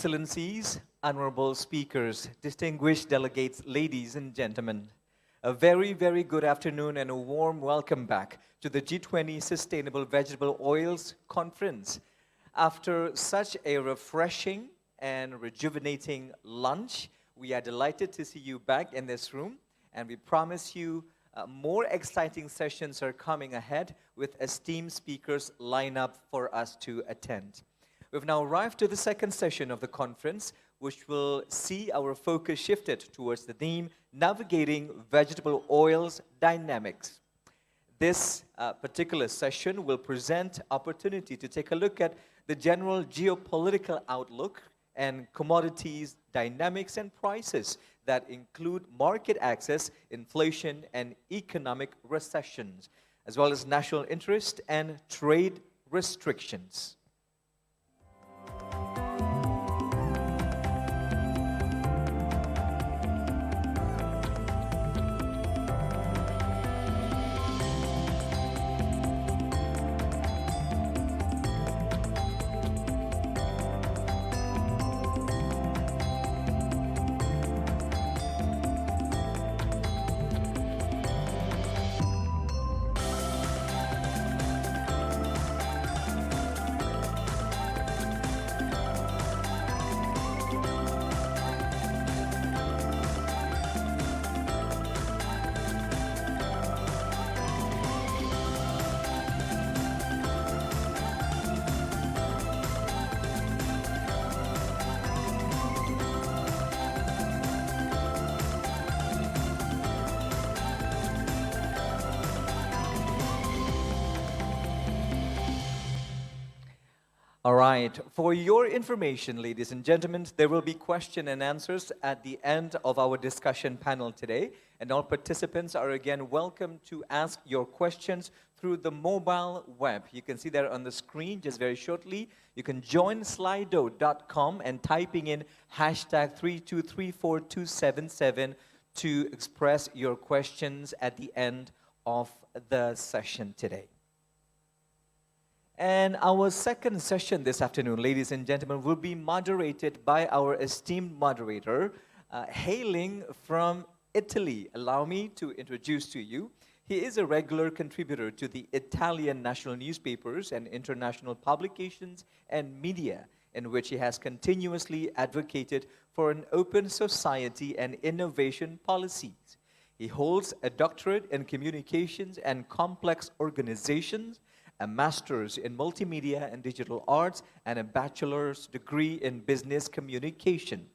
Excellencies, honorable speakers, distinguished delegates, ladies and gentlemen, a very, very good afternoon and a warm welcome back to the G20 Sustainable Vegetable Oils Conference. After such a refreshing and rejuvenating lunch, we are delighted to see you back in this room, and we promise you more exciting sessions are coming ahead with esteemed speakers lined up for us to attend. We've now arrived to the second session of the conference, which will see our focus shifted towards the theme, Navigating Vegetable Oils Dynamics. This particular session will present opportunity to take a look at the general geopolitical outlook and commodities dynamics and prices that include market access, inflation, and economic recessions, as well as national interest and trade restrictions. All right, for your information, ladies and gentlemen, there will be question and answers at the end of our discussion panel today, and all participants are again welcome to ask your questions through the mobile web. You can see that on the screen just very shortly. You can join slido.com and typing in hashtag 3234277 to express your questions at the end of the session today. And our second session this afternoon, ladies and gentlemen, will be moderated by our esteemed moderator, hailing from Italy. Allow me to introduce to you. He is a regular contributor to the Italian national newspapers and international publications and media, in which he has continuously advocated for an open society and innovation policies. He holds a doctorate in communications and complex organizations, a master's in multimedia and digital arts, and a bachelor's degree in business communication.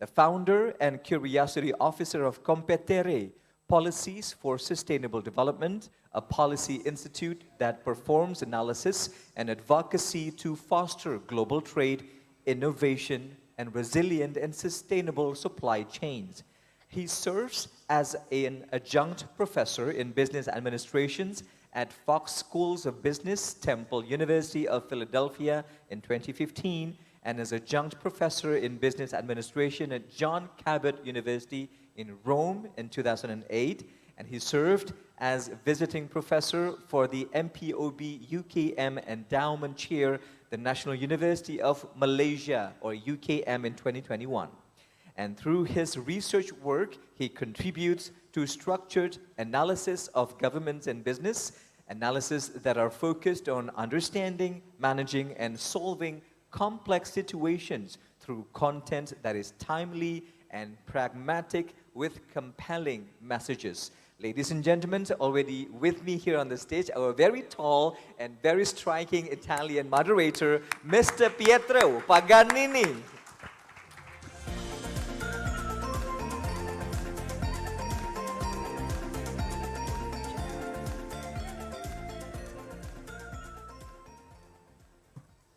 The founder and curiosity officer of Competere, Policies for Sustainable Development, a policy institute that performs analysis and advocacy to foster global trade, innovation, and resilient and sustainable supply chains. He serves as an adjunct professor in business administrations at Fox Schools of Business, Temple University of Philadelphia in 2015, and as adjunct professor in business administration at John Cabot University in Rome in 2008, and he served as visiting professor for the MPOB UKM Endowment Chair, the National University of Malaysia, or UKM, in 2021. And through his research work, he contributes to structured analysis of governments and business, analysis that are focused on understanding, managing, and solving complex situations through content that is timely and pragmatic with compelling messages. Ladies and gentlemen, already with me here on the stage, our very tall and very striking Italian moderator, Mr. Pietro Paganini.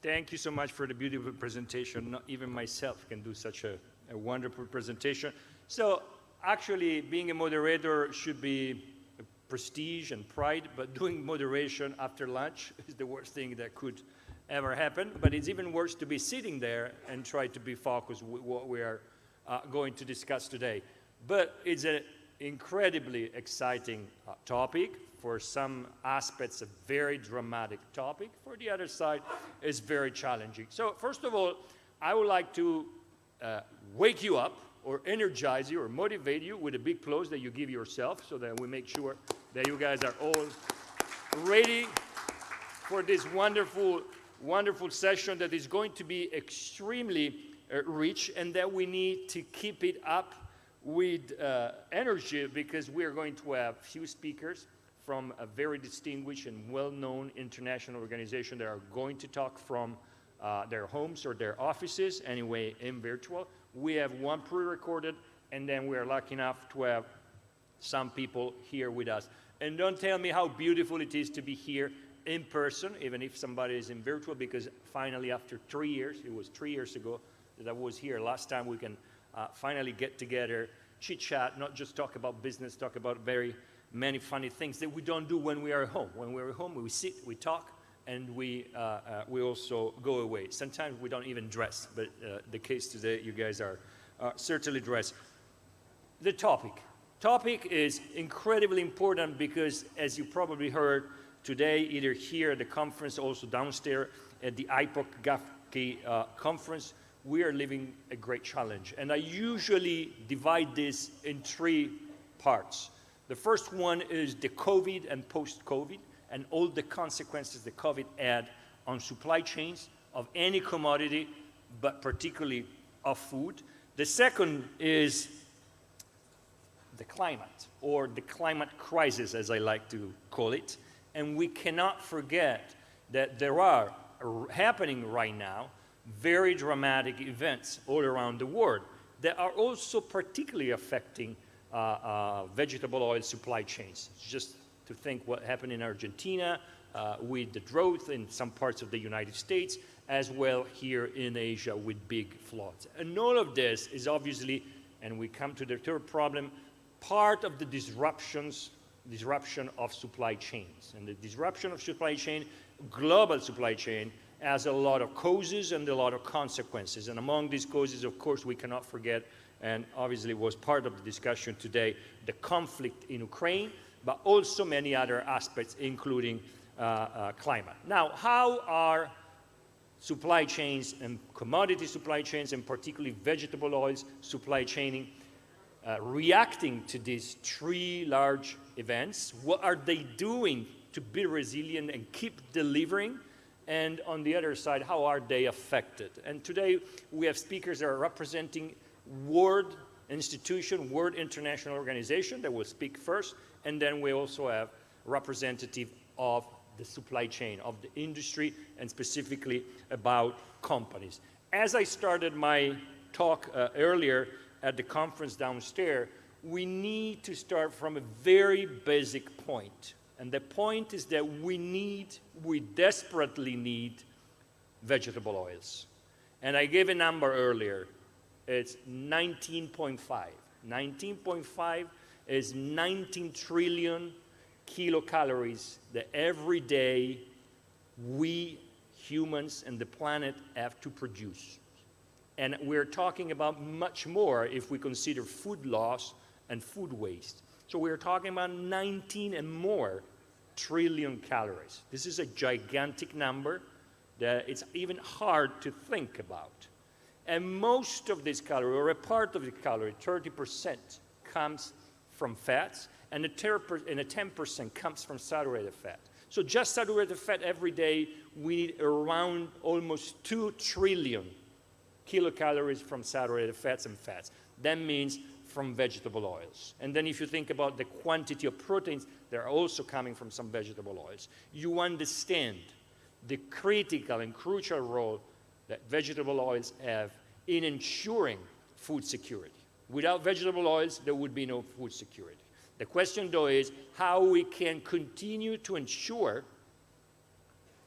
Thank you so much for the beautiful presentation. Not even myself can do such a wonderful presentation. So actually, being a moderator should be a prestige and pride, but doing moderation after lunch is the worst thing that could ever happen. But it's even worse to be sitting there and try to be focused with what we are going to discuss today. But it's an incredibly exciting topic. For some aspects, a very dramatic topic. For the other side, it's very challenging. So first of all, I would like to wake you up or energize you or motivate you with a big applause that you give yourself, so that we make sure that you guys are all ready for this wonderful, wonderful session that is going to be extremely rich, and that we need to keep it up with energy, because we are going to have few speakers from a very distinguished and well-known international organization that are going to talk from their homes or their offices, anyway, in virtual. We have one pre-recorded, and then we are lucky enough to have some people here with us. And don't tell me how beautiful it is to be here in person, even if somebody is in virtual, because finally, after 3 years, it was 3 years ago that I was here, last time we can finally get together, chit-chat, not just talk about business, talk about very many funny things that we don't do when we are at home. When we're at home, we sit, we talk, and we also go away. Sometimes we don't even dress, but the case today, you guys are certainly dressed. The topic is incredibly important, because, as you probably heard today, either here at the conference, also downstairs at the IPOC GAFCI conference, we are living a great challenge. And I usually divide this in 3 parts. The first one is the COVID and post-COVID, and all the consequences that COVID had on supply chains of any commodity, but particularly of food. The second is the climate, or the climate crisis, as I like to call it. And we cannot forget that there are happening right now very dramatic events all around the world that are also particularly affecting vegetable oil supply chains. Just to think what happened in Argentina with the drought in some parts of the United States, as well here in Asia with big floods. And all of this is obviously, and we come to the third problem, part of the disruption of supply chains. And the disruption of supply chain, global supply chain, has a lot of causes and a lot of consequences. And among these causes, of course, we cannot forget, and obviously was part of the discussion today, the conflict in Ukraine, but also many other aspects, including climate. Now, how are supply chains and commodity supply chains, and particularly vegetable oils supply chaining, reacting to these 3 large events? What are they doing to be resilient and keep delivering? And on the other side, how are they affected? And today we have speakers that are representing world institution, world international organization that will speak first, and then we also have representative of the supply chain, of the industry, and specifically about companies. As I started my talk earlier at the conference downstairs, we need to start from a very basic point. And the point is that we desperately need vegetable oils. And I gave a number earlier. It's 19.5. 19.5 is 19 trillion kilocalories that every day we humans and the planet have to produce. And we're talking about much more if we consider food loss and food waste. So we're talking about 19 and more trillion calories. This is a gigantic number that it's even hard to think about. And most of this calorie, or a part of the calorie, 30%, comes from fats, and a 10% comes from saturated fat. So just saturated fat every day, we need around almost 2 trillion kilocalories from saturated fats and fats. That means from vegetable oils. And then if you think about the quantity of proteins, they're also coming from some vegetable oils. You understand the critical and crucial role that vegetable oils have in ensuring food security. Without vegetable oils, there would be no food security. The question, though, is how we can continue to ensure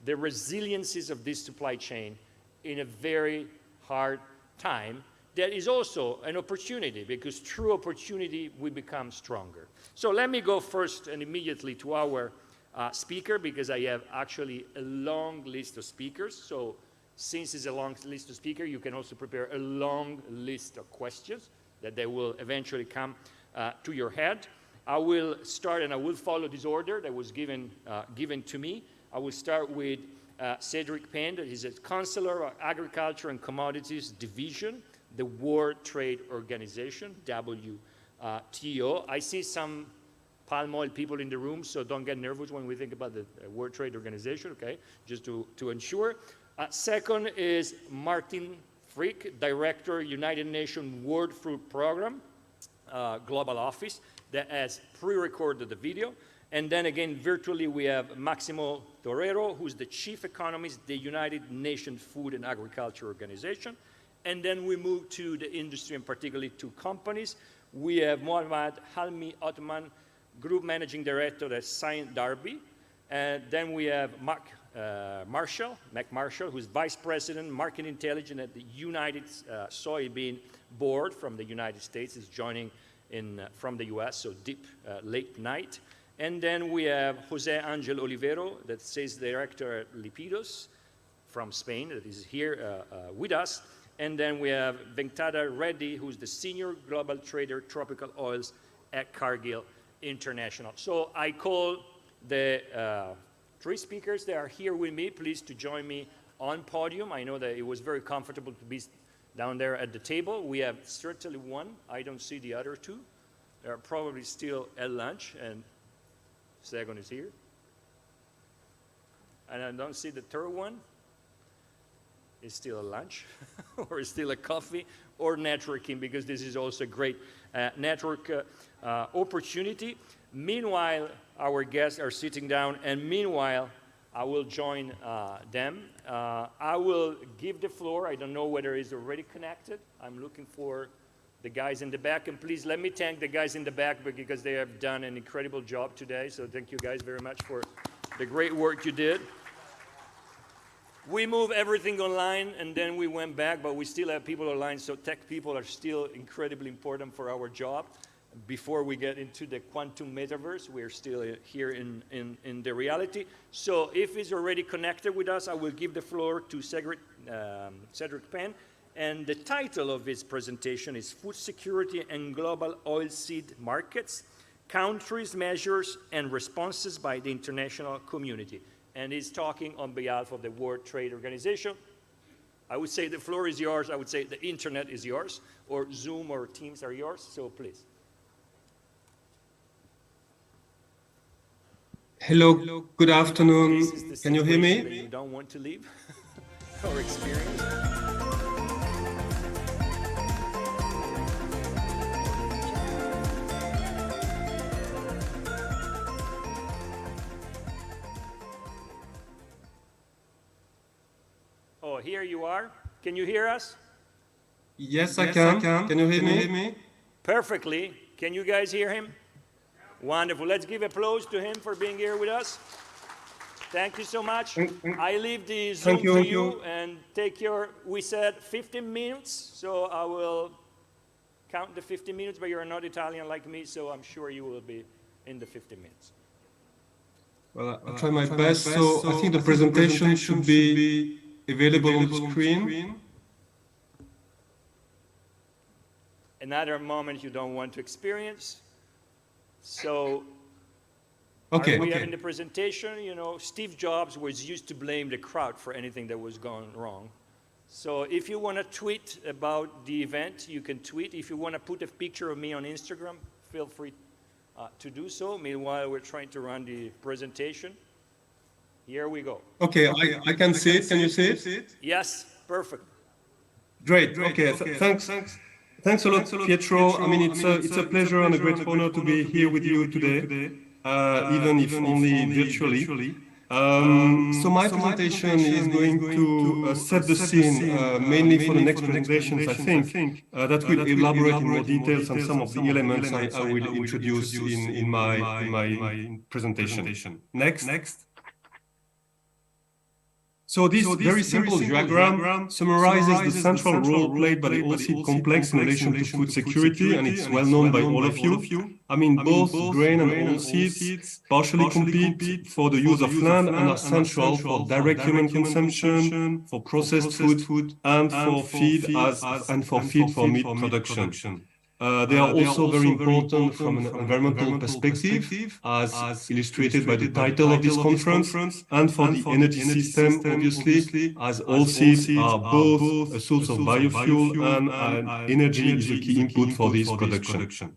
the resiliencies of this supply chain in a very hard time. That is also an opportunity, because through opportunity, we become stronger. So let me go first and immediately to our speaker, because I have actually a long list of speakers. So since it's a long list of speakers, you can also prepare a long list of questions that they will eventually come to your head. I will start, and I will follow this order that was given to me. I will start with Cedric Payne, that is a Counselor of Agriculture and Commodities Division the World Trade Organization, WTO. I see some palm oil people in the room, so don't get nervous when we think about the World Trade Organization, okay, just to ensure. Second is Martin Frick, Director, United Nations World Food Program, Global Office, that has pre-recorded the video. And then again, virtually, we have Maximo Torero, who's the Chief Economist, the United Nations Food and Agriculture Organization. And then we move to the industry, and particularly to companies. We have Mohammad Halmi Othman, Group Managing Director at Science Darby. And then we have Mac Marshall, who's Vice President, Market Intelligence at the United Soybean Board from the United States, is joining from the US, so deep late night. And then we have Jose Angel Olivero, that Sales Director at Lipidos from Spain, that is here with us. And then we have Venkata Reddy, who's the Senior Global Trader, Tropical Oils at Cargill International. So I call the three speakers that are here with me, please to join me on podium. I know that it was very comfortable to be down there at the table. We have certainly one. I don't see the other two. They're probably still at lunch, and second is here. And I don't see the third one. It's still a lunch, or it's still a coffee, or networking, because this is also a great network opportunity. Meanwhile, our guests are sitting down, and meanwhile, I will join them. I will give the floor. I don't know whether it's already connected. I'm looking for the guys in the back, and please let me thank the guys in the back, because they have done an incredible job today. So thank you guys very much for the great work you did. We moved everything online, and then we went back, but we still have people online, so tech people are still incredibly important for our job. Before we get into the quantum metaverse, we're still here in the reality. So if he's already connected with us, I will give the floor to Cedric Penn. And the title of his presentation is Food Security and Global Oilseed Markets, Countries, Measures, and Responses by the International Community. And he's talking on behalf of the World Trade Organization. I would say the floor is yours. I would say the internet is yours, or Zoom or Teams are yours, so please. Hello, good afternoon. Can you hear me? That you don't want to leave or experience. Oh, here you are. Can you hear us? Yes, I can. Can you hear me? Perfectly. Can you guys hear him? Wonderful. Let's give applause to him for being here with us. Thank you so much. I leave the Zoom to you and take your, we said 15 minutes, so I will count the 15 minutes, but you're not Italian like me, so I'm sure you will be in the 15 minutes. Well, I'll try my best. So I think the presentation should be available on the screen. Another moment you don't want to experience. So, we have in the presentation, you know, Steve Jobs was used to blame the crowd for anything that was going wrong. So if you want to tweet about the event, you can tweet. If you want to put a picture of me on Instagram, feel free to do so. Meanwhile, we're trying to run the presentation. Here we go. Okay, I can see it. Can you see it? Yes, perfect. Great. Okay, Thanks a lot, Pietro. I mean, it's a pleasure and a great honor to be here with you today, even if only virtually. So my presentation is going to set the scene mainly for the next presentations, I think, that will elaborate in more details on some of the elements I will introduce in my presentation. Next. So this very simple diagram summarizes the central role played by the oilseed complex in relation to food security, and it's well known by all of you. I mean, both grain and oilseeds partially compete for the use of land and are central for direct human consumption, for processed food, and for feed for meat production. They are also very important from an environmental perspective, as illustrated by the title of this conference, and for the energy system, obviously, as oilseeds are both a source of biofuel and energy is a key input for this production.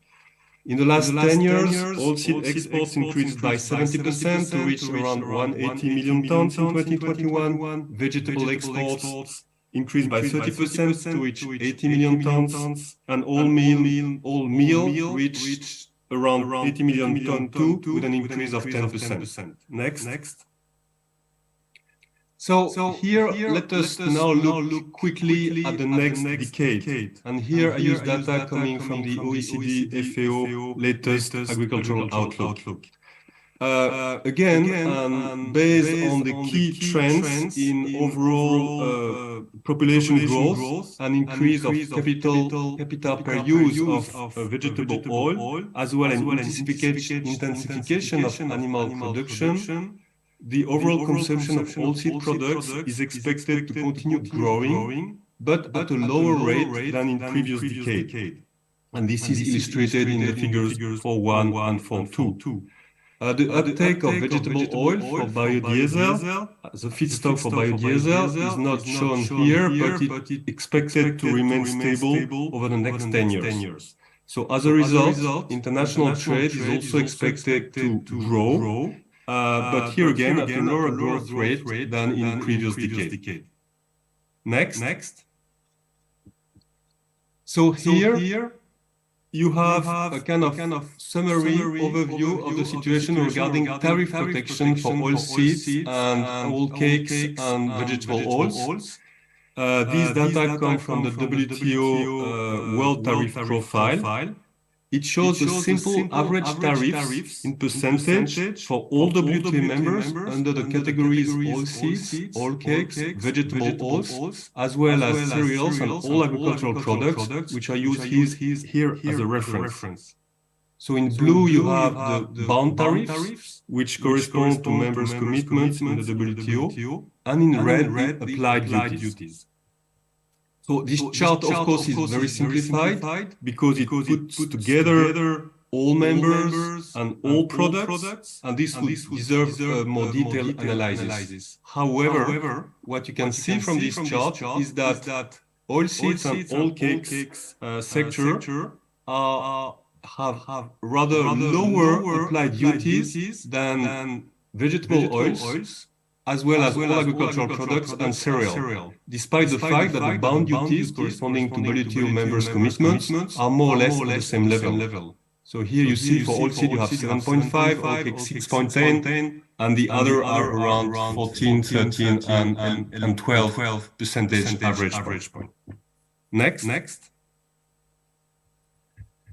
In the last 10 years, oilseed exports increased by 70% to reach around 180 million tons in 2021. Vegetable exports increased by 30% to reach 80 million tons, and all meal reached around 80 million tons too, with an increase of 10%. Next. So here, let us now look quickly at the next decade. And here I use data coming from the OECD FAO latest agricultural outlook. Again, based on the key trends in overall population growth and increase of capita per use of vegetable oil, as well as intensification of animal production, the overall consumption of oilseed products is expected to continue growing, but at a lower rate than in previous decade. And this is illustrated in the figures for 1 and for 2. The uptake of vegetable oil for biodiesel, the feedstock for biodiesel, is not shown here, but it's expected to remain stable over the next 10 years. So as a result, international trade is also expected to grow, but here again at a lower growth rate than in previous decade. Next. So here you have a kind of summary overview of the situation regarding tariff protection for oilseeds and oil cakes and vegetable oils. These data come from the WTO World Tariff Profile. It shows the simple average tariffs in percentage for all WTO members under the categories oilseeds, oil cakes, vegetable oils, as well as cereals and all agricultural products, which are used here as a reference. So in blue you have the bound tariffs, which correspond to members' commitments in the WTO, and in red applied duties. So this chart, of course, is very simplified because it puts together all members and all products, and this would deserve a more detailed analysis. However, what you can see from this chart is that oilseeds and oil cakes sector have rather lower applied duties than vegetable oils, as well as all agricultural products and cereal, despite the fact that the bound duties corresponding to WTO members' commitments are more or less at the same level. So here you see for oilseed you have 7.5, oil cake 6.10, and the other are around 14, 13, and 12% average point. Next.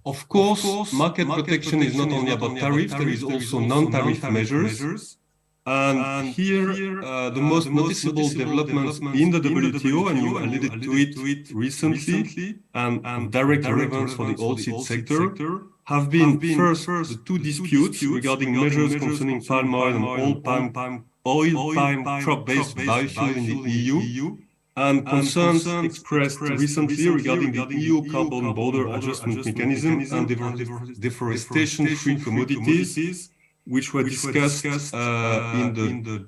Of course, market protection is not only about tariffs, there is also non-tariff measures. And here, the most noticeable developments in the WTO, and you alluded to it recently, and direct relevance for the oilseed sector, have been first the two disputes regarding measures concerning palm oil and oil palm crop-based biofuel in the EU, and concerns expressed recently regarding the EU carbon border adjustment mechanism and deforestation-free commodities, which were discussed in the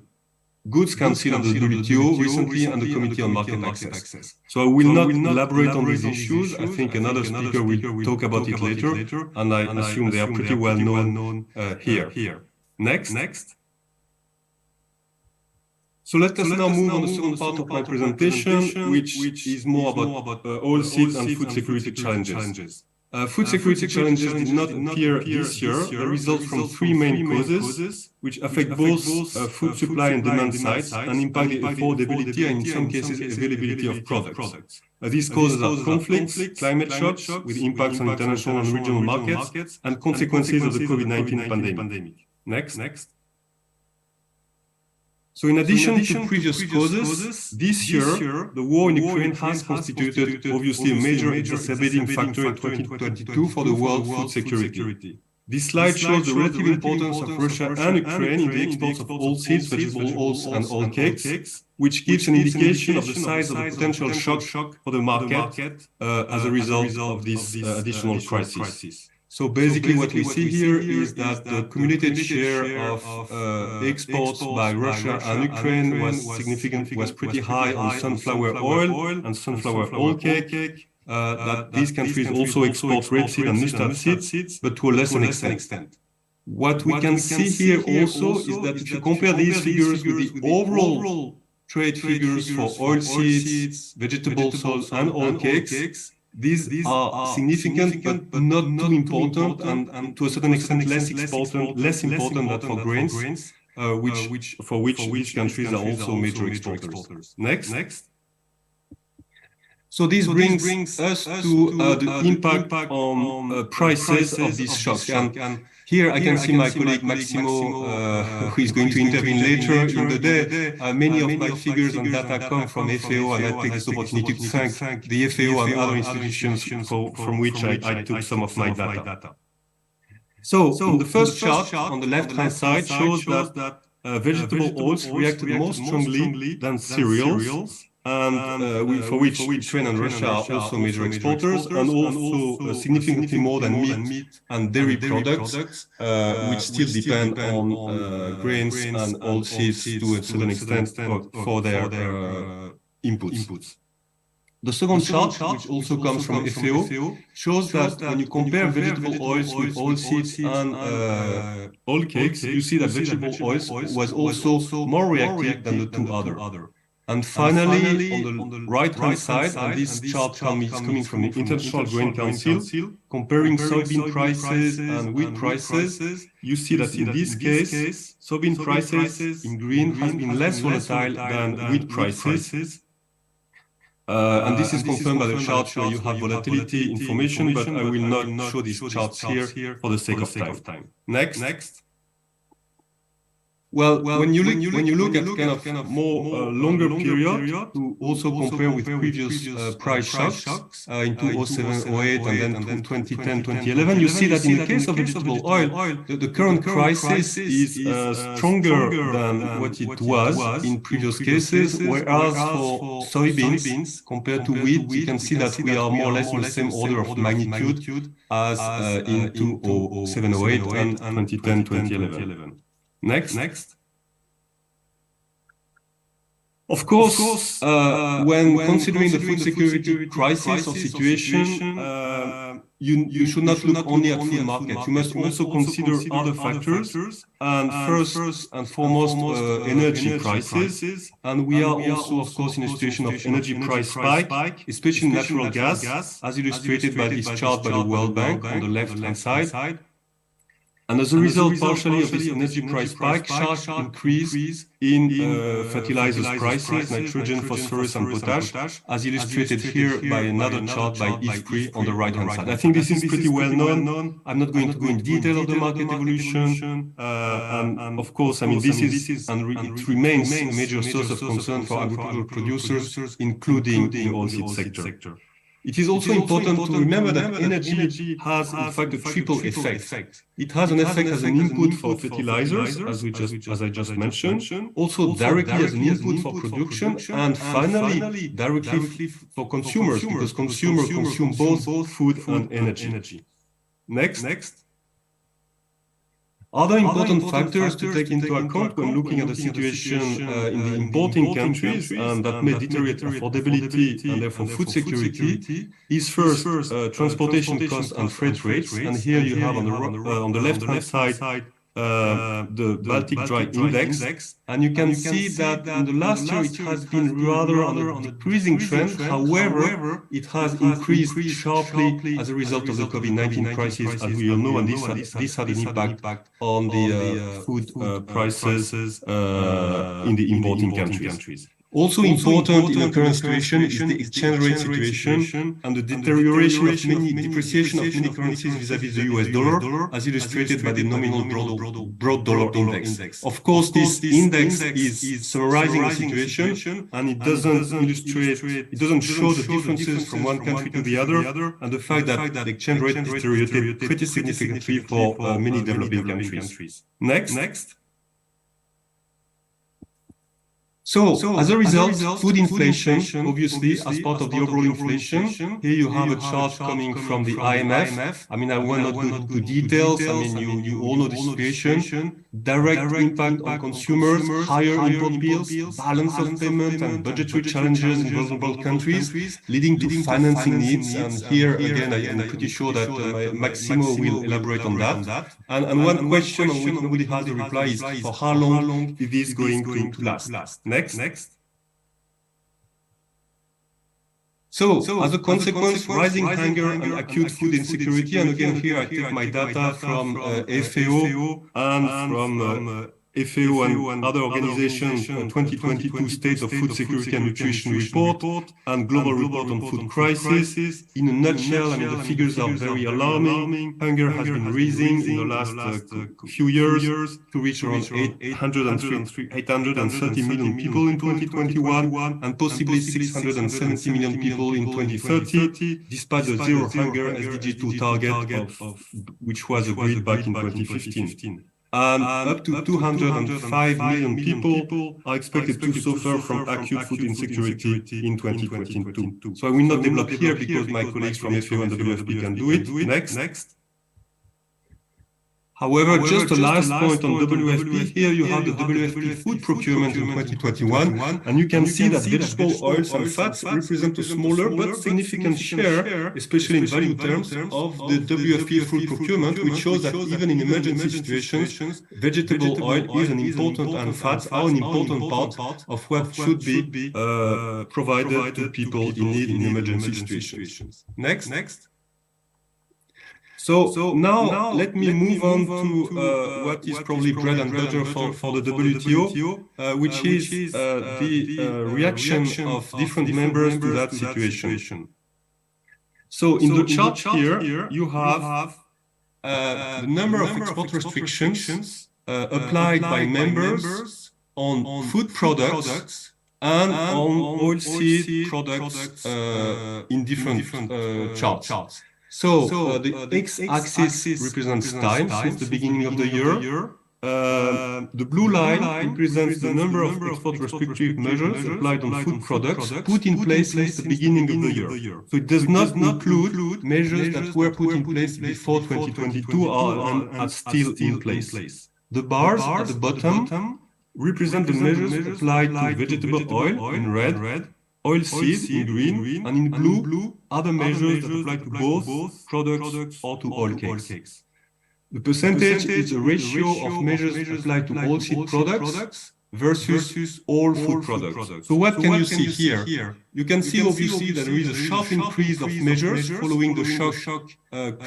Goods Council of the WTO recently and the Committee on Market Access. So I will not elaborate on these issues. I think another speaker will talk about it later, and I assume they are pretty well known here. Next. So let us now move on to the second part of my presentation, which is more about oilseeds and food security challenges. Food security challenges did not appear this year. They result from three main causes, which affect both food supply and demand sides and impact the affordability and, in some cases, availability of products. These causes are conflicts, climate shocks with impacts on international and regional markets, and consequences of the COVID-19 pandemic. Next. So in addition to previous causes, this year, the war in Ukraine has constituted obviously a major exacerbating factor in 2022 for the world food security. This slide shows the relative importance of Russia and Ukraine in the exports of oilseeds, vegetable oils, and oil cakes, which gives an indication of the size of the potential shock for the market as a result of this additional crisis. So basically what we see here is that the cumulative share of exports by Russia and Ukraine was significant, was pretty high on sunflower oil and sunflower oil cake. That these countries also export rapeseed and mustard seeds, but to a lesser extent. What we can see here also is that if you compare these figures with the overall trade figures for oilseeds, vegetable oils, and oil cakes, these are significant but not too important, and to a certain extent less important than for grains, for which these countries are also major exporters. Next. So this brings us to the impact on prices of these shocks. And here I can see my colleague Maximo, who is going to intervene later in the day. Many of my figures and data come from FAO, and I take this opportunity to thank the FAO and other institutions from which I took some of my data. So the first chart on the left-hand side shows that vegetable oils reacted more strongly than cereals, and for which Ukraine and Russia are also major exporters, and also significantly more than meat and dairy products, which still depend on grains and oilseeds to a certain extent for their inputs. The second chart, which also comes from FAO, shows that when you compare vegetable oils with oilseeds and oil cakes, you see that vegetable oils was also more reactive than the two other. And finally, on the right-hand side, and this chart is coming from the International Grain Council, comparing soybean prices and wheat prices, you see that in this case, soybean prices in green has been less volatile than wheat prices. And this is confirmed by the chart where you have volatility information, but I will not show these charts here for the sake of time. Next. Well, when you look at kind of more longer period to also compare with previous price shocks in 2007, 2008, and then 2010, 2011, you see that in the case of vegetable oil, the current crisis is stronger than what it was in previous cases, whereas for soybeans compared to wheat, you can see that we are more or less in the same order of magnitude as in 2007, 2008 and 2010, 2011. Next. Of course, when considering the food security crisis or situation, you should not look only at food market. You must also consider other factors, and first and foremost, energy prices. And we are also, of course, in a situation of energy price spike, especially natural gas, as illustrated by this chart by the World Bank on the left-hand side. And as a result, partially of this energy price spike, sharp increase in fertilizers prices, nitrogen, phosphorus, and potash, as illustrated here by another chart by IFPRI on the right-hand side. I think this is pretty well known. I'm not going to go in detail of the market evolution. And of course, I mean, this is and it remains a major source of concern for agricultural producers, including the oilseed sector. It is also important to remember that energy has, in fact, a triple effect. It has an effect as an input for fertilizers, as I just mentioned, also directly as an input for production, and finally, directly for consumers, because consumers consume both food and energy. Next. Other important factors to take into account when looking at the situation in the importing countries and that may deteriorate affordability and therefore food security is first transportation costs and freight rates. And here you have on the left-hand side the Baltic Dry Index, and you can see that in the last year it has been rather on a decreasing trend. However, it has increased sharply as a result of the COVID-19 crisis, as we all know, and this had an impact on the food prices in the importing countries. Also important in the current situation is the exchange rate situation and the deterioration of many, depreciation of many currencies vis-à-vis the US dollar, as illustrated by the nominal broad dollar index. Of course, this index is summarizing the situation, and it doesn't show the differences from one country to the other, and the fact that the exchange rate deteriorated pretty significantly for many developing countries. Next. So, as a result, food inflation, obviously, as part of the overall inflation. Here you have a chart coming from the IMF. I mean, I will not go into details. I mean, you all know the situation. Direct impact on consumers, higher import bills, balance of payment and budgetary challenges in vulnerable countries, leading to financing needs. And here, again, I am pretty sure that Maximo will elaborate on that. And one question on which nobody has a reply is for how long is this going to last? Next. So, as a consequence, rising hunger and acute food insecurity, and again here I take my data from FAO and from FAO and other organizations, 2022 State of Food Security and Nutrition Report and Global Report on Food Crisis. In a nutshell, I mean, the figures are very alarming. Hunger has been rising in the last few years to reach around 830 million people in 2021 and possibly 670 million people in 2030, despite the Zero Hunger SDG2 target which was agreed back in 2015. And up to 205 million people are expected to suffer from acute food insecurity in 2022. So I will not develop here because my colleagues from FAO and WFP can do it. Next. However, just a last point on WFP. Here you have the WFP food procurement in 2021, and you can see that vegetable oils and fats represent a smaller but significant share, especially in value terms, of the WFP food procurement, which shows that even in emergency situations, vegetable oil is an important and fats are an important part of what should be provided to people in need in emergency situations. Next. So now let me move on to what is probably bread and butter for the WTO, which is the reaction of different members to that situation. So in the chart here, you have the number of export restrictions applied by members on food products and on oilseed products in different charts. So the x-axis represents time since the beginning of the year. The blue line represents the number of export restrictive measures applied on food products put in place since the beginning of the year. So it does not include measures that were put in place before 2022 and are still in place. The bars at the bottom represent the measures applied to vegetable oil in red, oilseed in green, and in blue, other measures that apply to both products or to oil cakes. The percentage is the ratio of measures applied to oilseed products versus all food products. So what can you see here? You can see obviously that there is a sharp increase of measures following the shock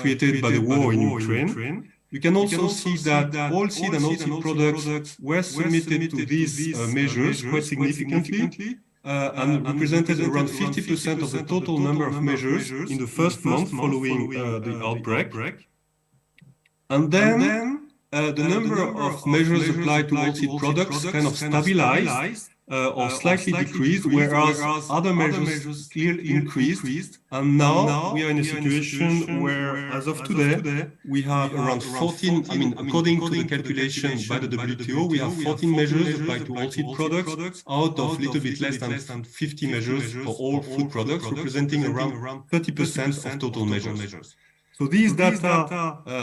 created by the war in Ukraine. You can also see that oilseed and oilseed products were submitted to these measures quite significantly. And represented around 50% of the total number of measures in the first month following the outbreak. And then the number of measures applied to oilseed products kind of stabilized or slightly decreased, whereas other measures clearly increased. And now we are in a situation where, as of today, we have around 14, according to the calculation by the WTO, we have 14 measures applied to oilseed products out of a little bit less than 50 measures for all food products, representing around 30% of total measures. So these data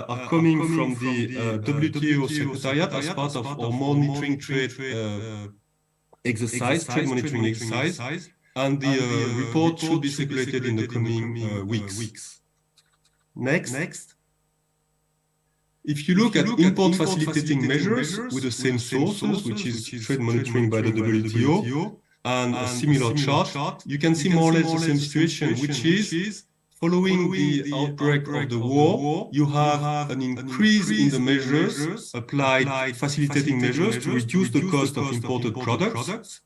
are coming from the WTO Secretariat as part of our monitoring trade monitoring exercise, and the report should be circulated in the coming weeks. Next. If you look at import facilitating measures with the same sources, which is trade monitoring by the WTO, and a similar chart, you can see more or less the same situation, which is following the outbreak of the war, you have an increase in the measures applied, facilitating measures to reduce the cost of imported products.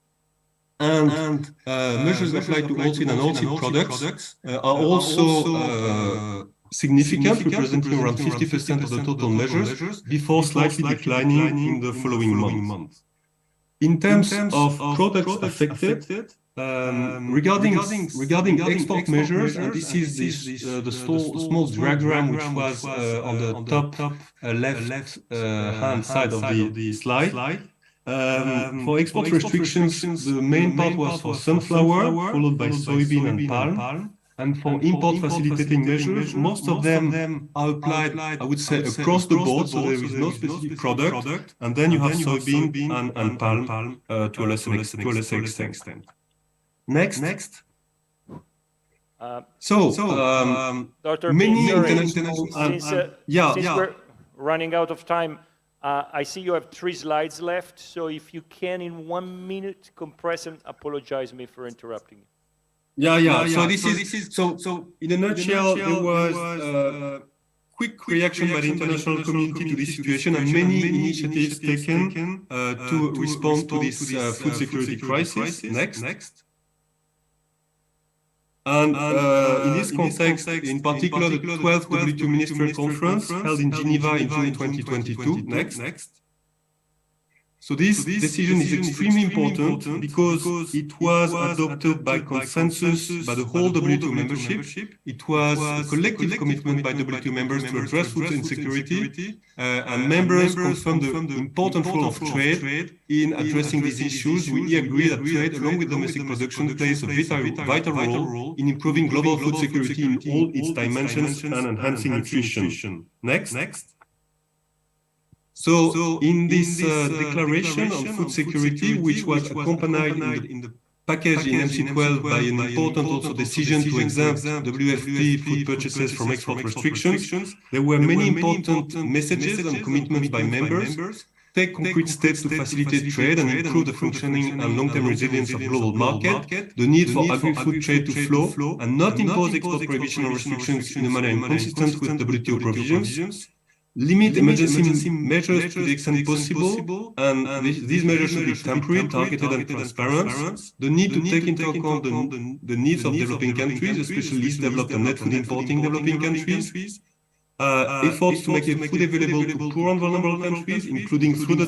and measures applied to oilseed and oilseed products are also significant, representing around 50% of the total measures, before slightly declining in the following month. In terms of products affected, regarding export measures, and this is the small diagram which was on the top left hand side of the slide. For export restrictions, the main part was for sunflower, followed by soybean and palm. And for import facilitating measures, most of them are applied, I would say, across the board, so there is no specific product. And then you have soybean and palm to a lesser extent. Next. Dr. Many Pin, international... since we're running out of time, I see you have 3 slides left, so if you can, in 1 minute, compress and apologize me for interrupting you. So this is so in a nutshell, there was a quick reaction by the international community to this situation, and many initiatives taken to respond to this food security crisis. Next. And in this context, in particular, the 12th WTO Ministerial Conference held in Geneva in June 2022. Next. So this decision is extremely important because it was adopted by consensus by the whole WTO membership. It was a collective commitment by WTO members to address food insecurity, and members confirmed the important role of trade in addressing these issues. We agree that trade, along with domestic production, plays a vital role in improving global food security in all its dimensions and enhancing nutrition. Next. So in this declaration on food security, which was accompanied in the package in MC12 by an important also decision to exempt WFP food purchases from export restrictions, there were many important messages and commitments by members. Take concrete steps to facilitate trade and improve the functioning and long-term resilience of global market, the need for agri-food trade to flow, and not impose export prohibition or restrictions in a manner inconsistent with WTO provisions. Limit emergency measures to the extent possible, and these measures should be temporary, targeted, and transparent. The need to take into account the needs of developing countries, especially least developed and net food importing developing countries. Efforts to make food available to poor and vulnerable countries, including through the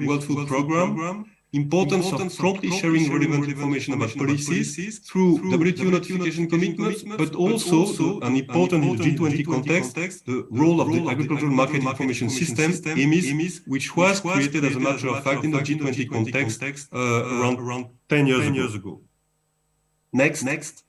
World Food Programme. Importance of promptly sharing relevant information about policies through WTO notification commitments, but also, and important in the G20 context, the role of the Agricultural Market Information System, EMIS, which was created as a matter of fact in the G20 context around 10 years ago. Next.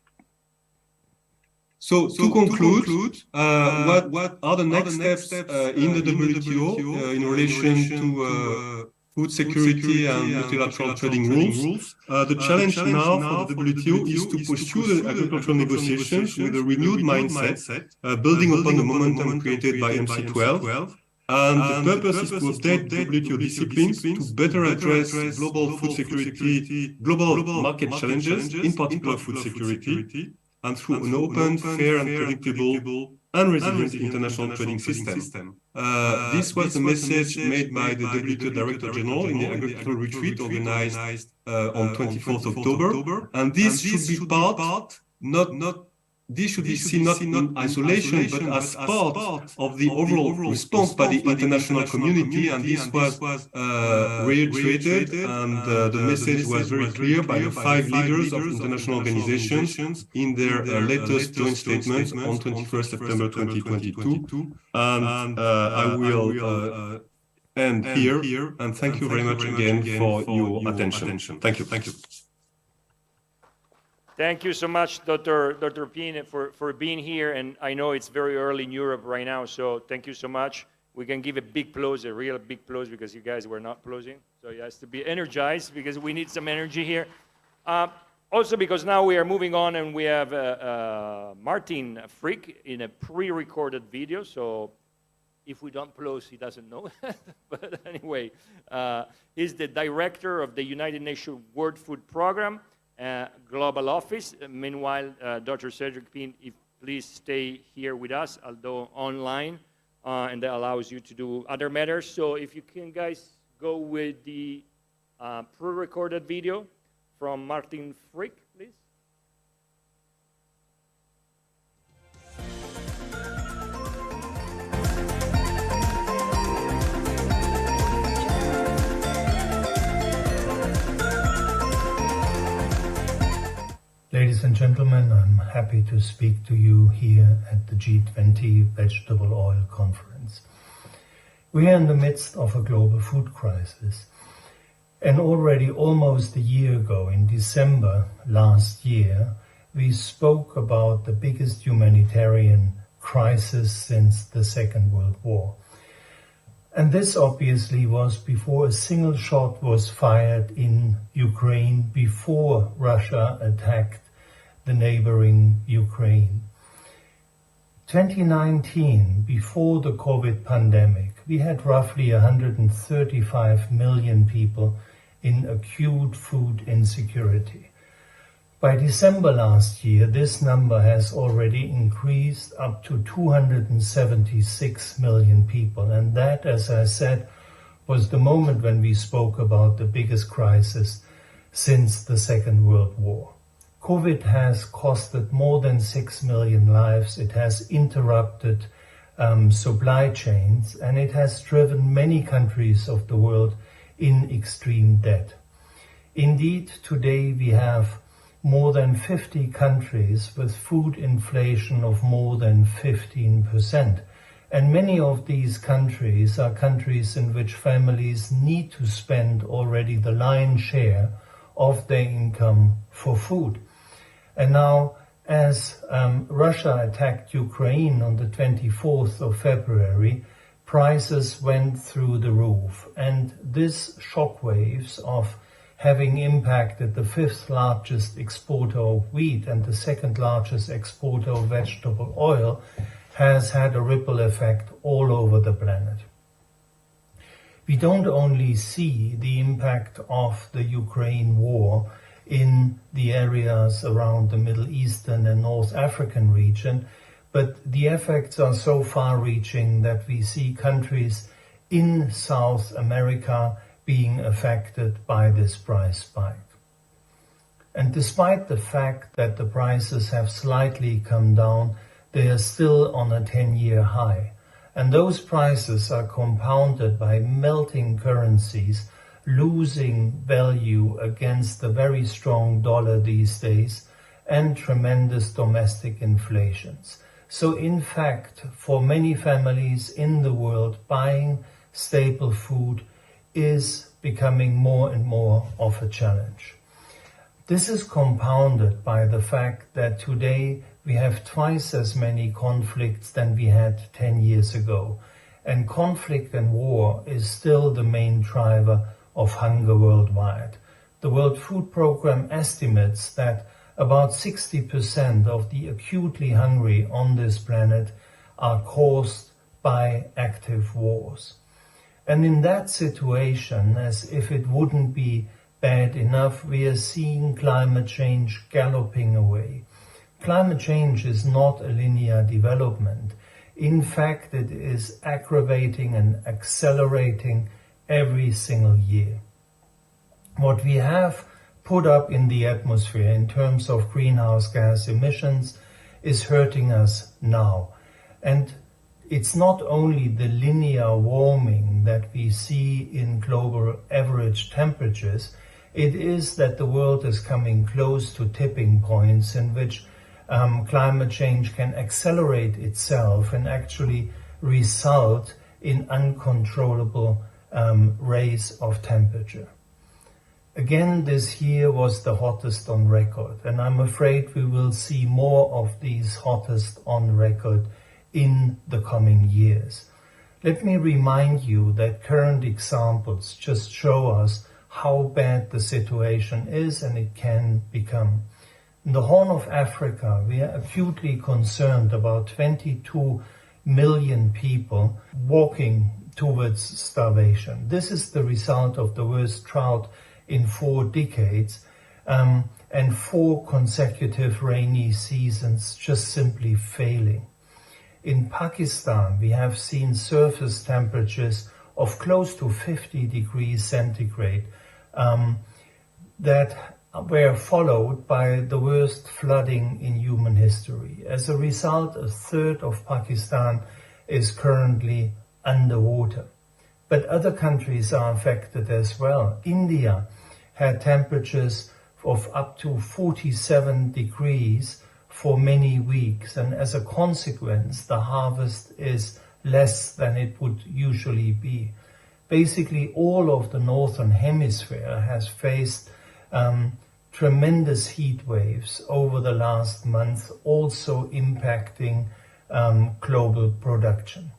So to conclude, what are the next steps in the WTO in relation to food security and multilateral trading rules? The challenge now for the WTO is to pursue the agricultural negotiations with a renewed mindset, building upon the momentum created by MC12. And the purpose is to update WTO disciplines to better address global food security, global market challenges, in particular food security, and through an open, fair, and predictable and resilient international trading system. This was the message made by the WTO Director General in the Agricultural Retreat organized on 24th October. And this should be this should be seen not in isolation, but as part of the overall response by the international community. And this was reiterated, and the message was very clear by the 5 leaders of international organizations in their latest joint statement on 21st September 2022. And I will end here, and thank you very much again for your attention. Thank you. Thank you so much, Dr. Pin, for being here. And I know it's very early in Europe right now, so thank you so much. We can give a big applause, a real big applause, because you guys were not applauding. So he has to be energized, because we need some energy here. Also, because now we are moving on, and we have Martin Frick in a pre-recorded video. So if we don't applause, he doesn't know. But anyway, he's the director of the United Nations World Food Programme. Global Office. Meanwhile, Dr. Cedric Pin, please stay here with us, although online, and that allows you to do other matters. So if you can, guys, go with the pre-recorded video from Martin Frick, please. Ladies and gentlemen, I'm happy to speak to you here at the G20 Vegetable Oil Conference. We are in the midst of a global food crisis. And already almost a year ago, in December last year, we spoke about the biggest humanitarian crisis since the Second World War. And this obviously was before a single shot was fired in Ukraine, before Russia attacked the neighboring Ukraine. 2019, before the COVID pandemic, we had roughly 135 million people in acute food insecurity. By December last year, this number has already increased up to 276 million people. And that, as I said, was the moment when we spoke about the biggest crisis since the Second World War. COVID has costed more than 6 million lives. It has interrupted supply chains, and it has driven many countries of the world in extreme debt. Indeed, today we have more than 50 countries with food inflation of more than 15%. And many of these countries are countries in which families need to spend already the lion's share of their income for food. And now, as Russia attacked Ukraine on the 24th of February, prices went through the roof. And this shockwaves of having impacted the fifth largest exporter of wheat and the second largest exporter of vegetable oil has had a ripple effect all over the planet. We don't only see the impact of the Ukraine war in the areas around the Middle Eastern and North African region, but the effects are so far-reaching that we see countries in South America being affected by this price spike. And despite the fact that the prices have slightly come down, they are still on a 10-year high. And those prices are compounded by melting currencies, losing value against the very strong dollar these days, and tremendous domestic inflations. So in fact, for many families in the world, buying staple food is becoming more and more of a challenge. This is compounded by the fact that today we have twice as many conflicts than we had 10 years ago. And conflict and war is still the main driver of hunger worldwide. The World Food Programme estimates that about 60% of the acutely hungry on this planet are caused by active wars. And in that situation, as if it wouldn't be bad enough, we are seeing climate change galloping away. Climate change is not a linear development. In fact, it is aggravating and accelerating every single year. What we have put up in the atmosphere in terms of greenhouse gas emissions is hurting us now. And it's not only the linear warming that we see in global average temperatures, it is that the world is coming close to tipping points in which climate change can accelerate itself and actually result in uncontrollable rise of temperature. Again, this year was the hottest on record, and I'm afraid we will see more of these hottest on record in the coming years. Let me remind you that current examples just show us how bad the situation is and it can become. In the Horn of Africa, we are acutely concerned about 22 million people walking towards starvation. This is the result of the worst drought in 4 decades and 4 consecutive rainy seasons just simply failing. In Pakistan, we have seen surface temperatures of close to 50 degrees centigrade that were followed by the worst flooding in human history. As a result, a third of Pakistan is currently underwater. But other countries are affected as well. India had temperatures of up to 47 degrees for many weeks, and as a consequence, the harvest is less than it would usually be. Basically, all of the northern hemisphere has faced tremendous heat waves over the last month, also impacting global production.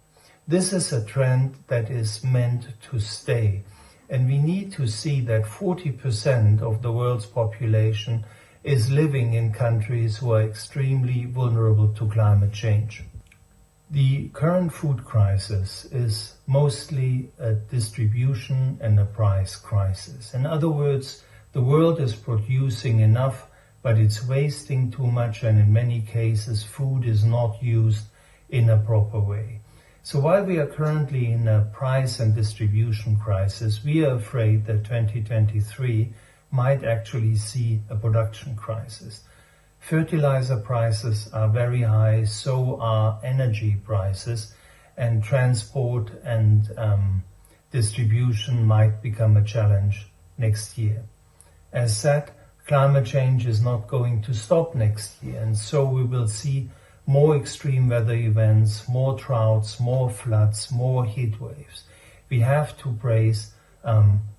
This is a trend that is meant to stay, and we need to see that 40% of the world's population is living in countries who are extremely vulnerable to climate change. The current food crisis is mostly a distribution and a price crisis. In other words, the world is producing enough, but it's wasting too much, and in many cases, food is not used in a proper way. So while we are currently in a price and distribution crisis, we are afraid that 2023 might actually see a production crisis. Fertilizer prices are very high, so are energy prices, and transport and distribution might become a challenge next year. As said, climate change is not going to stop next year, and so we will see more extreme weather events, more droughts, more floods, more heat waves. We have to brace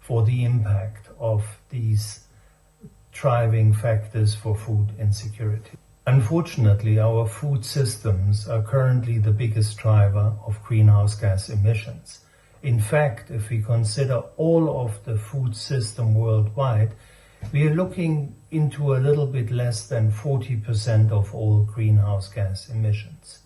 for the impact of these driving factors for food insecurity. Unfortunately, our food systems are currently the biggest driver of greenhouse gas emissions. In fact, if we consider all of the food system worldwide, we are looking into a little bit less than 40% of all greenhouse gas emissions.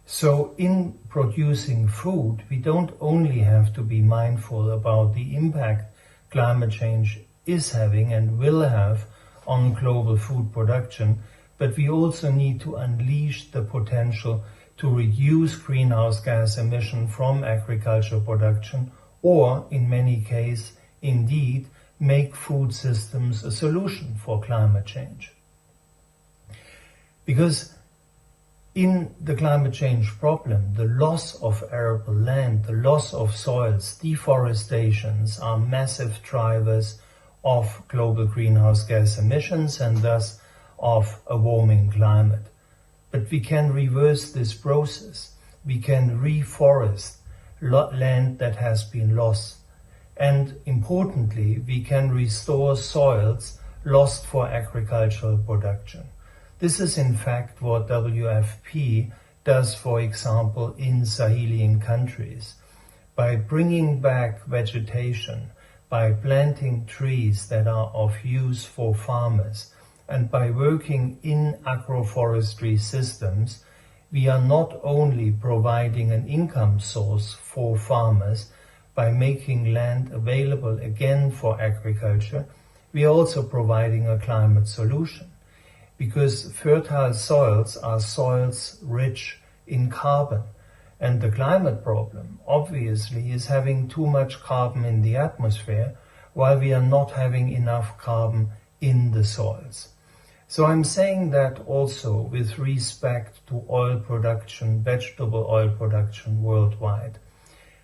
So in producing food, we don't only have to be mindful about the impact climate change is having and will have on global food production, but we also need to unleash the potential to reduce greenhouse gas emission from agricultural production, or in many cases, indeed, make food systems a solution for climate change. Because in the climate change problem, the loss of arable land, the loss of soils, deforestations are massive drivers of global greenhouse gas emissions and thus of a warming climate. But we can reverse this process. We can reforest land that has been lost. And importantly, we can restore soils lost for agricultural production. This is in fact what WFP does, for example, in Sahelian countries. By bringing back vegetation, by planting trees that are of use for farmers, and by working in agroforestry systems, we are not only providing an income source for farmers by making land available again for agriculture, we are also providing a climate solution. Because fertile soils are soils rich in carbon. And the climate problem, obviously, is having too much carbon in the atmosphere, while we are not having enough carbon in the soils. So I'm saying that also with respect to oil production, vegetable oil production worldwide.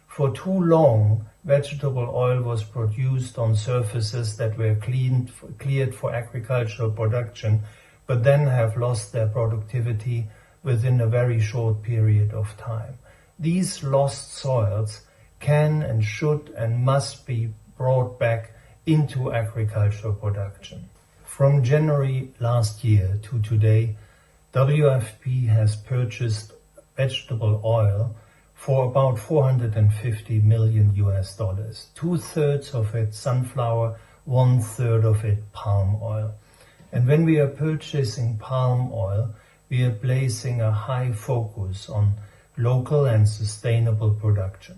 For too long, vegetable oil was produced on surfaces that were cleared for agricultural production, but then have lost their productivity within a very short period of time. These lost soils can and should and must be brought back into agricultural production. From January last year to today, WFP has purchased vegetable oil for about $450 million. 2/3 of it sunflower, 1/3 of it palm oil. And when we are purchasing palm oil, we are placing a high focus on local and sustainable production.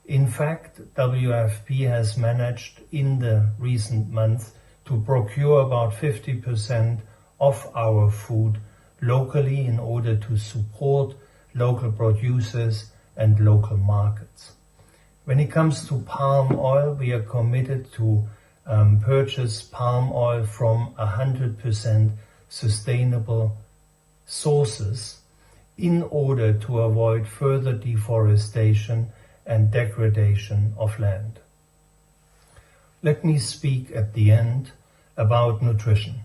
In fact, WFP has managed in the recent months to procure about 50% of our food locally in order to support local producers and local markets. When it comes to palm oil, we are committed to purchase palm oil from 100% sustainable sources in order to avoid further deforestation and degradation of land. Let me speak at the end about nutrition.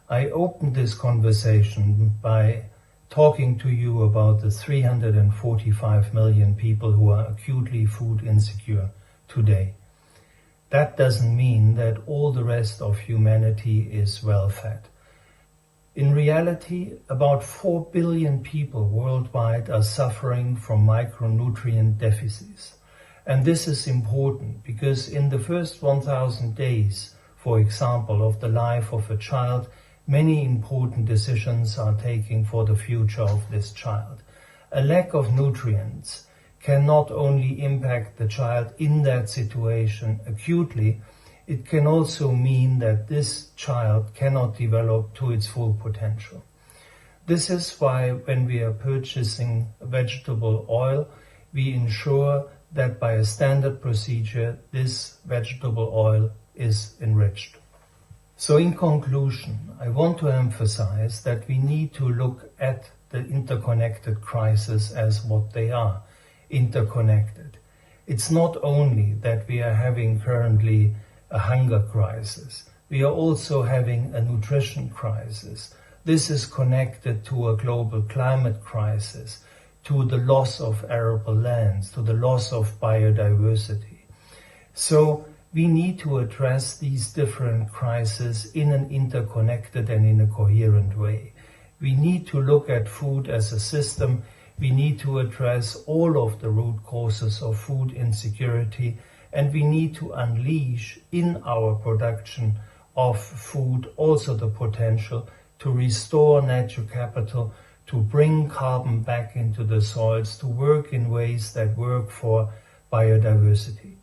I opened this conversation by talking to you about the 345 million people who are acutely food insecure today. That doesn't mean that all the rest of humanity is well fed. In reality, about 4 billion people worldwide are suffering from micronutrient deficits. And this is important because in the first 1,000 days, for example, of the life of a child, many important decisions are taken for the future of this child. A lack of nutrients can not only impact the child in that situation acutely, it can also mean that this child cannot develop to its full potential. This is why when we are purchasing vegetable oil, we ensure that by a standard procedure, this vegetable oil is enriched. So in conclusion, I want to emphasize that we need to look at the interconnected crises as what they are, interconnected. It's not only that we are having currently a hunger crisis, we are also having a nutrition crisis. This is connected to a global climate crisis, to the loss of arable lands, to the loss of biodiversity. So we need to address these different crises in an interconnected and in a coherent way. We need to look at food as a system. We need to address all of the root causes of food insecurity, and we need to unleash in our production of food also the potential to restore natural capital, to bring carbon back into the soils, to work in ways that work for biodiversity.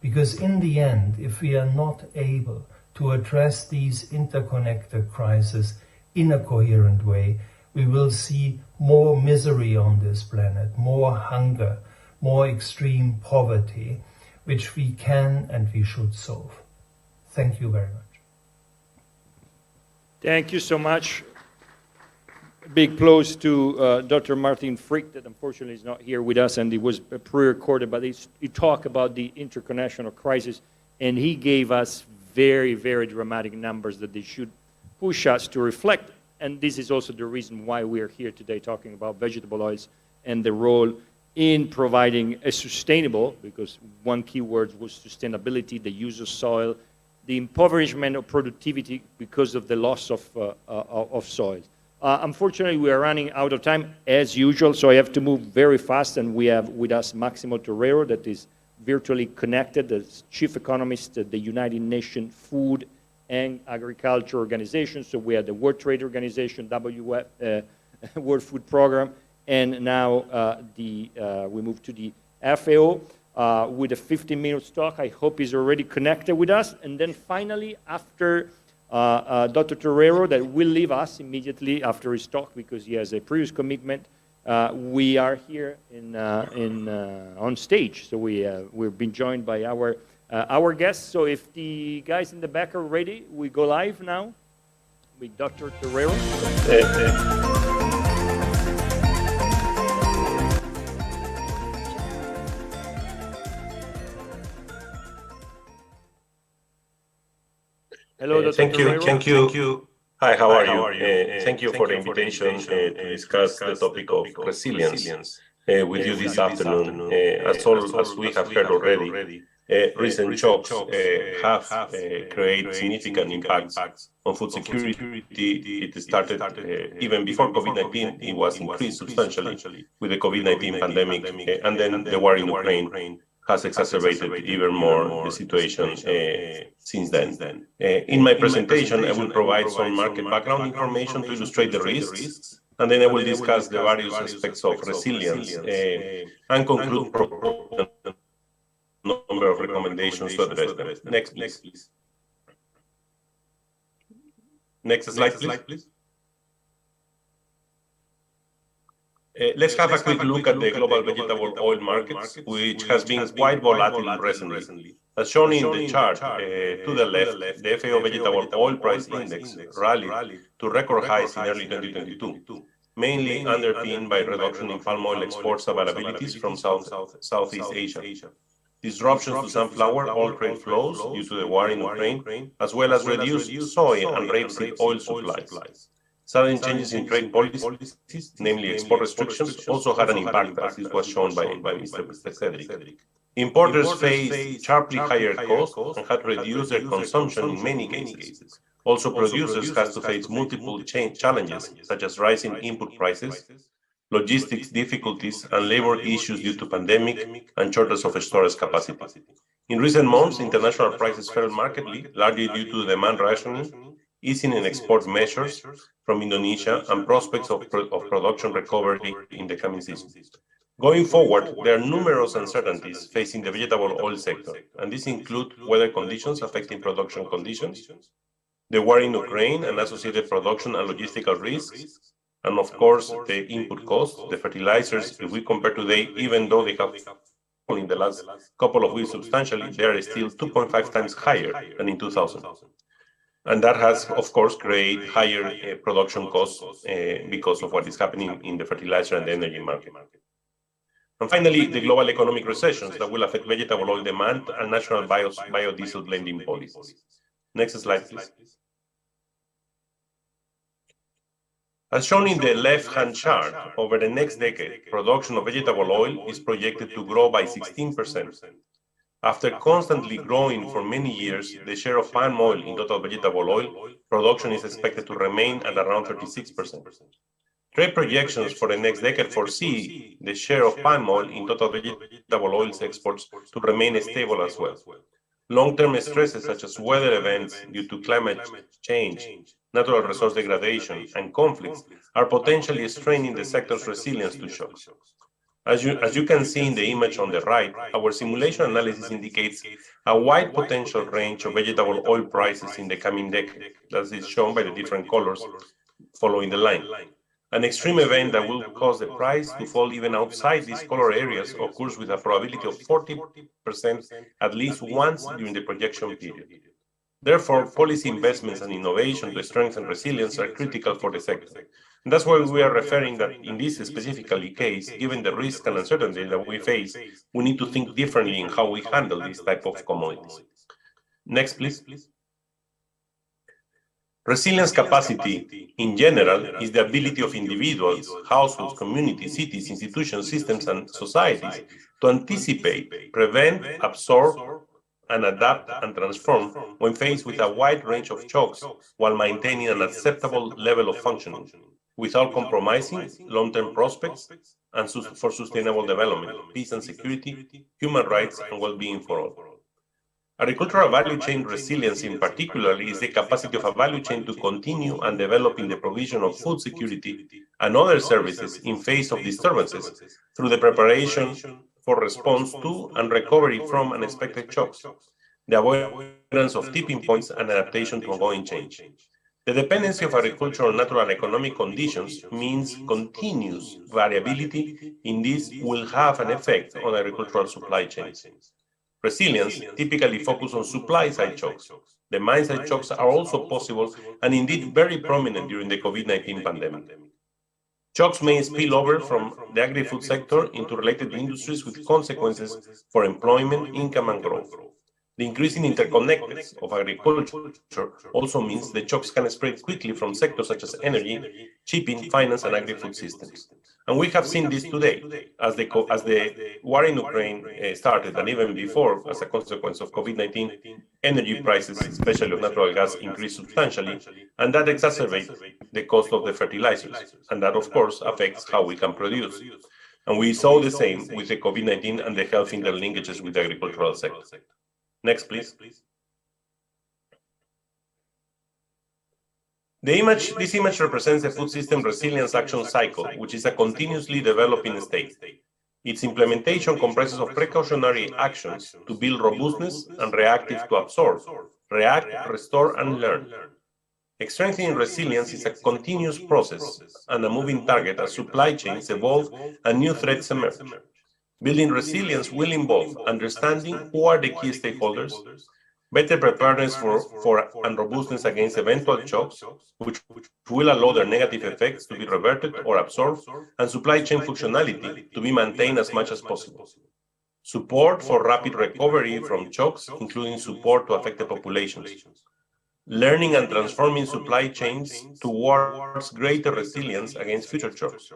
Because in the end, if we are not able to address these interconnected crises in a coherent way, we will see more misery on this planet, more hunger, more extreme poverty, which we can and we should solve. Thank you very much. Thank you so much. Big applause to Dr. Martin Frick, that unfortunately is not here with us, and it was pre-recorded, but he talked about the international crisis, and he gave us very, very dramatic numbers that they should push us to reflect. And this is also the reason why we are here today talking about vegetable oils and the role in providing a sustainable, because one key word was sustainability, the use of soil, the impoverishment of productivity because of the loss of soil. Unfortunately, we are running out of time, as usual, so I have to move very fast, and we have with us Maximo Torrero, that is virtually connected as Chief Economist at the United Nations Food and Agriculture Organization. So we have the World Trade Organization, WF, World Food Program, and now we move to the FAO with a 15-minute talk. I hope he's already connected with us. And then finally, after Dr. Torrero, that will leave us immediately after his talk because he has a previous commitment, we are here on stage. So we've been joined by our guests. So if the guys in the back are ready, we go live now with Dr. Torrero. Hello, Dr. Thank you. Torrero. Thank you. Hi, how are you? Thank you for the invitation to discuss the topic of resilience with you this afternoon. As we have heard already, recent shocks have created significant impacts on food security. It started even before COVID-19. It was increased substantially with the COVID-19 pandemic, and then the war in Ukraine has exacerbated even more the situation since then. In my presentation, I will provide some market background information to illustrate the risks, and then I will discuss the various aspects of resilience and conclude a number of recommendations to address them. Next, please. Next slide, please. Let's have a quick look at the global vegetable oil markets, which has been quite volatile recently. As shown in the chart to the left, the FAO Vegetable Oil Price Index rallied to record highs in early 2022, mainly underpinned by reduction in palm oil exports availabilities from Southeast Asia. Disruptions to sunflower oil trade flows due to the war in Ukraine, as well as reduced soy and rapeseed oil supplies. Sudden changes in trade policies, namely export restrictions, also had an impact, as this was shown by Mr. Cedric. Importers faced sharply higher costs and had reduced their consumption in many cases. Also, producers had to face multiple challenges, such as rising input prices, logistics difficulties, and labor issues due to pandemic and shortage of storage capacity. In recent months, international prices fell markedly, largely due to demand rationing, easing in export measures from Indonesia, and prospects of production recovery in the coming season. Going forward, there are numerous uncertainties facing the vegetable oil sector, and these include weather conditions affecting production conditions, the war in Ukraine and associated production and logistical risks, and of course, the input costs, the fertilizers. If we compare today, even though they have fallen in the last couple of weeks substantially, they are still 2.5 times higher than in 2000. And that has, of course, created higher production costs because of what is happening in the fertilizer and the energy market. And finally, the global economic recessions that will affect vegetable oil demand and national biodiesel blending policies. Next slide, please. As shown in the left-hand chart, over the next decade, production of vegetable oil is projected to grow by 16%. After constantly growing for many years, the share of palm oil in total vegetable oil production is expected to remain at around 36%. Trade projections for the next decade foresee the share of palm oil in total vegetable oils exports to remain stable as well. Long-term stresses such as weather events due to climate change, natural resource degradation, and conflicts are potentially straining the sector's resilience to shocks. As you can see in the image on the right, our simulation analysis indicates a wide potential range of vegetable oil prices in the coming decade, as is shown by the different colors following the line. An extreme event that will cause the price to fall even outside these color areas occurs with a probability of 40% at least once during the projection period. Therefore, policy investments and innovation to strengthen resilience are critical for the sector. And that's why we are referring that in this specifically case, given the risk and uncertainty that we face, we need to think differently in how we handle this type of commodities. Next, please. Resilience capacity, in general, is the ability of individuals, households, communities, cities, institutions, systems, and societies to anticipate, prevent, absorb, and adapt and transform when faced with a wide range of shocks while maintaining an acceptable level of functioning, without compromising long-term prospects and for sustainable development, peace and security, human rights, and well-being for all. Agricultural value chain resilience, in particular, is the capacity of a value chain to continue and develop in the provision of food security and other services in face of disturbances through the preparation for response to and recovery from unexpected shocks, the avoidance of tipping points and adaptation to ongoing change. The dependency of agricultural on natural economic conditions means continuous variability in this will have an effect on agricultural supply chains. Resilience typically focuses on supply-side shocks. Demand-side shocks are also possible and indeed very prominent during the COVID-19 pandemic. Shocks may spill over from the agri-food sector into related industries with consequences for employment, income, and growth. The increasing interconnectedness of agriculture also means that shocks can spread quickly from sectors such as energy, shipping, finance, and agri-food systems. And we have seen this today, as the war in Ukraine started, and even before, as a consequence of COVID-19, energy prices, especially of natural gas, increased substantially, and that exacerbates the cost of the fertilizers, and that, of course, affects how we can produce. And we saw the same with the COVID-19 and the health interlinkages with the agricultural sector. Next, please. This image represents the food system resilience action cycle, which is a continuously developing state. Its implementation comprises of precautionary actions to build robustness and reactive to absorb, react, restore, and learn. Strengthening resilience is a continuous process and a moving target as supply chains evolve and new threats emerge. Building resilience will involve understanding who are the key stakeholders, better preparedness for and robustness against eventual shocks, which will allow their negative effects to be reverted or absorbed, and supply chain functionality to be maintained as much as possible. Support for rapid recovery from shocks, including support to affected populations. Learning and transforming supply chains towards greater resilience against future shocks.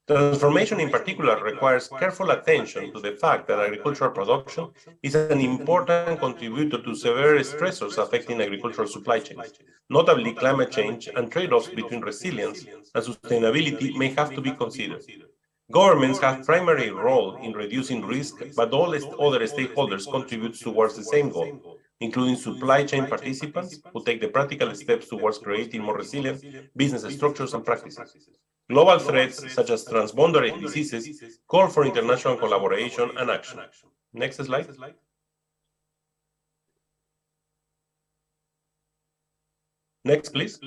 Transformation in particular requires careful attention to the fact that agricultural production is an important contributor to severe stressors affecting agricultural supply chains. Notably, climate change and trade-offs between resilience and sustainability may have to be considered. Governments have primary role in reducing risk, but all other stakeholders contribute towards the same goal, including supply chain participants who take the practical steps towards creating more resilient business structures and practices. Global threats such as transboundary diseases call for international collaboration and action. Next slide. Next, please.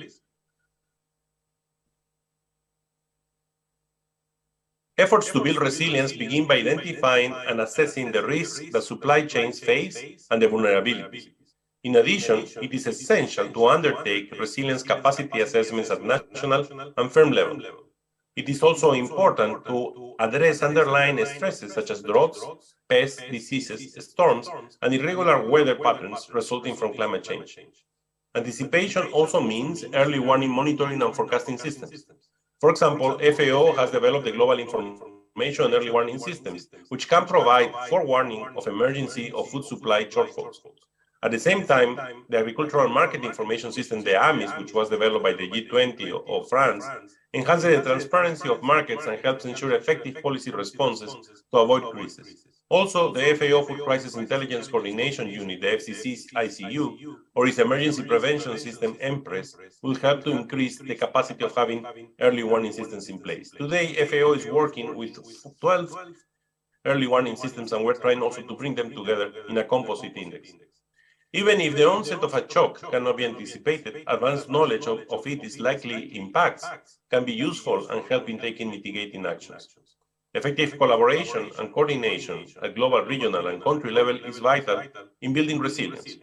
Efforts to build resilience begin by identifying and assessing the risks that supply chains face and the vulnerabilities. In addition, it is essential to undertake resilience capacity assessments at national and firm level. It is also important to address underlying stresses such as droughts, pests, diseases, storms, and irregular weather patterns resulting from climate change. Anticipation also means early warning monitoring and forecasting systems. For example, FAO has developed the Global Information and Early Warning Systems, which can provide forewarning of emergency or food supply shortfalls. At the same time, the Agricultural Market Information System, the AMIS, which was developed by the G20 of France, enhances the transparency of markets and helps ensure effective policy responses to avoid crises. Also, the FAO Food Crisis Intelligence Coordination Unit, the FCC's ICU, or its emergency prevention system, EMPRES, will help to increase the capacity of having early warning systems in place. Today, FAO is working with 12 early warning systems, and we're trying also to bring them together in a composite index. Even if the onset of a shock cannot be anticipated, advanced knowledge of its likely impacts can be useful and help in taking mitigating actions. Effective collaboration and coordination at global, regional, and country level is vital in building resilience.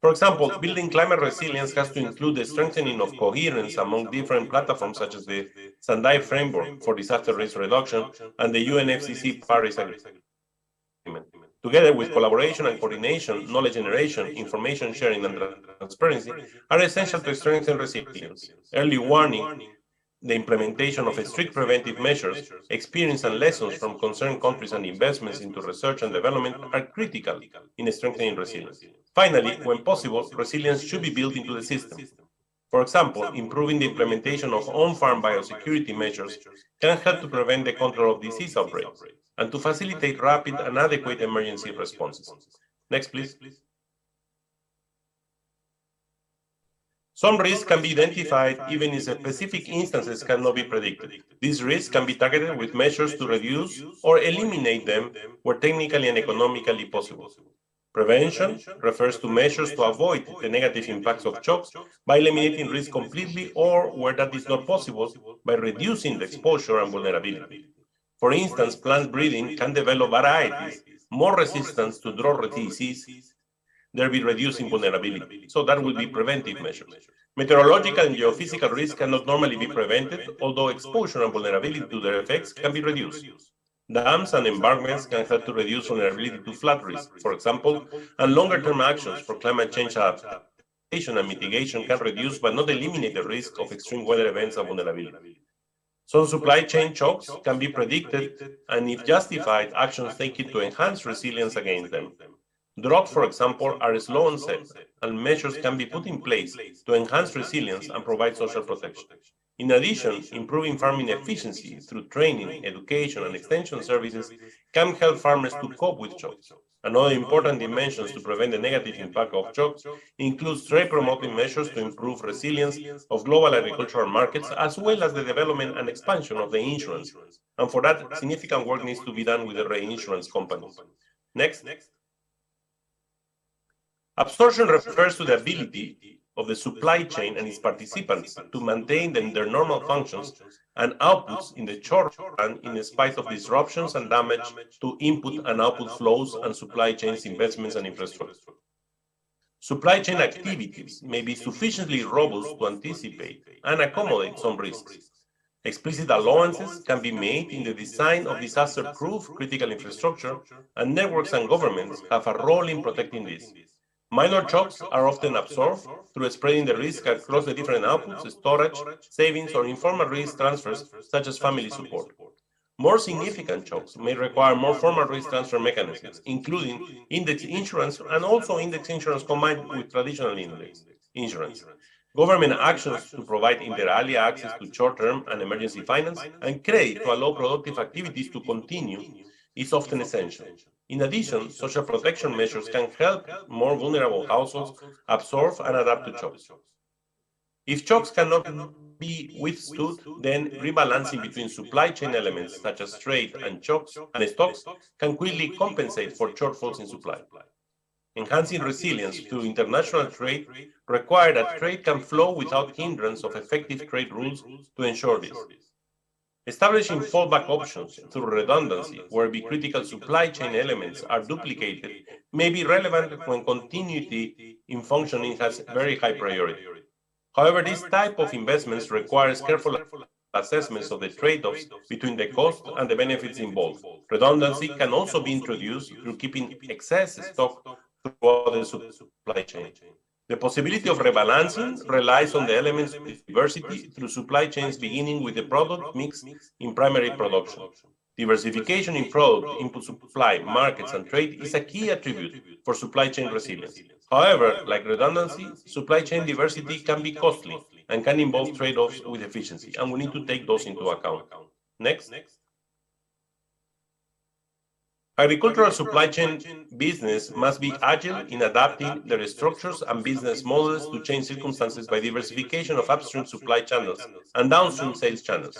For example, building climate resilience has to include the strengthening of coherence among different platforms such as the Sendai Framework for Disaster Risk Reduction and the UNFCCC Paris Agreement. Together with collaboration and coordination, knowledge generation, information sharing, and transparency are essential to strengthen resilience. Early warning, the implementation of strict preventive measures, experience and lessons from concerned countries and investments into research and development are critical in strengthening resilience. Finally, when possible, resilience should be built into the system. For example, improving the implementation of on-farm biosecurity measures can help to prevent the control of disease outbreaks and to facilitate rapid and adequate emergency responses. Next, please. Some risks can be identified even if specific instances cannot be predicted. These risks can be targeted with measures to reduce or eliminate them where technically and economically possible. Prevention refers to measures to avoid the negative impacts of shocks by eliminating risk completely or, where that is not possible, by reducing the exposure and vulnerability. For instance, plant breeding can develop varieties more resistant to drought disease, thereby reducing vulnerability. So that will be preventive measures. Meteorological and geophysical risks cannot normally be prevented, although exposure and vulnerability to their effects can be reduced. Dams and embankments can help to reduce vulnerability to flood risk, for example, and longer-term actions for climate change adaptation and mitigation can reduce but not eliminate the risk of extreme weather events and vulnerability. Some supply chain shocks can be predicted, and if justified, actions taken to enhance resilience against them. Droughts, for example, are slow onset, and measures can be put in place to enhance resilience and provide social protection. In addition, improving farming efficiency through training, education, and extension services can help farmers to cope with shocks. Another important dimension to prevent the negative impact of shocks includes trade-promoting measures to improve resilience of global agricultural markets, as well as the development and expansion of the insurance. And for that, significant work needs to be done with the reinsurance companies. Next. Absorption refers to the ability of the supply chain and its participants to maintain their normal functions and outputs in the short run in spite of disruptions and damage to input and output flows and supply chains investments and infrastructure. Supply chain activities may be sufficiently robust to anticipate and accommodate some risks. Explicit allowances can be made in the design of disaster-proof critical infrastructure, and networks and governments have a role in protecting this. Minor shocks are often absorbed through spreading the risk across the different outputs, storage, savings, or informal risk transfers, such as family support. More significant shocks may require more formal risk transfer mechanisms, including index insurance and also index insurance combined with traditional index insurance. Government actions to provide inter alia access to short-term and emergency finance and credit to allow productive activities to continue is often essential. In addition, social protection measures can help more vulnerable households absorb and adapt to shocks. If shocks cannot be withstood, then rebalancing between supply chain elements such as trade and shocks and stocks can quickly compensate for shortfalls in supply. Enhancing resilience through international trade requires that trade can flow without hindrance of effective trade rules to ensure this. Establishing fallback options through redundancy, where the critical supply chain elements are duplicated, may be relevant when continuity in functioning has very high priority. However, this type of investments requires careful assessments of the trade-offs between the cost and the benefits involved. Redundancy can also be introduced through keeping excess stock throughout the supply chain. The possibility of rebalancing relies on the elements of diversity through supply chains beginning with the product mix in primary production. Diversification in product, input supply, markets, and trade is a key attribute for supply chain resilience. However, like redundancy, supply chain diversity can be costly and can involve trade-offs with efficiency, and we need to take those into account. Next. Agricultural supply chain business must be agile in adapting their structures and business models to change circumstances by diversification of upstream supply channels and downstream sales channels.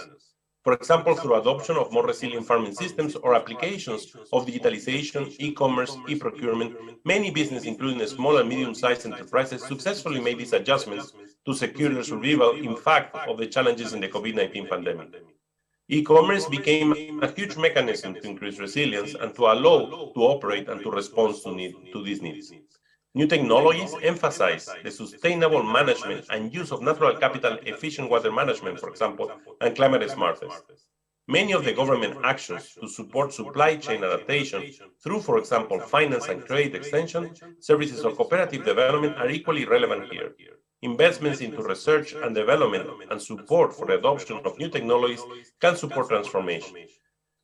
For example, through adoption of more resilient farming systems or applications of digitalization, e-commerce, e-procurement, many businesses, including small and medium-sized enterprises, successfully made these adjustments to secure their survival in fact of the challenges in the COVID-19 pandemic. E-commerce became a huge mechanism to increase resilience and to allow to operate and to respond to these needs. New technologies emphasize the sustainable management and use of natural capital efficient water management, for example, and climate smartness. Many of the government actions to support supply chain adaptation through, for example, finance and trade extension, services or cooperative development are equally relevant here. Investments into research and development and support for the adoption of new technologies can support transformation.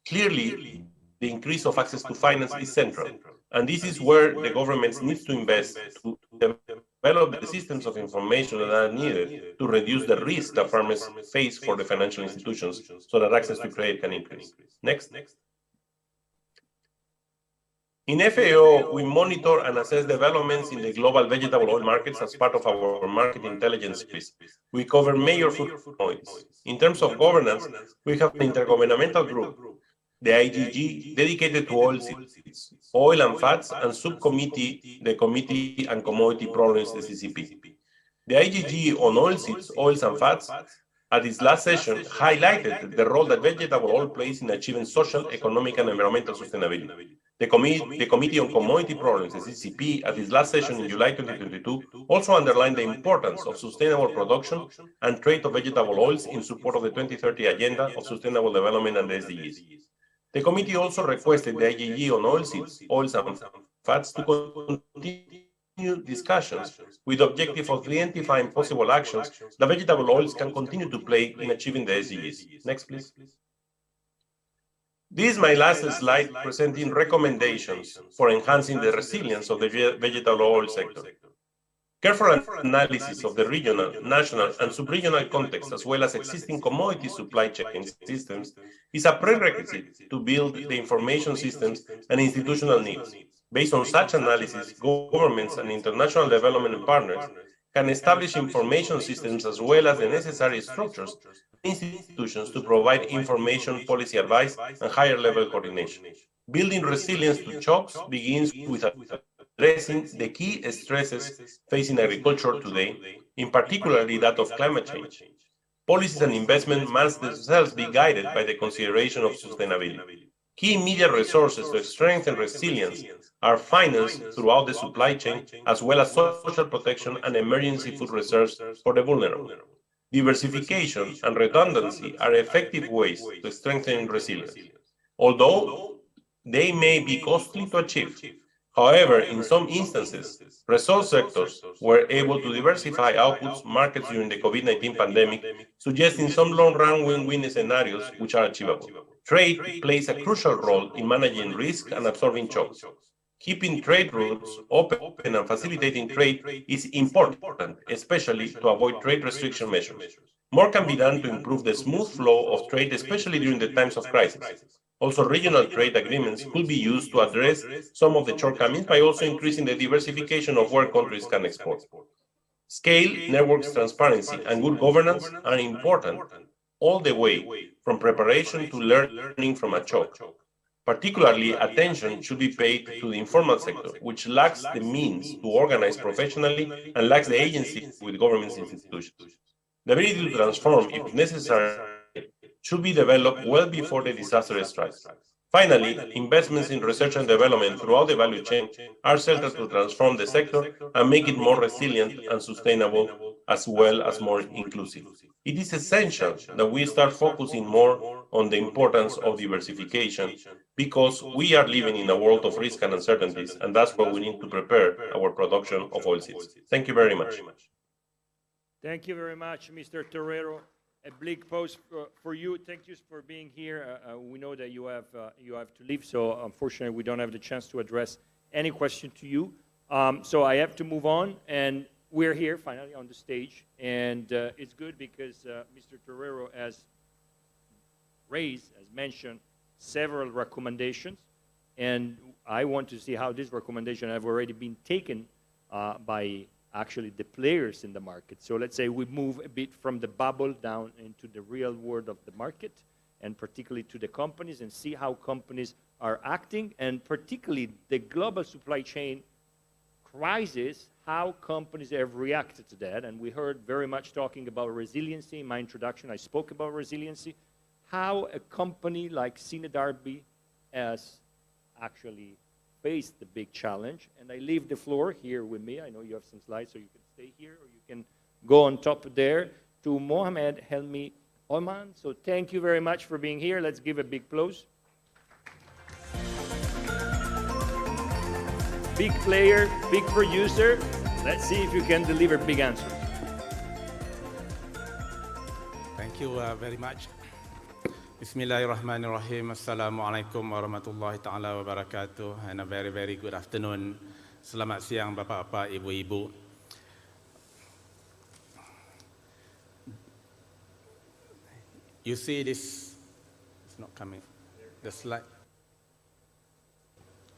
Clearly, the increase of access to finance is central, and this is where the governments need to invest to develop the systems of information that are needed to reduce the risk that farmers face for the financial institutions so that access to credit can increase. Next. In FAO, we monitor and assess developments in the global vegetable oil markets as part of our market intelligence service. We cover major food commodities. In terms of governance, we have an intergovernmental group, the IGG, dedicated to oilseeds, oil and fats, and subcommittee, the Committee on Commodity Problems, the CCP. The IGG on oilseeds, oils and fats, at its last session, highlighted the role that vegetable oil plays in achieving social, economic, and environmental sustainability. The Committee on Commodity Problems, the CCP, at its last session in July 2022, also underlined the importance of sustainable production and trade of vegetable oils in support of the 2030 Agenda of Sustainable Development and the SDGs. The committee also requested the IGG on oilseeds, oils and fats to continue discussions with the objective of identifying possible actions that vegetable oils can continue to play in achieving the SDGs. Next, please. This is my last slide presenting recommendations for enhancing the resilience of the vegetable oil sector. Careful analysis of the regional, national, and sub-regional context, as well as existing commodity supply chain systems, is a prerequisite to build the information systems and institutional needs. Based on such analysis, governments and international development partners can establish information systems as well as the necessary structures and institutions to provide information, policy advice, and higher-level coordination. Building resilience to shocks begins with addressing the key stresses facing agriculture today in particularly that of climate change. Policies and investment must themselves be guided by the consideration of sustainability. Key immediate resources to strengthen resilience are financed throughout the supply chain, as well as social protection and emergency food reserves for the vulnerable. Diversification and redundancy are effective ways to strengthen resilience, although they may be costly to achieve. However, in some instances, resource sectors were able to diversify outputs markets during the COVID-19 pandemic, suggesting some long-run win-win scenarios which are achievable. Trade plays a crucial role in managing risk and absorbing shocks. Keeping trade routes open and facilitating trade is important, especially to avoid trade restriction measures. More can be done to improve the smooth flow of trade, especially during the times of crisis. Also, regional trade agreements could be used to address some of the shortcomings by also increasing the diversification of where countries can export. Scale, networks transparency, and good governance are important all the way from preparation to learning from a shock. Particularly, attention should be paid to the informal sector, which lacks the means to organize professionally and lacks the agency with government institutions. The ability to transform, if necessary, should be developed well before the disaster strikes. Finally, investments in research and development throughout the value chain are central to transform the sector and make it more resilient and sustainable, as well as more inclusive. It is essential that we start focusing more on the importance of diversification because we are living in a world of risk and uncertainties, and that's why we need to prepare our production of oilseeds. Thank you very much. Thank you very much, Mr. Torrero. A big post for you. Thank you for being here. We know that you have to leave, so unfortunately we don't have the chance to address any question to you. So I have to move on, and we're here finally on the stage, and it's good because Mr. Torrero has mentioned, several recommendations, and I want to see how these recommendations have already been taken by actually the players in the market. So let's say we move a bit from the bubble down into the real world of the market, and particularly to the companies, and see how companies are acting, and particularly the global supply chain crisis, how companies have reacted to that. And we heard very much talking about resiliency. In my introduction, I spoke about resiliency, how a company like Sine Darby has actually faced the big challenge. And I leave the floor here with me. I know you have some slides, so you can stay here, or you can go on top there, to Mohamed Helmi Oman. So thank you very much for being here. Let's give a big applause. Big player, big producer. Let's see if you can deliver big answers. Thank you very much. Bismillahirrahmanirrahim. Assalamualaikum warahmatullahi ta'ala wabarakatuh. And a very, very good afternoon. Selamat siang, Bapak-Bapak, Ibu-Ibu. You see this, it's not coming, the slide.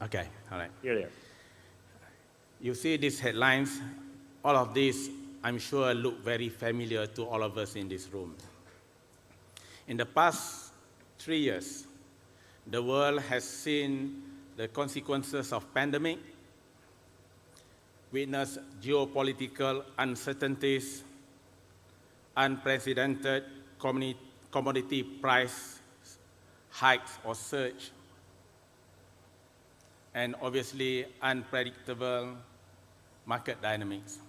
Okay, all right. Here they are. You see these headlines, all of these, I'm sure, look very familiar to all of us in this room. In the past 3 years, the world has seen the consequences of pandemic, witnessed geopolitical uncertainties, unprecedented commodity price hikes or surge, and obviously unpredictable market dynamics.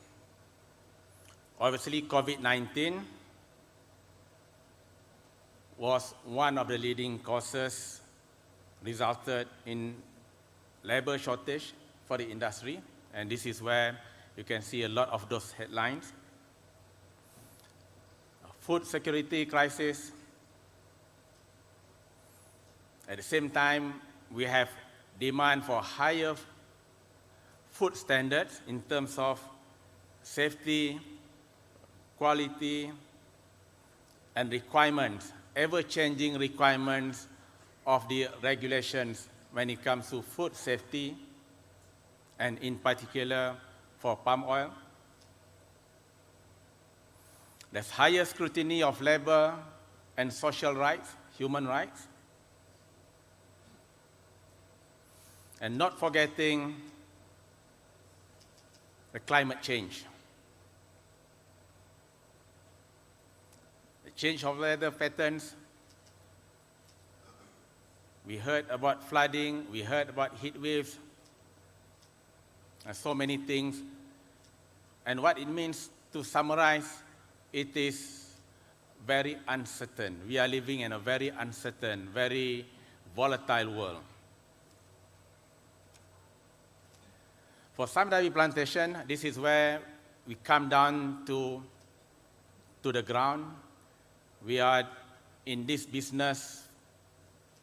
Obviously, COVID-19 was one of the leading causes, resulted in labor shortage for the industry, and this is where you can see a lot of those headlines. Food security crisis. At the same time, we have demand for higher food standards in terms of safety, quality, and requirements, ever-changing requirements of the regulations when it comes to food safety, and in particular for palm oil. There's higher scrutiny of labor and social rights, human rights, and not forgetting the climate change. change of weather patterns. We heard about flooding, we heard about heat waves, and so many things. And what it means, to summarize, it is very uncertain. We are living in a very uncertain, very volatile world. For Samdavi plantation, this is where we come down to the ground. We are in this business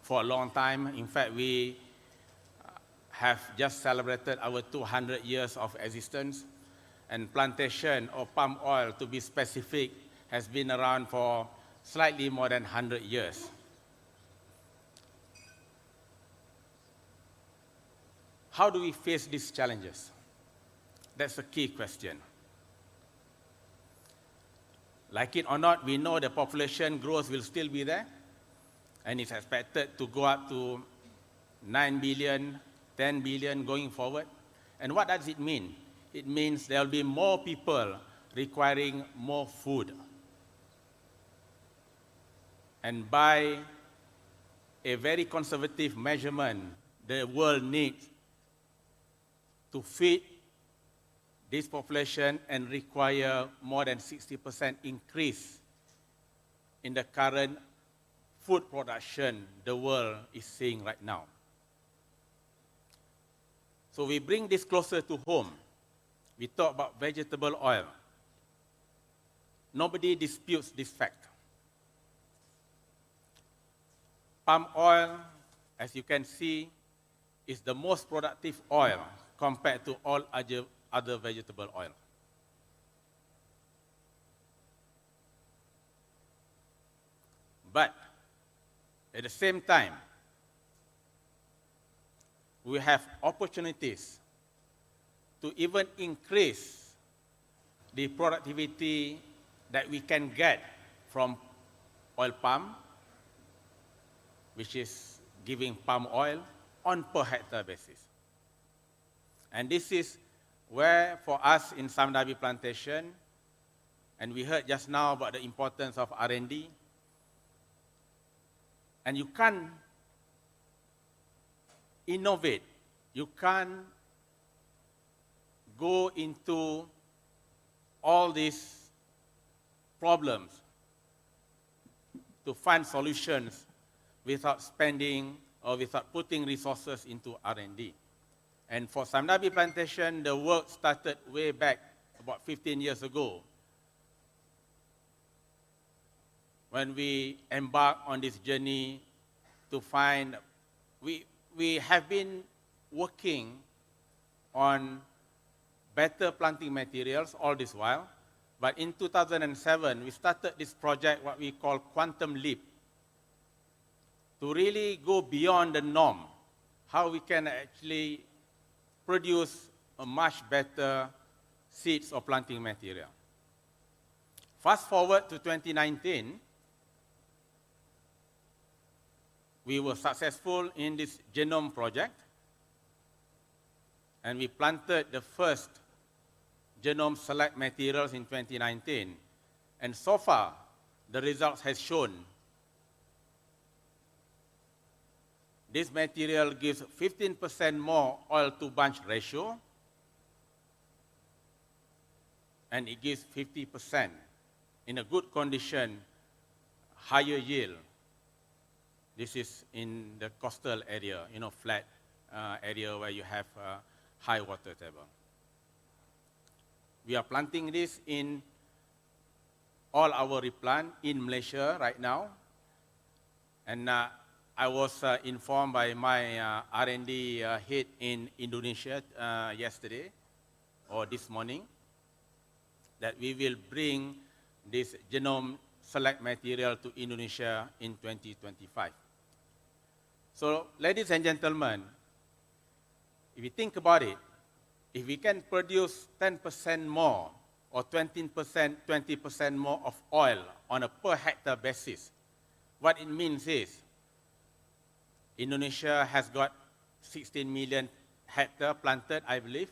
for a long time. In fact, we have just celebrated our 200 years of existence. And plantation or palm oil, to be specific, has been around for slightly more than 100 years. How do we face these challenges? That's a key question. Like it or not, we know the population growth will still be there, and it's expected to go up to 9 billion, 10 billion going forward. And what does it mean? It means there will be more people requiring more food. And by a very conservative measurement, the world needs to feed this population and require more than 60% increase in the current food production the world is seeing right now. So we bring this closer to home. We talk about vegetable oil. Nobody disputes this fact. Palm oil, as you can see, is the most productive oil compared to all other vegetable oil. But at the same time, we have opportunities to even increase the productivity that we can get from oil palm, which is giving palm oil on per hectare basis. And this is where, for us in Samdavi plantation, and we heard just now about the importance of R&D, and you can't innovate, you can't go into all these problems to find solutions without spending or without putting resources into R&D. And for Samdavi plantation, the work started way back about 15 years ago when we embarked on this journey to find, we have been working on better planting materials all this while, but in 2007, we started this project, what we call Quantum Leap, to really go beyond the norm, how we can actually produce a much better seeds or planting material. Fast forward to 2019, we were successful in this genome project, and we planted the first genome select materials in 2019. And so far, the results has shown this material gives 15% more oil to bunch ratio, and it gives 50% in a good condition, higher yield. This is in the coastal area, flat area where you have high water table. We are planting this in all our replant in Malaysia right now. And I was informed by my R&D head in Indonesia yesterday or this morning that we will bring this genome select material to Indonesia in 2025. So, ladies and gentlemen, if you think about it, if we can produce 10% more or 20% more of oil on a per hectare basis, what it means is Indonesia has got 16 million hectares planted, I believe.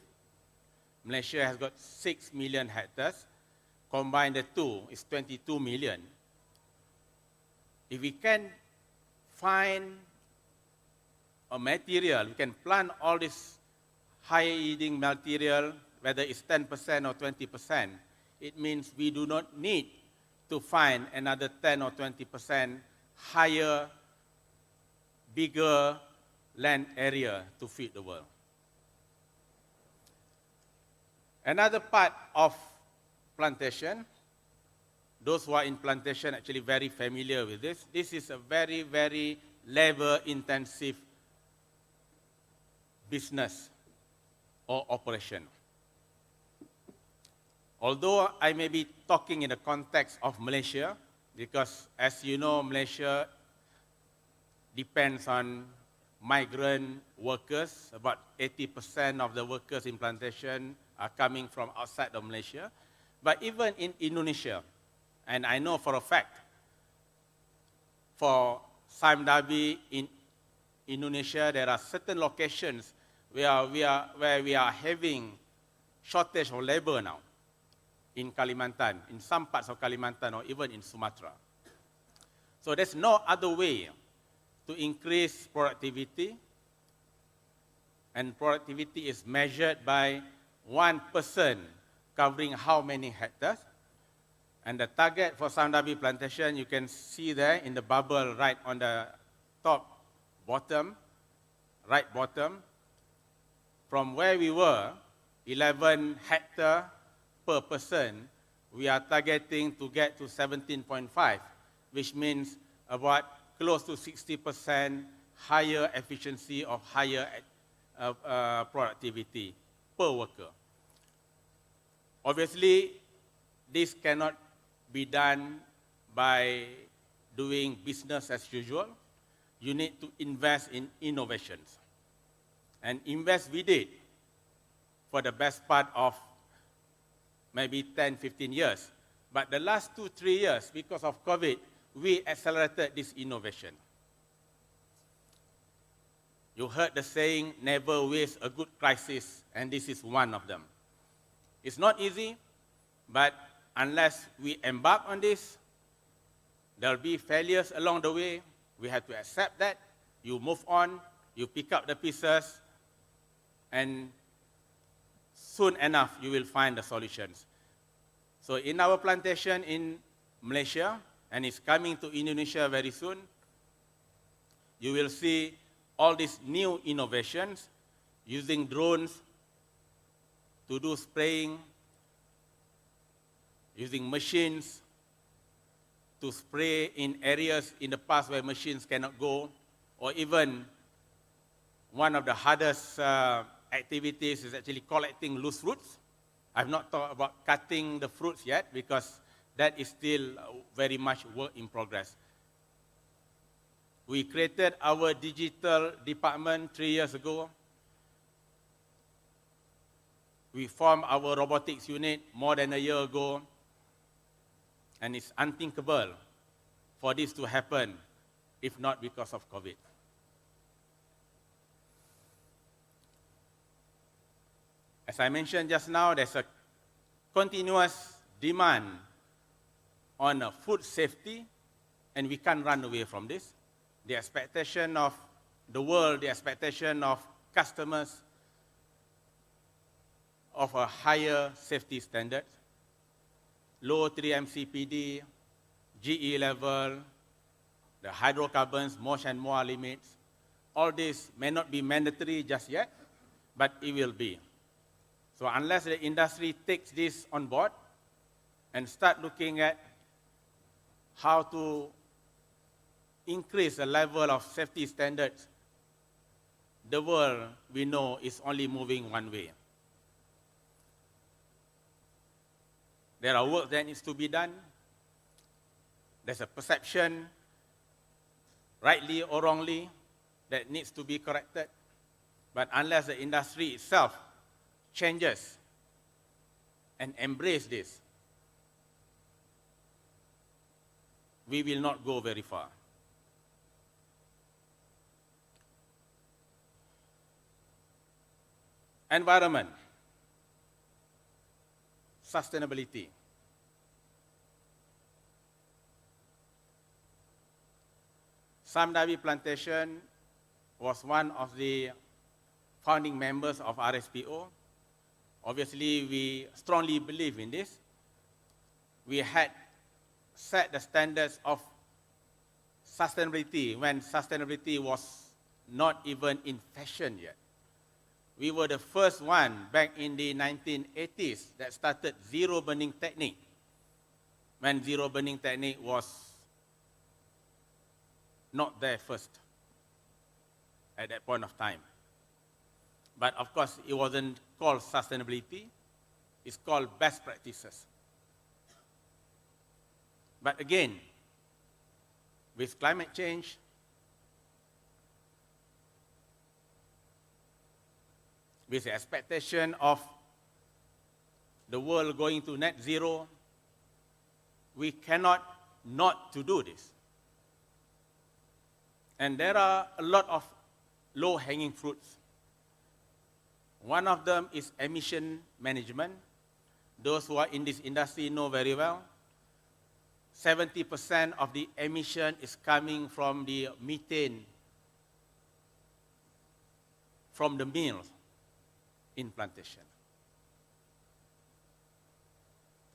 Malaysia has got 6 million hectares. Combine the two, it's 22 million. If we can find a material, we can plant all this high-yielding material, whether it's 10% or 20%, it means we do not need to find another 10 or 20% higher, bigger land area to feed the world. Another part of plantation, those who are in plantation actually very familiar with this. This is a very, very labor-intensive business or operation. Although I may be talking in the context of Malaysia, because as you know, Malaysia depends on migrant workers. About 80% of the workers in plantation are coming from outside of Malaysia. But even in Indonesia, and I know for a fact, for Sime Darby in Indonesia, there are certain locations where we are having shortage of labor now in Kalimantan, in some parts of Kalimantan or even in Sumatra. So there's no other way to increase productivity, and productivity is measured by one person covering how many hectares. And the target for Sime Darby plantation, you can see there in the bubble right on the top bottom, right bottom, from where we were, 11 hectares per person, we are targeting to get to 17.5, which means about close to 60% higher efficiency of higher productivity per worker. Obviously, this cannot be done by doing business as usual. You need to invest in innovations. And invest we did for the best part of maybe 10, 15 years. But the last 2, 3 years, because of COVID, we accelerated this innovation. You heard the saying, never waste a good crisis, and this is one of them. It's not easy, but unless we embark on this, there'll be failures along the way. We have to accept that. You move on, you pick up the pieces, and soon enough, you will find the solutions. So in our plantation in Malaysia, and it's coming to Indonesia very soon, you will see all these new innovations using drones to do spraying, using machines to spray in areas in the past where machines cannot go, or even one of the hardest activities is actually collecting loose fruits. I've not thought about cutting the fruits yet because that is still very much work in progress. We created our digital department 3 years ago. We formed our robotics unit more than a year ago. And it's unthinkable for this to happen if not because of COVID. As I mentioned just now, there's a continuous demand on food safety, and we can't run away from this. The expectation of the world, the expectation of customers of a higher safety standard, low 3-MCPD, GE level, the hydrocarbons, MOSH and MOA limits. All this may not be mandatory just yet, but it will be. So unless the industry takes this on board and start looking at how to increase the level of safety standards, the world we know is only moving one way. There are work that needs to be done. There's a perception, rightly or wrongly, that needs to be corrected. But unless the industry itself changes and embrace this, we will not go very far. Environment, sustainability. Samdavi Plantation was one of the founding members of RSPO. Obviously, we strongly believe in this. We had set the standards of sustainability when sustainability was not even in fashion yet. We were the first one back in the 1980s that started zero burning technique, when zero burning technique was not there first at that point of time. But of course, it wasn't called sustainability, it's called best practices. But again, with climate change, with the expectation of the world going to net zero, we cannot not to do this. And there are a lot of low-hanging fruits. One of them is emission management. Those who are in this industry know very well. 70% of the emission is coming from the methane from the mills in plantation.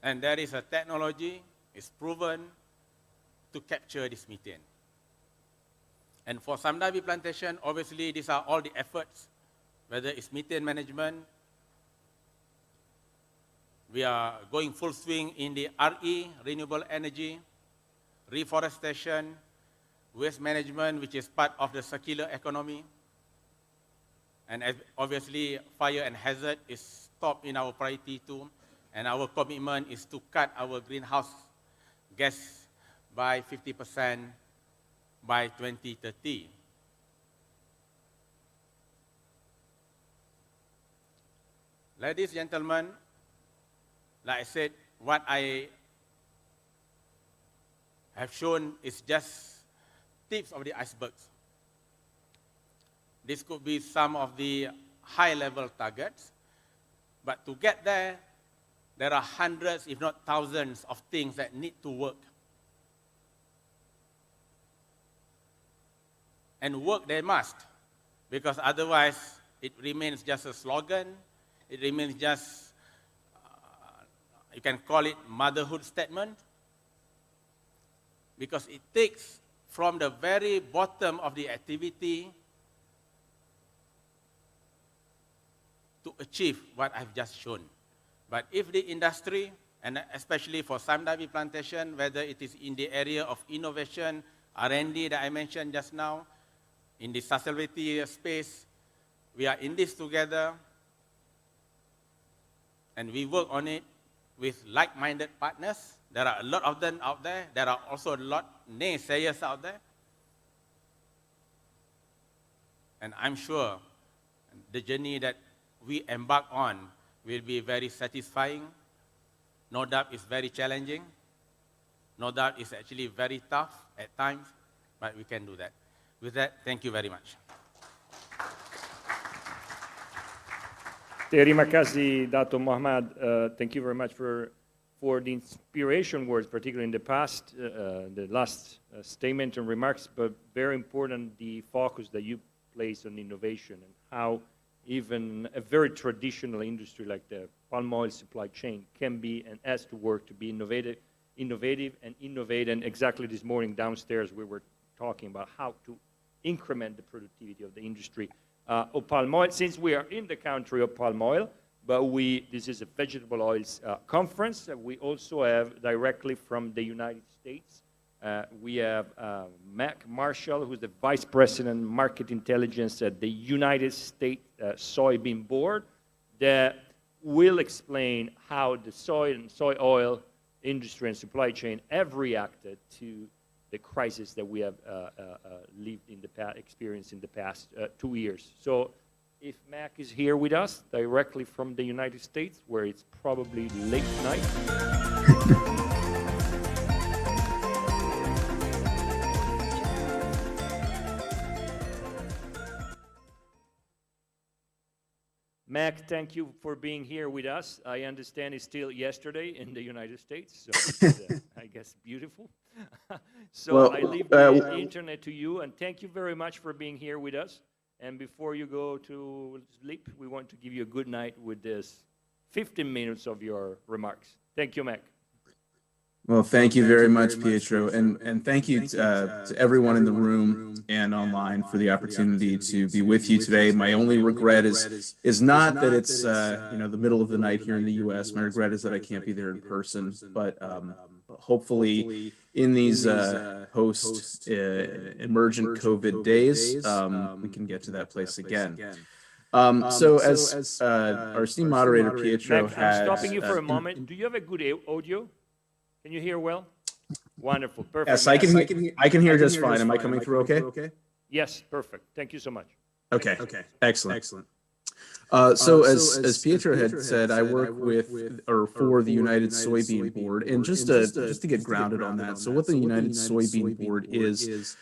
And there is a technology, it's proven to capture this methane. And for Samdavi Plantation, obviously these are all the efforts, whether it's methane management, we are going full swing in the RE, renewable energy, reforestation, waste management, which is part of the circular economy. And obviously, fire and hazard is top in our priority too. And our commitment is to cut our greenhouse gas by 50% by 2030. Ladies and gentlemen, like I said, what I have shown is just tips of the icebergs. This could be some of the high-level targets, but to get there, there are hundreds, if not thousands, of things that need to work. And work they must, because otherwise it remains just a slogan, it remains just you can call it motherhood statement, because it takes from the very bottom of the activity to achieve what I've just shown. But if the industry, and especially for Samdavi Plantation, whether it is in the area of innovation, R&D that I mentioned just now, in the sustainability space, we are in this together, and we work on it with like-minded partners. There are a lot of them out there. There are also a lot naysayers out there. And I'm sure the journey that we embark on will be very satisfying. No doubt it's very challenging. No doubt it's actually very tough at times, but we can do that. With that, thank you very much. Terima kasih, Dato' Muhammad. Thank you very much for the inspiration words, particularly in the past, the last statement and remarks, but very important, the focus that you place on innovation and how even a very traditional industry like the palm oil supply chain can be and has to work to be innovative and innovate. And exactly this morning downstairs we were talking about how to increment the productivity of the industry of palm oil, since we are in the country of palm oil, but this is a vegetable oils conference. We also have directly from the United States, we have Mac Marshall, who's the Vice President Market Intelligence at the United States Soybean Board, that will explain how the soy and soy oil industry and supply chain have reacted to the crisis that we have lived in the past, experienced in the past 2 years. So if Mac is here with us directly from the United States, where it's probably late night. Mac, thank you for being here with us. I understand it's still yesterday in the United States, so it's, I guess, beautiful. So Well, I leave the internet to you, and thank you very much for being here with us. And before you go to sleep, we want to give you a good night with this 15 minutes of your remarks. Thank you, Mac. Well, thank you very much, Pietro, and thank you to everyone in the room and online for the opportunity to be with you today. My only regret is not that it's the middle of the night here in the U.S. My regret is that I can't be there in person, but hopefully in these post emergent COVID days, we can get to that place again. So as our esteemed moderator Pietro Mac, has, I'm stopping you for a moment. Do you have a good audio? Can you hear well? Wonderful, perfect. yes, I can hear just fine. Am I coming through okay? Yes, perfect. Thank you so much. Okay, excellent. So as Pietro had said, I work with or for the United Soybean Board, and just to get grounded on that. So what the United Soybean Board is,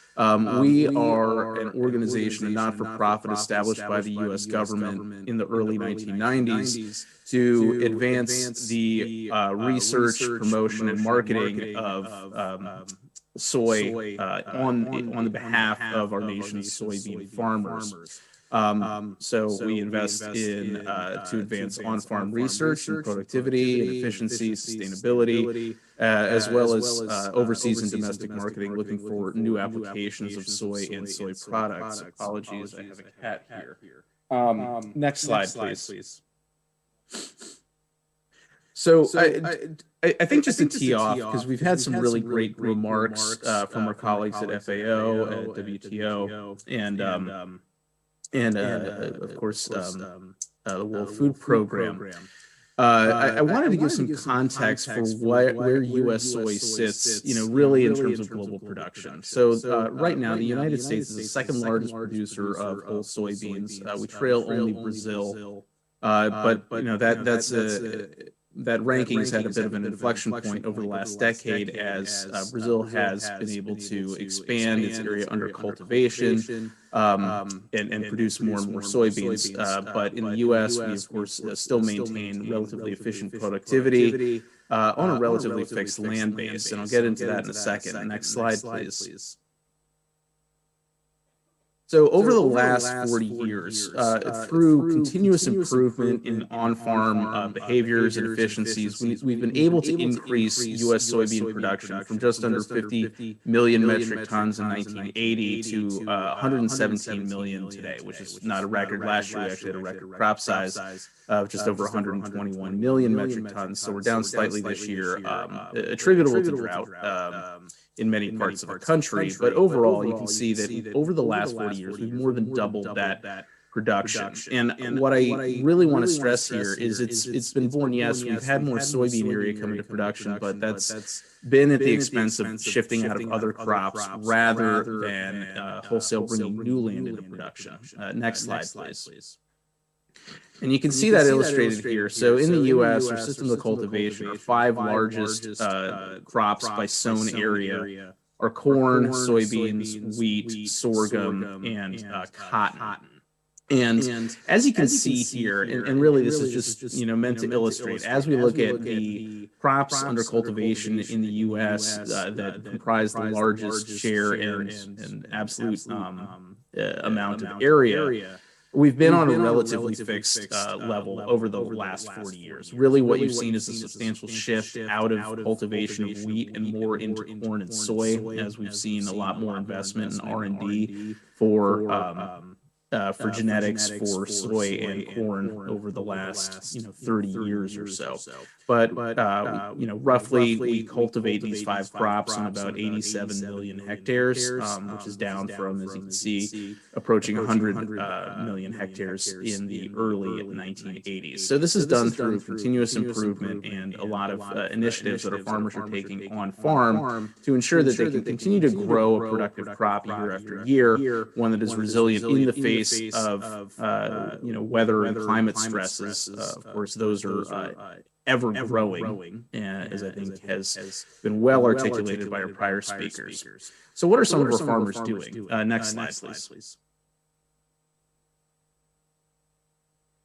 we are an organization, a not-for-profit established by the U.S. government in the early 1990s to advance the research, promotion, and marketing of soy on the behalf of our nation's soybean farmers. So we invest in to advance on-farm research and productivity and efficiency, sustainability, as well as overseas and domestic marketing, looking for new applications of soy and soy products. Apologies, I have a cat here. Next slide, please. So I think just to tee off, because we've had some really great remarks from our colleagues at FAO, at WTO, and of course, the World Food Program. I wanted to give some context for where U.S. soy sits, really in terms of global production. So right now, the United States is the second largest producer of whole soybeans. We trail only Brazil, but that ranking has had a bit of an inflection point over the last decade as Brazil has been able to expand its area under cultivation and produce more and more soybeans. But in the U.S., we, of course, still maintain relatively efficient productivity on a relatively fixed land base. And I'll get into that in a second. Next slide, please. So over the last 40 years, through continuous improvement in on-farm behaviors and efficiencies, we've been able to increase U.S. soybean production from just under 50 million metric tons in 1980 to 117 million today, which is not a record. Last year, we actually had a record crop size of just over 121 million metric tons. So we're down slightly this year, attributable to drought in many parts of the country. But overall, you can see that over the last 40 years, we've more than doubled that production. And what I really want to stress here is it's been born, yes, we've had more soybean area come into production, but that's been at the expense of shifting out of other crops rather than wholesale bringing new land into production. Next slide, please. And you can see that illustrated here. So in the U.S., our systems of cultivation, our 5 largest crops by sown area are corn, soybeans, wheat, sorghum, and cotton. And as you can see here, and really this is just meant to illustrate, as we look at the crops under cultivation in the U.S. That comprise the largest share and absolute amount of area, we've been on a relatively fixed level over the last 40 years. Really what you've seen is a substantial shift out of cultivation of wheat and more into corn and soy, as we've seen a lot more investment in R&D for genetics for soy and corn over the last 30 years or so. But roughly we cultivate these 5 crops on about 87 million hectares, which is down from, as you can see, approaching 100 million hectares in the early 1980s. So this is done through continuous improvement and a lot of initiatives that our farmers are taking on farm to ensure that they can continue to grow a productive crop year after year, one that is resilient in the face of weather and climate stresses. Of course, those are ever growing, as I think has been well articulated by our prior speakers. So what are some of our farmers doing? Next slide, please.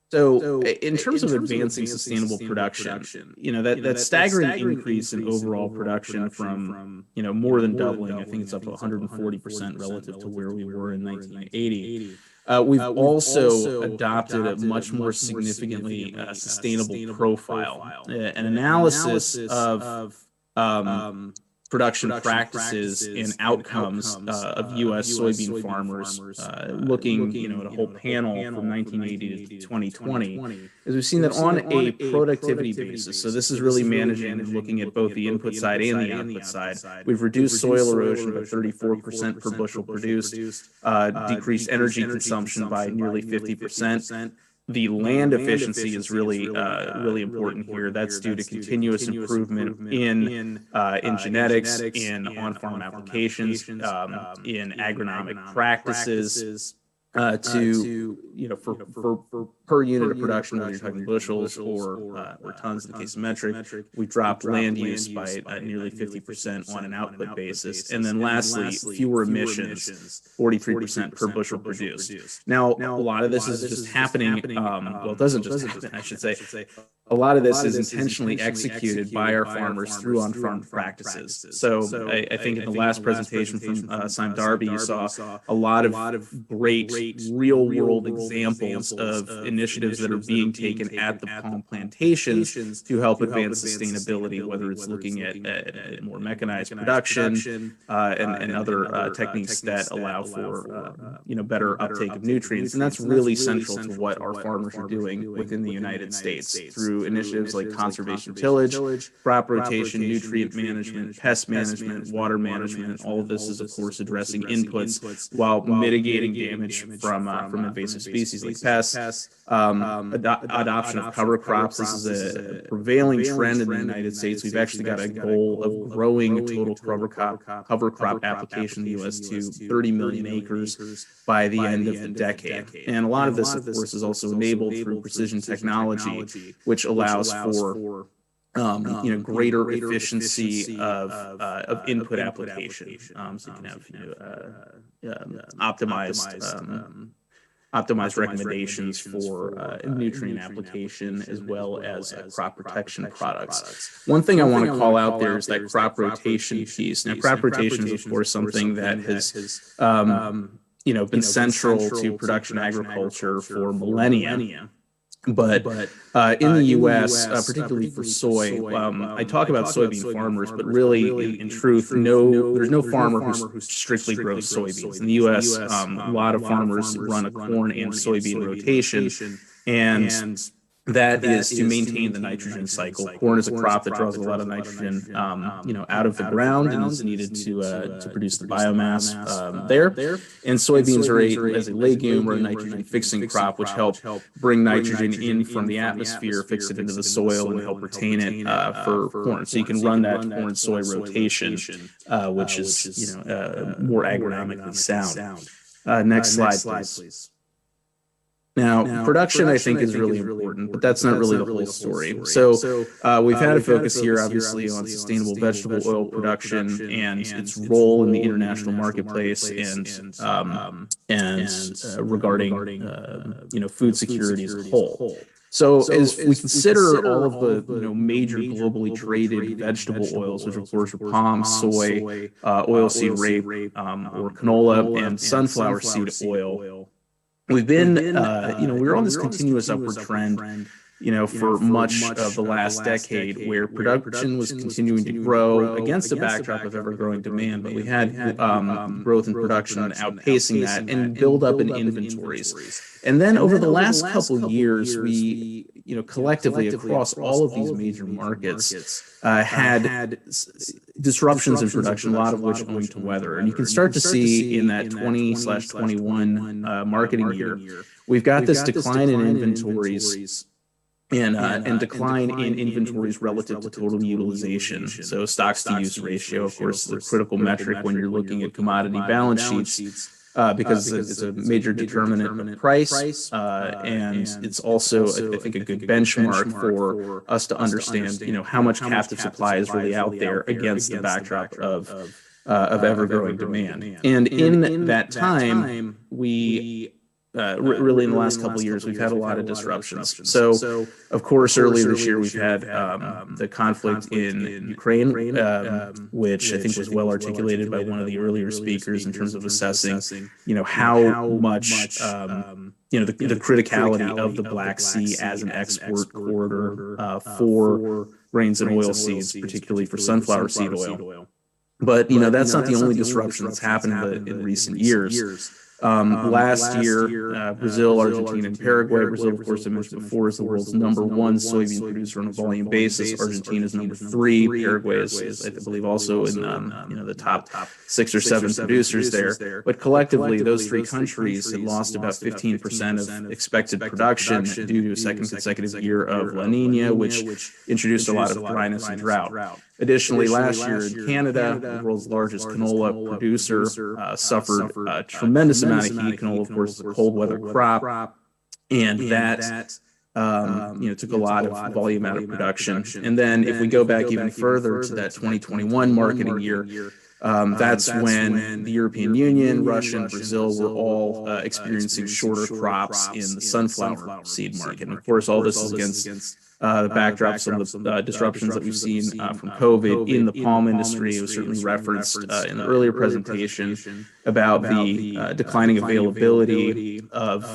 So in terms of advancing sustainable production, that staggering increase in overall production from, more than doubling, I think it's up to 140% relative to where we were in 1980. We've also adopted a much more significantly sustainable profile. An analysis of production practices and outcomes of U.S. soybean farmers, looking, at a whole panel from 1980 to 2020, is we've seen that on a productivity basis. So this is really managing and looking at both the input side and the output side. We've reduced soil erosion by 34% per bushel produced, decreased energy consumption by nearly 50%. The land efficiency is really important here. That's due to continuous improvement in genetics, in on-farm applications, in agronomic practices, for per unit of production, whether you're talking bushels or tons in the case of metric, we dropped land use by nearly 50% on an output basis. And then lastly, fewer emissions, 43% per bushel produced. Now, a lot of this is just happening, well, it doesn't just happen, I should say. A lot of this is intentionally executed by our farmers through on-farm practices. So I think in the last presentation from Simon Darby, you saw a lot of great real-world examples of initiatives that are being taken at the palm plantations to help advance sustainability, whether it's looking at more mechanized production and other techniques that allow for better uptake of nutrients. And that's really central to what our farmers are doing within the United States through initiatives like conservation tillage, crop rotation, nutrient management, pest management, water management. All of this is, of course, addressing inputs while mitigating damage from invasive species like pests. Adoption of cover crops. This is a prevailing trend in the United States. We've actually got a goal of growing total cover crop application in the U.S. to 30 million acres by the end of the decade. And a lot of this, of course, is also enabled through precision technology, which allows for greater efficiency of input application. So you can have optimized recommendations for nutrient application as well as crop protection products. One thing I want to call out there is that crop rotation piece. Now, crop rotation is, of course, something that has been central to production agriculture for millennia. But in the U.S., particularly for soy, I talk about soybean farmers, but really, in truth, there's no farmer who strictly grows soybeans. In the U.S., a lot of farmers run a corn and soybean rotation, and that is to maintain the nitrogen cycle. Corn is a crop that draws a lot of nitrogen, out of the ground and is needed to produce the biomass there. And soybeans are as a legume or a nitrogen fixing crop, which help bring nitrogen in from the atmosphere, fix it into the soil, and help retain it for corn. So you can run that corn soy rotation, which is more agronomically sound. Next slide, please. Now, production, I think, is really important, but that's not really the whole story. So we've had a focus here, obviously, on sustainable vegetable oil production and its role in the international marketplace and regarding food security as a whole. So as we consider all of the major globally traded vegetable oils, which of course are palm, soy, oilseed rape, or canola, and sunflower seed oil, we've been, we're on this continuous upward trend, for much of the last decade, where production was continuing to grow against a backdrop of ever-growing demand, but we had growth in production outpacing that and build up in inventories. And then over the last couple of years, we, collectively across all of these major markets, had disruptions in production, a lot of which owing to weather. And you can start to see in that 20/21 marketing year, we've got this decline in inventories and decline in inventories relative to total utilization. So stocks to use ratio, of course, is a critical metric when you're looking at commodity balance sheets. Because it's a major determinant of price, and it's also, I think, a good benchmark for us to understand, how much captive supply is really out there against the backdrop of ever-growing demand. And in that time, we really in the last couple of years, we've had a lot of disruptions. So, of course, earlier this year, we've had the conflict in Ukraine, which I think was well articulated by one of the earlier speakers in terms of assessing, how much, the criticality of the Black Sea as an export corridor for grains and oil seeds, particularly for sunflower seed oil. But, that's not the only disruption that's happened in recent years. Last year, Brazil, Argentina, and Paraguay. Brazil, of course, I mentioned before, is the world's #1 soybean producer on a volume basis. Argentina is #3. Paraguay is, I believe, also in the top 6 or 7 producers there. But collectively, those 3 countries had lost about 15% of expected production due to a second consecutive year of La Nina, which introduced a lot of dryness and drought. Additionally, last year in Canada, the world's largest canola producer, suffered a tremendous amount of heat. Canola, of course, is a cold weather crop, and that took a lot of volume out of production. And then if we go back even further to that 2021 marketing year, that's when the European Union, Russia, and Brazil were all experiencing shorter crops in the sunflower seed market. And of course, all this is against the backdrop of some of the disruptions that we've seen from COVID in the palm industry. It was certainly referenced in the earlier presentation about the declining availability of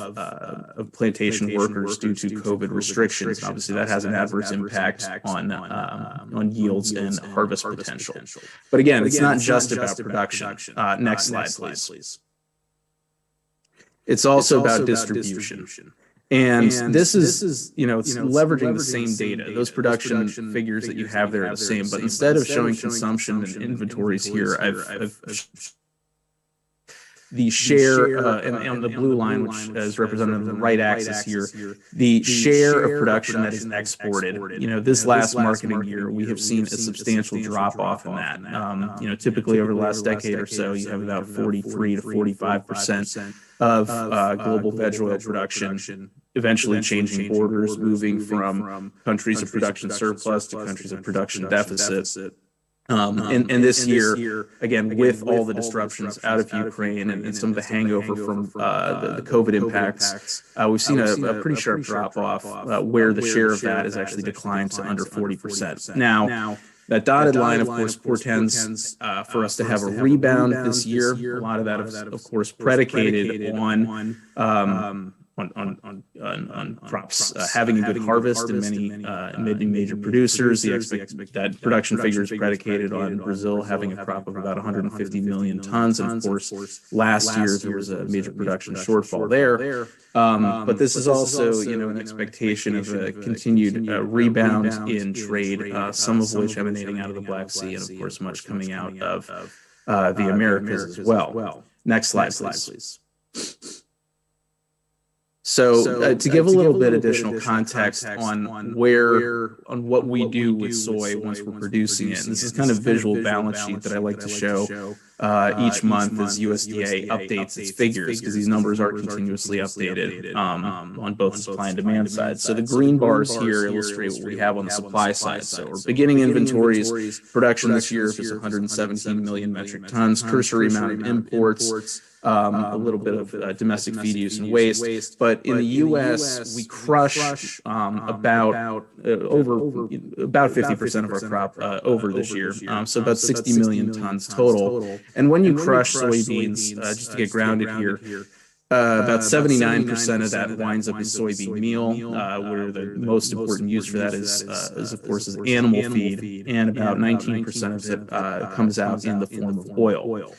plantation workers due to COVID restrictions. Obviously, that has an adverse impact on yields and harvest potential. But again, it's not just about production. Next slide, please. It's also about distribution. And this is, it's leveraging the same data. Those production figures that you have there are the same, but instead of showing consumption and inventories here, I've the share, and on the blue line, which is represented on the right axis here, the share of production that is exported. This last marketing year, we have seen a substantial drop off in that. Typically over the last decade or so, you have about 43 to 45% of global veg oil production eventually changing borders, moving from countries of production surplus to countries of production deficit. And this year, again, with all the disruptions out of Ukraine and some of the hangover from the COVID impacts, we've seen a pretty sharp drop off where the share of that has actually declined to under 40%. Now, that dotted line, of course, portends for us to have a rebound this year. A lot of that is, of course, predicated on crops having a good harvest in many major producers. That production figure is predicated on Brazil having a crop of about 150 million tons. And of course, last year there was a major production shortfall there. But this is also, an expectation of a continued rebound in trade, some of which emanating out of the Black Sea, and of course, much coming out of the Americas as well. Next slide, please. So to give a little bit additional context on what we do with soy once we're producing it, and this is kind of visual balance sheet that I like to show each month as USDA updates its figures, because these numbers are continuously updated on both the supply and demand side. So the green bars here illustrate what we have on the supply side. So our beginning inventories, production this year is 117 million metric tons, cursory amount of imports, a little bit of domestic feed use and waste. But in the U.S., we crush about 50% of our crop over this year, so about 60 million tons total. And when you crush soybeans, just to get grounded here, about 79% of that winds up as soybean meal, where the most important use for that is of course, is animal feed, and about 19% of it comes out in the form of oil.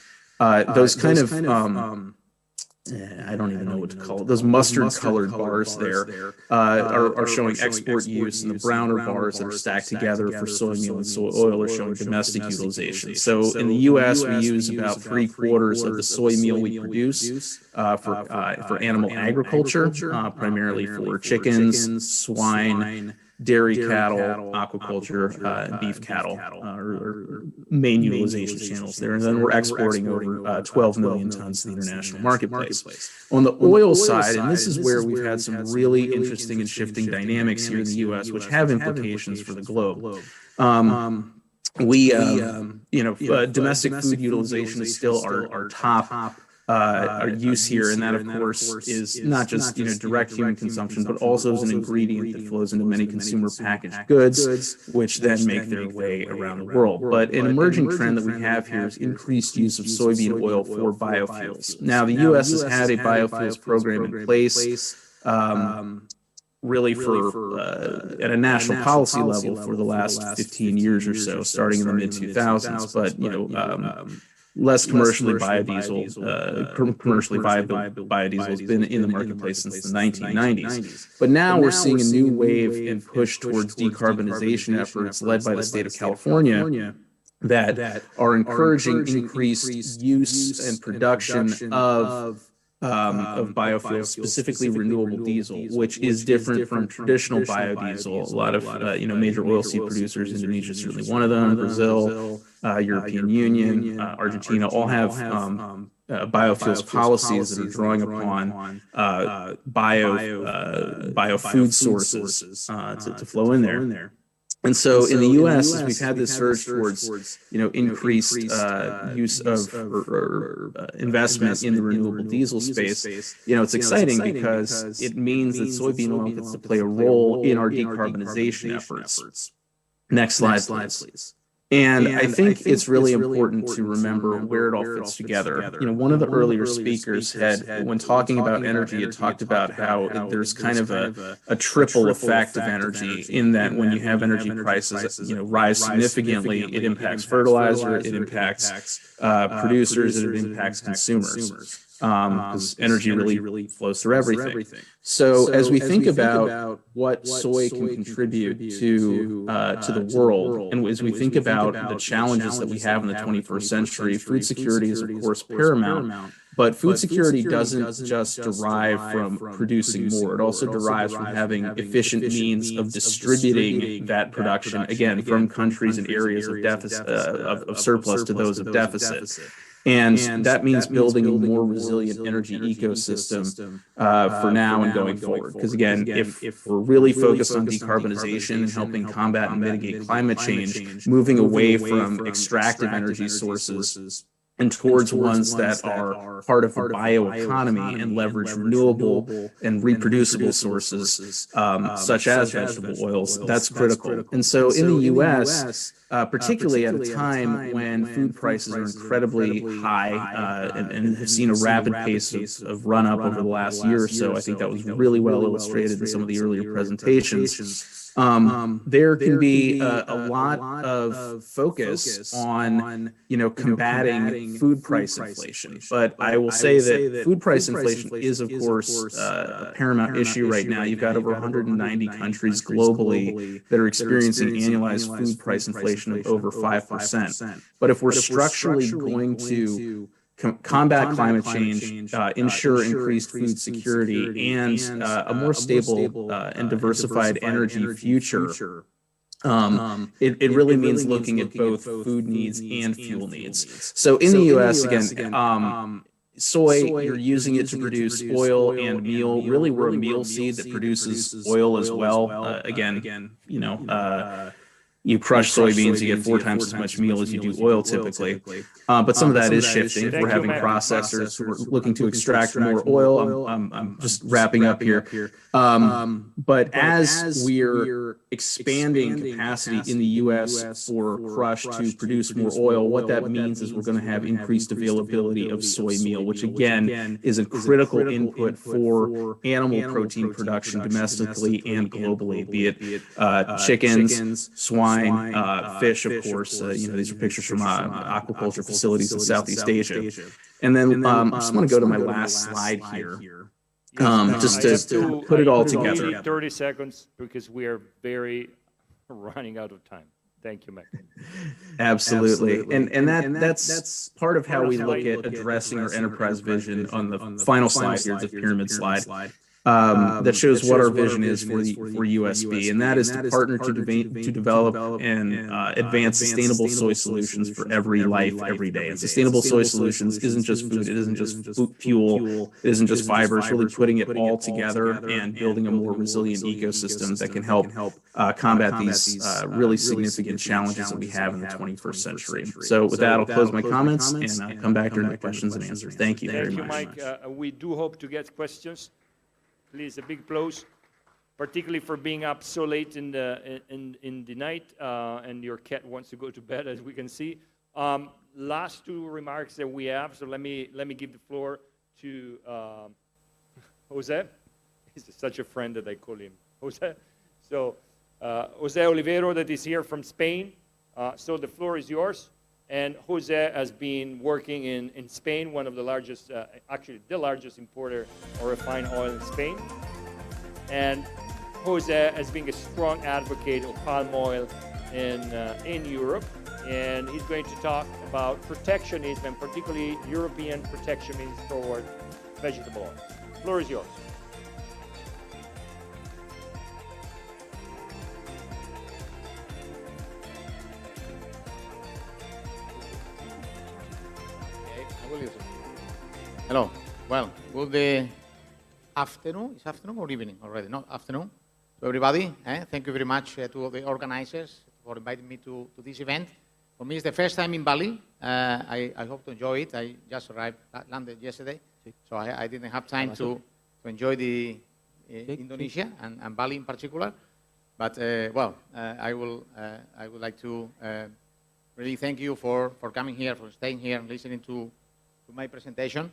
Those kind of, I don't even know what to call it, those mustard-colored bars there are showing export use, and the browner bars that are stacked together for soy meal and soy oil are showing domestic utilization. So in the U.S., we use about 3/4 of the soy meal we produce for animal agriculture, primarily for chickens, swine, dairy cattle, aquaculture, beef cattle, are main utilization channels there. And then we're exporting over 12 million tons to the international marketplace. On the oil side, and this is where we've had some really interesting and shifting dynamics here in the U.S., which have implications for the globe. Domestic food utilization is still our top use here, and that of course is not just direct human consumption, but also as an ingredient that flows into many consumer packaged goods, which then make their way around the world. But an emerging trend that we have here is increased use of soybean oil for biofuels. Now, the U.S. has had a biofuels program in place. Really for at a national policy level for the last 15 years or so, starting in the mid-2000s, but less commercially viable biodiesel has been in the marketplace since the 1990s. But now we're seeing a new wave and push towards decarbonization efforts led by the state of California that are encouraging increased use and production of biofuels, specifically renewable diesel, which is different from traditional biodiesel. A lot of major oilseed producers, Indonesia is certainly one of them, Brazil, European Union, Argentina, all have biofuels policies that are drawing upon biofood sources to flow in there. And so in the U.S., as we've had this surge towards, increased use of or investment in the renewable diesel space, it's exciting because it means that soybean oil gets to play a role in our decarbonization efforts. Next slide, please. And I think it's really important to remember where it all fits together. One of the earlier speakers had, when talking about energy, had talked about how there's kind of a triple effect of energy in that when you have energy prices, rise significantly, it impacts fertilizer, it impacts producers, and it impacts consumers. Because energy really flows through everything. So as we think about what soy can contribute to the world, and as we think about the challenges that we have in the 21st century, food security is of course paramount. But food security doesn't just derive from producing more. It also derives from having efficient means of distributing that production, again, from countries and areas of deficit, of surplus to those of deficit. And that means building a more resilient energy ecosystem for now and going forward. Because again, if we're really focused on decarbonization and helping combat and mitigate climate change, moving away from extractive energy sources and towards ones that are part of a bioeconomy and leverage renewable and reproducible sources, such as vegetable oils, that's critical. And so in the U.S., particularly at a time when food prices are incredibly high and have seen a rapid pace of run-up over the last year or so, I think that was really well illustrated in some of the earlier presentations. There can be a lot of focus on, combating food price inflation. But I will say that food price inflation is, of course, a paramount issue right now. You've got over 190 countries globally that are experiencing annualized food price inflation of over 5%. But if we're structurally going to combat climate change, ensure increased food security, and a more stable and diversified energy future, it really means looking at both food needs and fuel needs. So in the U.S., again, soy, you're using it to produce oil and meal. Really, we're a meal seed that produces oil as well. Again, you crush soybeans, you get 4 times as much meal as you do oil typically. But some of that is shifting. We're having processors who are looking to extract more oil. I'm just wrapping up here. But as we're expanding capacity in the U.S. for crush to produce more oil, what that means is we're going to have increased availability of soy meal, which again is a critical input for animal protein production domestically and globally, be it chickens, swine, fish, of course. These are pictures from aquaculture facilities in Southeast Asia. And then I just want to go to my last slide here. Just to put it all together. Only 30 seconds because we are very running out of time. Thank you, Mac. Absolutely. And that's part of how we look at addressing our enterprise vision on the final slide here, the pyramid slide. that shows what our vision is for USB, and that is to partner to develop and advance sustainable soy solutions for every life, every day. And sustainable soy solutions isn't just food, it isn't just fuel, it isn't just fibers, really putting it all together and building a more resilient ecosystem that can help combat these really significant challenges that we have in the 21st century. So with that, I'll close my comments and come back during the questions and answers. Thank you very much. Thank you, Mike. We do hope to get questions. Please, a big applause, particularly for being up so late in the night, and your cat wants to go to bed, as we can see. Last two remarks that we have, so let me give the floor to Jose. He's such a friend that I call him Jose. So Jose Olivero, that is here from Spain. So the floor is yours. And Jose has been working in Spain, one of the largest, actually the largest importer of refined oil in Spain. And Jose has been a strong advocate of palm oil in Europe. And he's going to talk about protectionism, and particularly European protectionism toward vegetable oil. The floor is yours. Hello. Well, good afternoon. It's afternoon or evening already? No, afternoon to everybody. Thank you very much to the organizers for inviting me to this event. For me, it's the first time in Bali. I hope to enjoy it. I just landed yesterday, so I didn't have time to enjoy the Indonesia and Bali in particular. But I would like to really thank you for coming here, for staying here and listening to my presentation.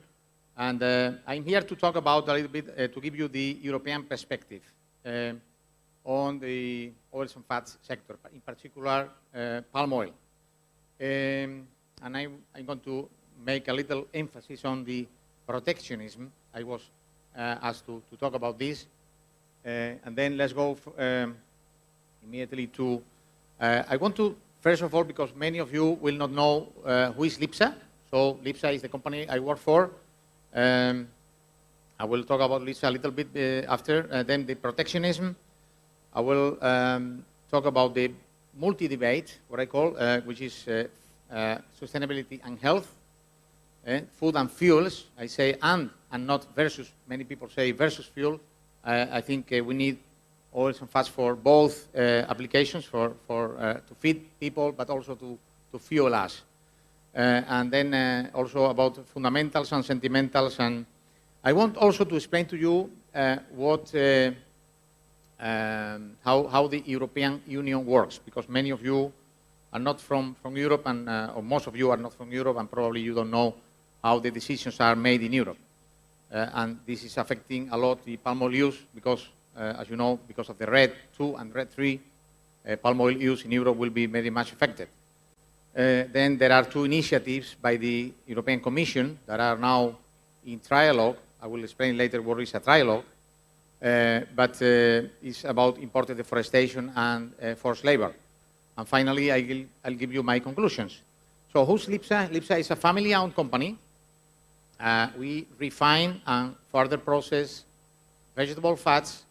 And I'm here to talk about a little bit, to give you the European perspective on the oils and fats sector, in particular palm oil. And I'm going to make a little emphasis on the protectionism. I was asked to talk about this. And then let's go immediately to, I want to, first of all, because many of you will not know who is Lipsa. So Lipsa is the company I work for. I will talk about Lipsa a little bit after. Then the protectionism. I will talk about the multi-debate, what I call, which is sustainability and health, food and fuels. I say and not versus. Many people say versus fuel. I think we need oils and fats for both applications, to feed people, but also to fuel us. And then also about fundamentals and sentimentals. And I want also to explain to you how the European Union works, because many of you are not from Europe, and or most of you are not from Europe, and probably you don't know how the decisions are made in Europe. And this is affecting a lot the palm oil use, because, as you know, because of the RED 2 and RED 3, palm oil use in Europe will be very much affected. Then there are two initiatives by the European Commission that are now in trialogue. I will explain later what is a trialogue, but it's about imported deforestation and forced labor. And finally, I'll give you my conclusions. So who's Lipsa? Lipsa is a family-owned company. We refine and further process vegetable fats.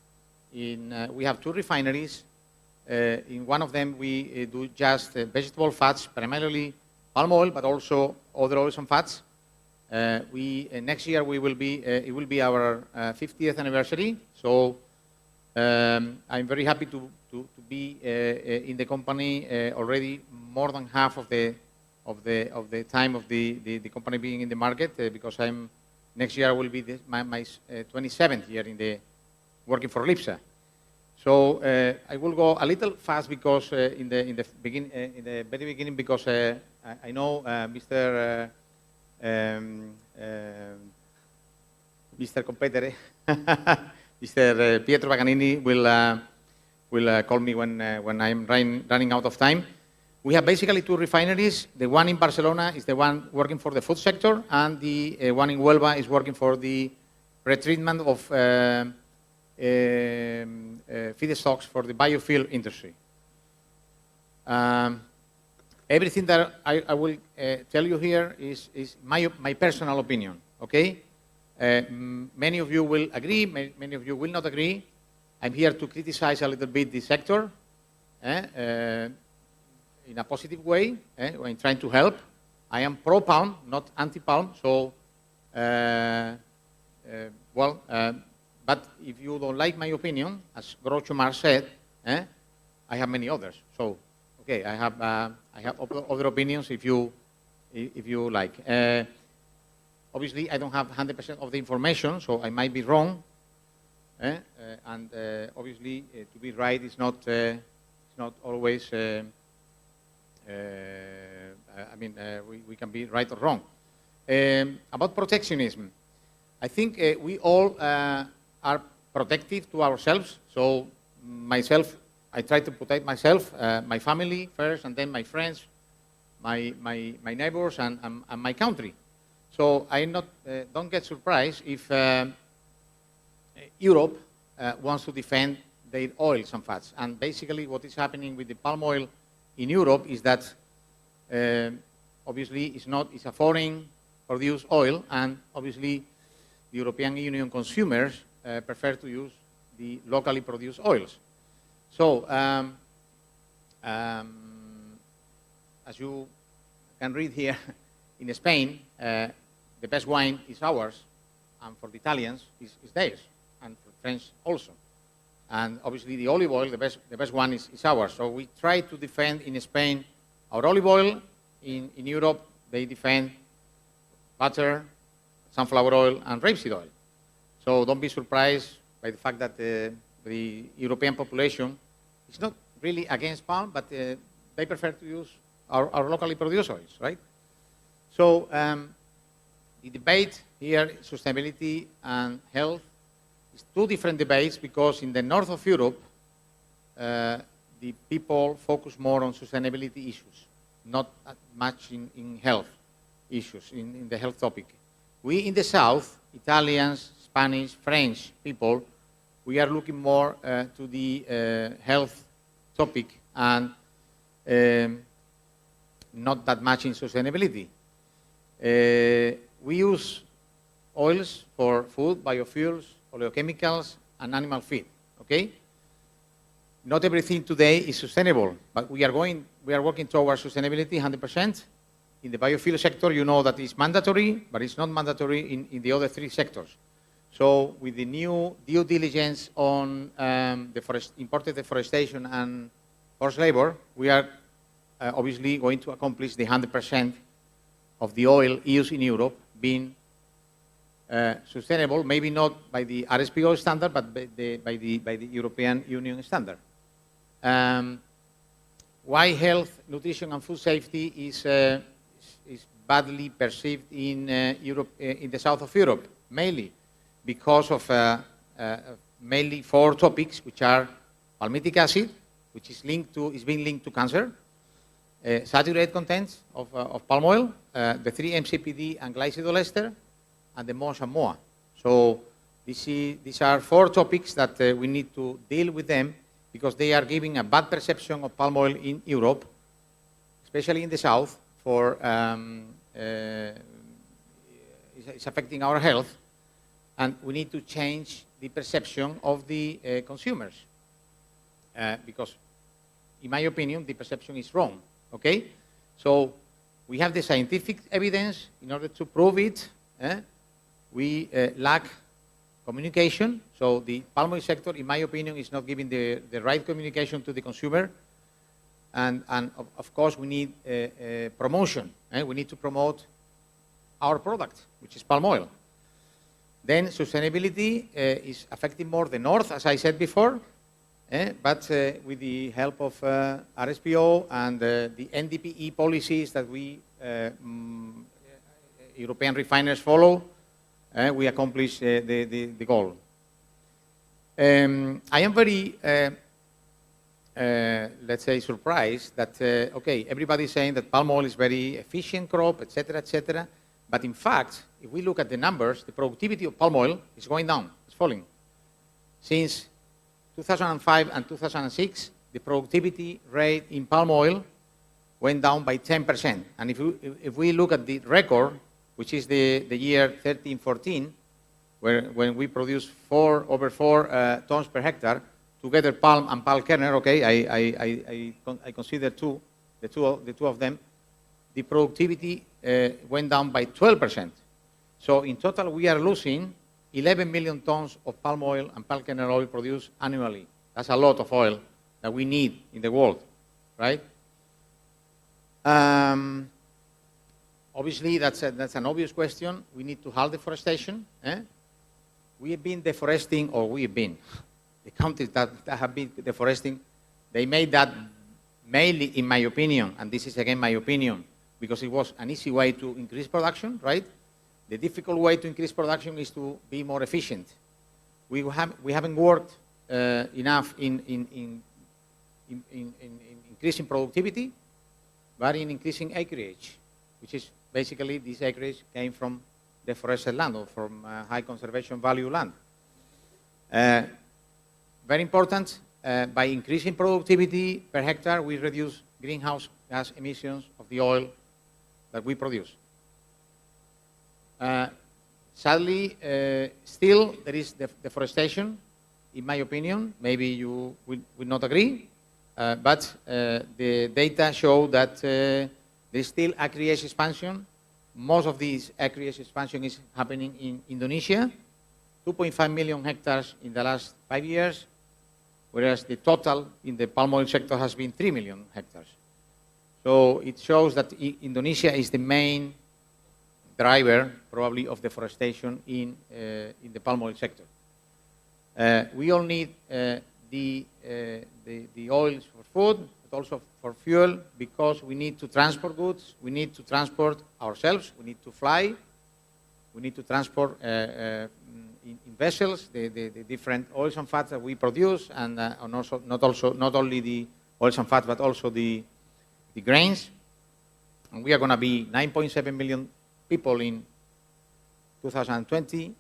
We have two refineries. In one of them, we do just vegetable fats, primarily palm oil, but also other oils and fats. Next year it will be our 50th anniversary. So I'm very happy to be in the company already more than half of the time of the company being in the market, because next year will be my 27th year working for Lipsa. So I will go a little fast because in the very beginning, because I know Mr. Competere, Mr. Pietro Paganini will call me when I'm running out of time. We have basically two refineries. The one in Barcelona is the one working for the food sector, and the one in Huelva is working for the pretreatment of feedstocks for the biofuel industry. Everything that I will tell you here is my personal opinion, okay? Many of you will agree, many of you will not agree. I'm here to criticize a little bit the sector in a positive way, when trying to help. I am pro-palm, not anti-palm, so, but if you don't like my opinion, as Groucho Marx said, I have many others. So, okay, I have other opinions if you like. Obviously, I don't have 100% of the information, so I might be wrong. And obviously, to be right is not always. We can be right or wrong. About protectionism, I think we all are protective to ourselves. So myself, I try to protect myself, my family first, and then my friends, my neighbors, and my country. So I don't get surprised if Europe wants to defend their oils and fats. And basically what is happening with the palm oil in Europe is that obviously it's a foreign produced oil, and obviously the European Union consumers prefer to use the locally produced oils. So as you can read here, in Spain, the best wine is ours, and for the Italians, is theirs, and for French also. And obviously the olive oil, the best one is ours. So we try to defend in Spain our olive oil. In Europe, they defend butter, sunflower oil, and rapeseed oil. So don't be surprised by the fact that the European population is not really against palm, but they prefer to use our locally produced oils, right? So the debate here, sustainability and health, is two different debates, because in the north of Europe, the people focus more on sustainability issues, not much in health issues, in the health topic. We in the south, Italians, Spanish, French people, we are looking more to the health topic and not that much in sustainability. We use oils for food, biofuels, oleochemicals, and animal feed, okay? Not everything today is sustainable, but we are working towards sustainability 100%. In the biofuel sector, you know that it's mandatory, but it's not mandatory in the other three sectors. So with the new due diligence on imported deforestation and forced labor, we are obviously going to accomplish the 100% of the oil used in Europe being sustainable, maybe not by the RSPO standard, but by the European Union standard. Why health, nutrition, and food safety is badly perceived in Europe, in the south of Europe? Mainly because of mainly four topics, which are palmitic acid, which is being linked to cancer, saturated contents of palm oil, the 3-MCPD and glycidol ester, and the MOS and MOA. So these are four topics that we need to deal with them, because they are giving a bad perception of palm oil in Europe, especially in the south, for it's affecting our health, and we need to change the perception of the consumers, because, in my opinion, the perception is wrong, okay? So we have the scientific evidence. In order to prove it, we lack communication. So the palm oil sector, in my opinion, is not giving the right communication to the consumer. And of course, we need promotion. We need to promote our product, which is palm oil. Then sustainability is affecting more the north, as I said before, but with the help of RSPO and the NDPE policies that we European refiners follow, we accomplish the goal. I am very, let's say, surprised that, okay, everybody's saying that palm oil is very efficient crop, etc., but in fact, if we look at the numbers, the productivity of palm oil is going down, it's falling. Since 2005 and 2006, the productivity rate in palm oil went down by 10%. And if we look at the record, which is the year 13-14, when we produce over 4 tons per hectare, together palm and palm kernel, okay, I consider the two of them, the productivity went down by 12%. So in total, we are losing 11 million tons of palm oil and palm kernel oil produced annually. That's a lot of oil that we need in the world, right? Obviously, that's an obvious question. We need to halt deforestation. We have been deforesting, the countries that have been deforesting, they made that mainly, in my opinion, and this is again my opinion, because it was an easy way to increase production, right? The difficult way to increase production is to be more efficient. We haven't worked enough in increasing productivity, but in increasing acreage, which is basically this acreage came from deforested land or from high conservation value land. Very important, by increasing productivity per hectare, we reduce greenhouse gas emissions of the oil that we produce. Sadly, still there is deforestation, in my opinion. Maybe you will not agree, but the data show that there is still acreage expansion. Most of this acreage expansion is happening in Indonesia, 2.5 million hectares in the last 5 years, whereas the total in the palm oil sector has been 3 million hectares. So it shows that Indonesia is the main driver, probably, of deforestation in the palm oil sector. We all need the oils for food, but also for fuel, because we need to transport goods, we need to transport ourselves, we need to fly, we need to transport in vessels the different oils and fats that we produce, and also not only the oils and fats, but also the grains. And we are going to be 9.7 million people in 2050,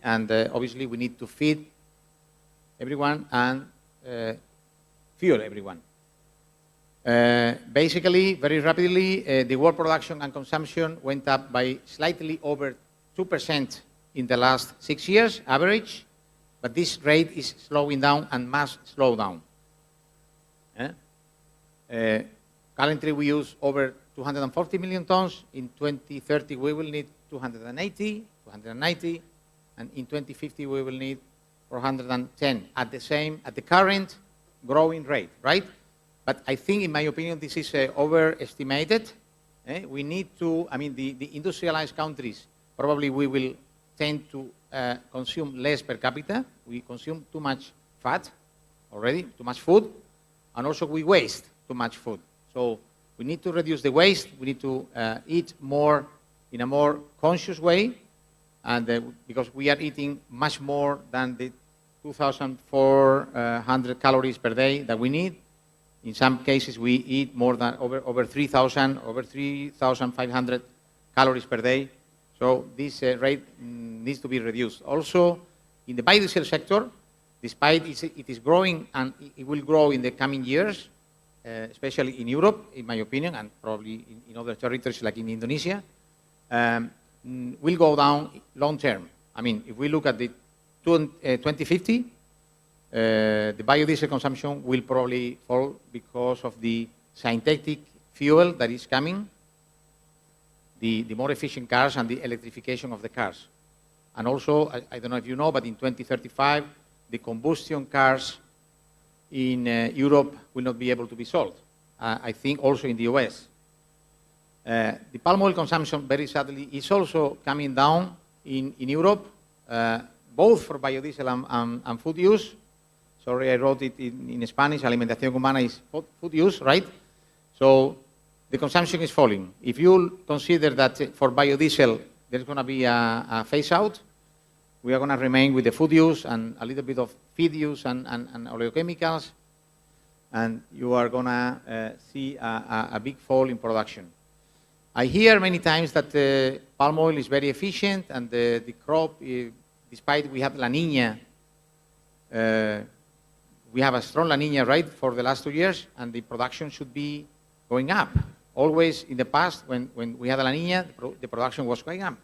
and obviously we need to feed everyone and fuel everyone. Basically, very rapidly, the world production and consumption went up by slightly over 2% in the last 6 years, average, but this rate is slowing down and must slow down. Currently, we use over 240 million tons. In 2030, we will need 280, 290, and in 2050, we will need 410 at the current growing rate, right? But I think, in my opinion, this is overestimated. We need to, the industrialized countries, probably we will tend to consume less per capita. We consume too much fat already, too much food, and also we waste too much food. So we need to reduce the waste. We need to eat more in a more conscious way, and because we are eating much more than the 2,400 calories per day that we need. In some cases, we eat more than over 3,500 calories per day. So this rate needs to be reduced. Also, in the biodiesel sector, despite it is growing and it will grow in the coming years, especially in Europe, in my opinion, and probably in other territories like in Indonesia, will go down long term. If we look at the 2050, the biodiesel consumption will probably fall because of the synthetic fuel that is coming, the more efficient cars, and the electrification of the cars. And also, I don't know if you know, but in 2035, the combustion cars in Europe will not be able to be sold. I think also in the US. The palm oil consumption, very sadly, is also coming down in Europe, both for biodiesel and food use. Sorry, I wrote it in Spanish. Alimentación humana is food use, right? So the consumption is falling. If you consider that for biodiesel there's going to be a phase out, we are going to remain with the food use and a little bit of feed use and oleochemicals, and you are going to see a big fall in production. I hear many times that palm oil is very efficient, and the crop, despite we have La Niña, we have a strong La Niña, right, for the last 2 years, and the production should be going up. Always in the past, when we had a La Niña, the production was going up.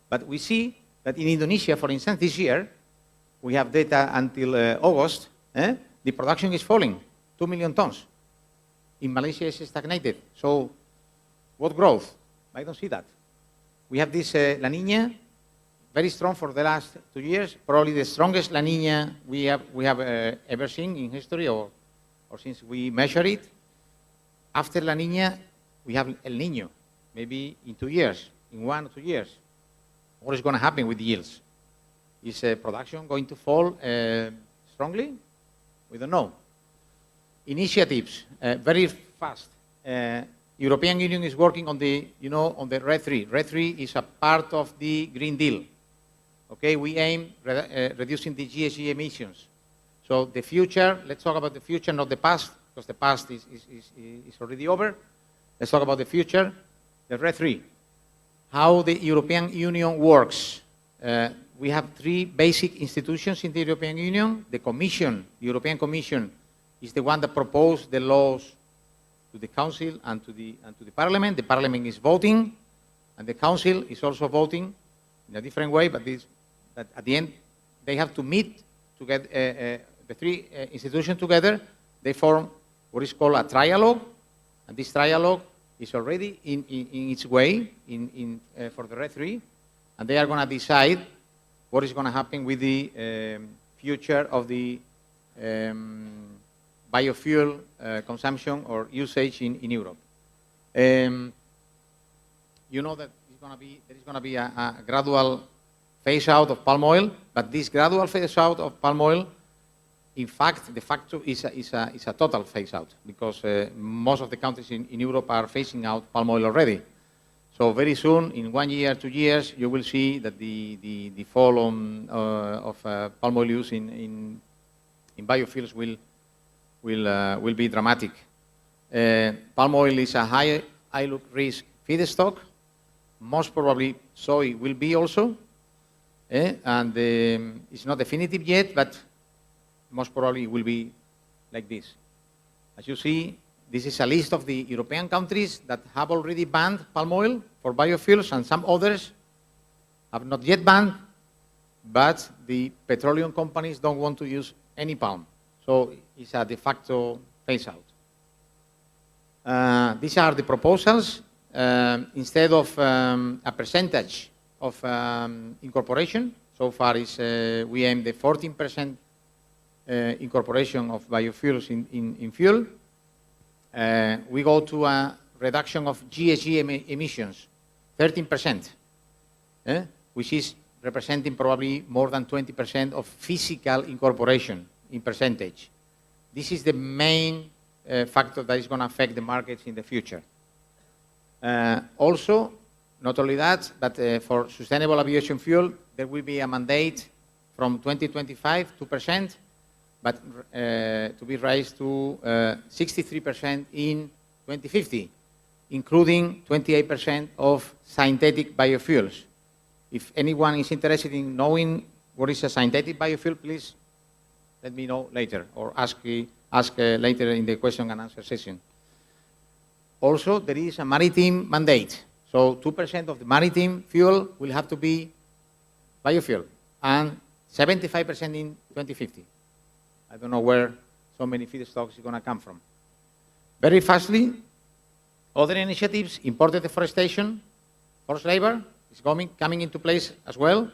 But we see that in Indonesia, for instance, this year, we have data until August, the production is falling, 2 million tons. In Malaysia, it's stagnated. So what growth? I don't see that. We have this La Nina, very strong for the last 2 years, probably the strongest La Nina we have ever seen in history or since we measure it. After La Nina, we have El Niño, maybe in 2 years, in 1 or 2 years. What is going to happen with yields? Is production going to fall strongly? We don't know. Initiatives, very fast. European Union is working on the, on the RED III. RED III is a part of the Green Deal. Okay, we aim reducing the GHG emissions. So the future, let's talk about the future, not the past, because the past is already over. Let's talk about the future, the RED III. How the European Union works. We have 3 basic institutions in the European Union. The Commission, the European Commission, is the one that proposed the laws to the Council and to the Parliament. The Parliament is voting, and the Council is also voting in a different way, but at the end, they have to meet to get the 3 institutions together. They form what is called a trialogue, and this trialogue is already in its way for the RED III, and they are going to decide what is going to happen with the future of the biofuel consumption or usage in Europe. You know that there is going to be a gradual phase out of palm oil, but this gradual phase out of palm oil, in fact, de facto is a total phase out, because most of the countries in Europe are phasing out palm oil already. So very soon, in 1 year, 2 years, you will see that the fall of palm oil use in biofuels will be dramatic. Palm oil is a high risk feedstock. Most probably soy will be also, and it's not definitive yet, but most probably will be like this. As you see, this is a list of the European countries that have already banned palm oil for biofuels, and some others have not yet banned, but the petroleum companies don't want to use any palm. So it's a de facto phase out. These are the proposals. Instead of a percentage of incorporation, so far we aim the 14% incorporation of biofuels in fuel. We go to a reduction of GHG emissions, 13%, which is representing probably more than 20% of physical incorporation in percentage. This is the main factor that is going to affect the markets in the future. Also, not only that, but for sustainable aviation fuel, there will be a mandate from 2025, 2%, but to be raised to 63% in 2050, including 28% of synthetic biofuels. If anyone is interested in knowing what is a synthetic biofuel, please let me know later, or ask later in the question and answer session. Also, there is a maritime mandate. So 2% of the maritime fuel will have to be biofuel, and 75% in 2050. I don't know where so many feedstocks are going to come from. Very fastly, other initiatives, imported deforestation, forced labor is coming into place as well,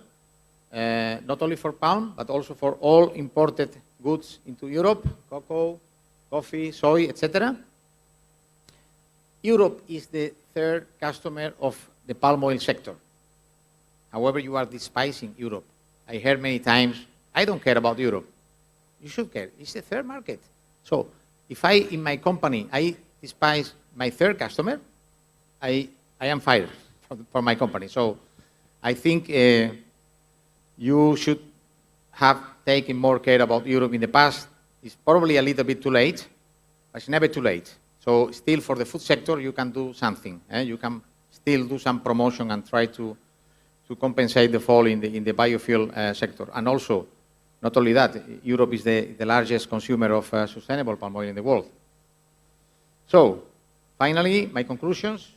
not only for palm, but also for all imported goods into Europe, cocoa, coffee, soy, etc. Europe is the 3rd customer of the palm oil sector. However, you are despising Europe. I heard many times, I don't care about Europe. You should care. It's the 3rd market. So if in my company, I despise my 3rd customer, I am fired for my company. So I think you should have taken more care about Europe in the past. It's probably a little bit too late, but it's never too late. So still for the food sector, you can do something. You can still do some promotion and try to compensate the fall in the biofuel sector. And also, not only that, Europe is the largest consumer of sustainable palm oil in the world. So, finally, my conclusions.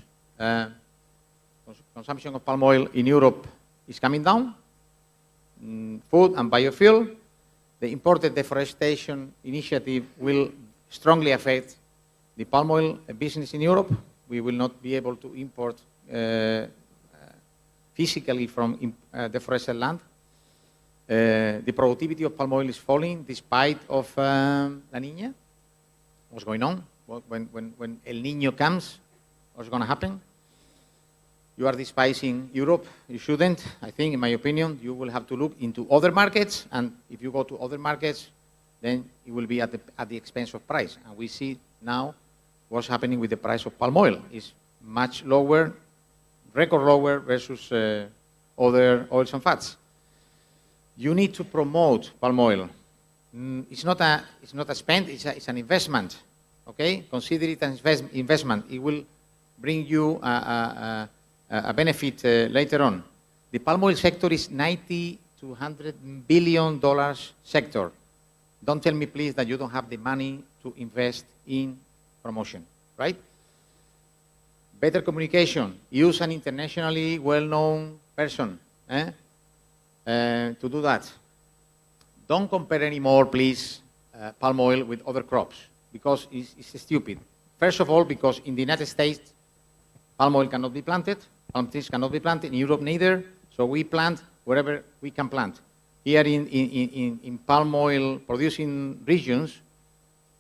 Consumption of palm oil in Europe is coming down, food and biofuel. The imported deforestation initiative will strongly affect the palm oil business in Europe. We will not be able to import physically from deforested land. The productivity of palm oil is falling despite of La Niña. What's going on? When El Niño comes, what's going to happen? You are despising Europe. You shouldn't. I think, in my opinion, you will have to look into other markets, and if you go to other markets, then it will be at the expense of price. And we see now what's happening with the price of palm oil. It's much lower, record lower versus other oils and fats. You need to promote palm oil. It's not a spend, it's an investment. Okay? Consider it an investment. It will bring you a benefit later on. The palm oil sector is $90 to $100 billion sector. Don't tell me, please, that you don't have the money to invest in promotion, right? Better communication. Use an internationally well-known person to do that. Don't compare anymore, please, palm oil with other crops, because it's stupid. First of all, because in the United States, palm oil cannot be planted, palm trees cannot be planted, in Europe neither, so we plant wherever we can plant. Here in palm oil producing regions,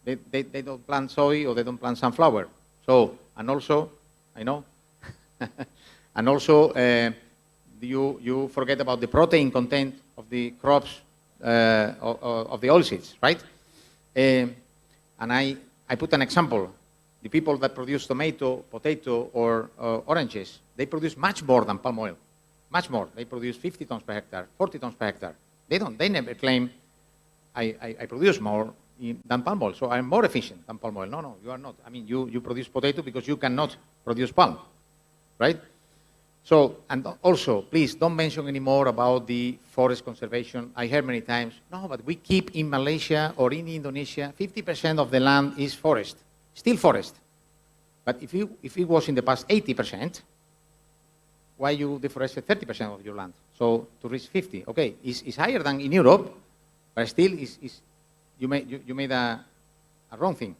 they don't plant soy or they don't plant sunflower. So, and also, I know, and also you forget about the protein content of the crops of the oilseeds, right? And I put an example. The people that produce tomato, potato, or oranges, they produce much more than palm oil, much more. They produce 50 tons per hectare, 40 tons per hectare. They never claim, I produce more than palm oil, so I'm more efficient than palm oil. No, you are not. I mean, you produce potato because you cannot produce palm, right? So, and also, please don't mention anymore about the forest conservation. I heard many times, no, but we keep in Malaysia or in Indonesia, 50% of the land is forest, still forest. But if it was in the past 80%, why you deforested 30% of your land? So to reach 50, okay, it's higher than in Europe, but still you made a wrong thing.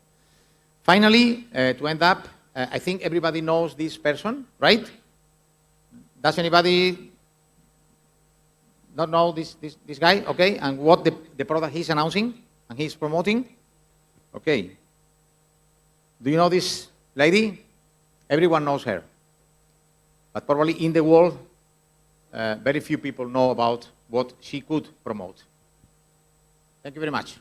Finally, to end up, I think everybody knows this person, right? Does anybody not know this guy? Okay, and what the product he's announcing and he's promoting? Okay. Do you know this lady? Everyone knows her. But probably in the world, very few people know about what she could promote. Thank you very much.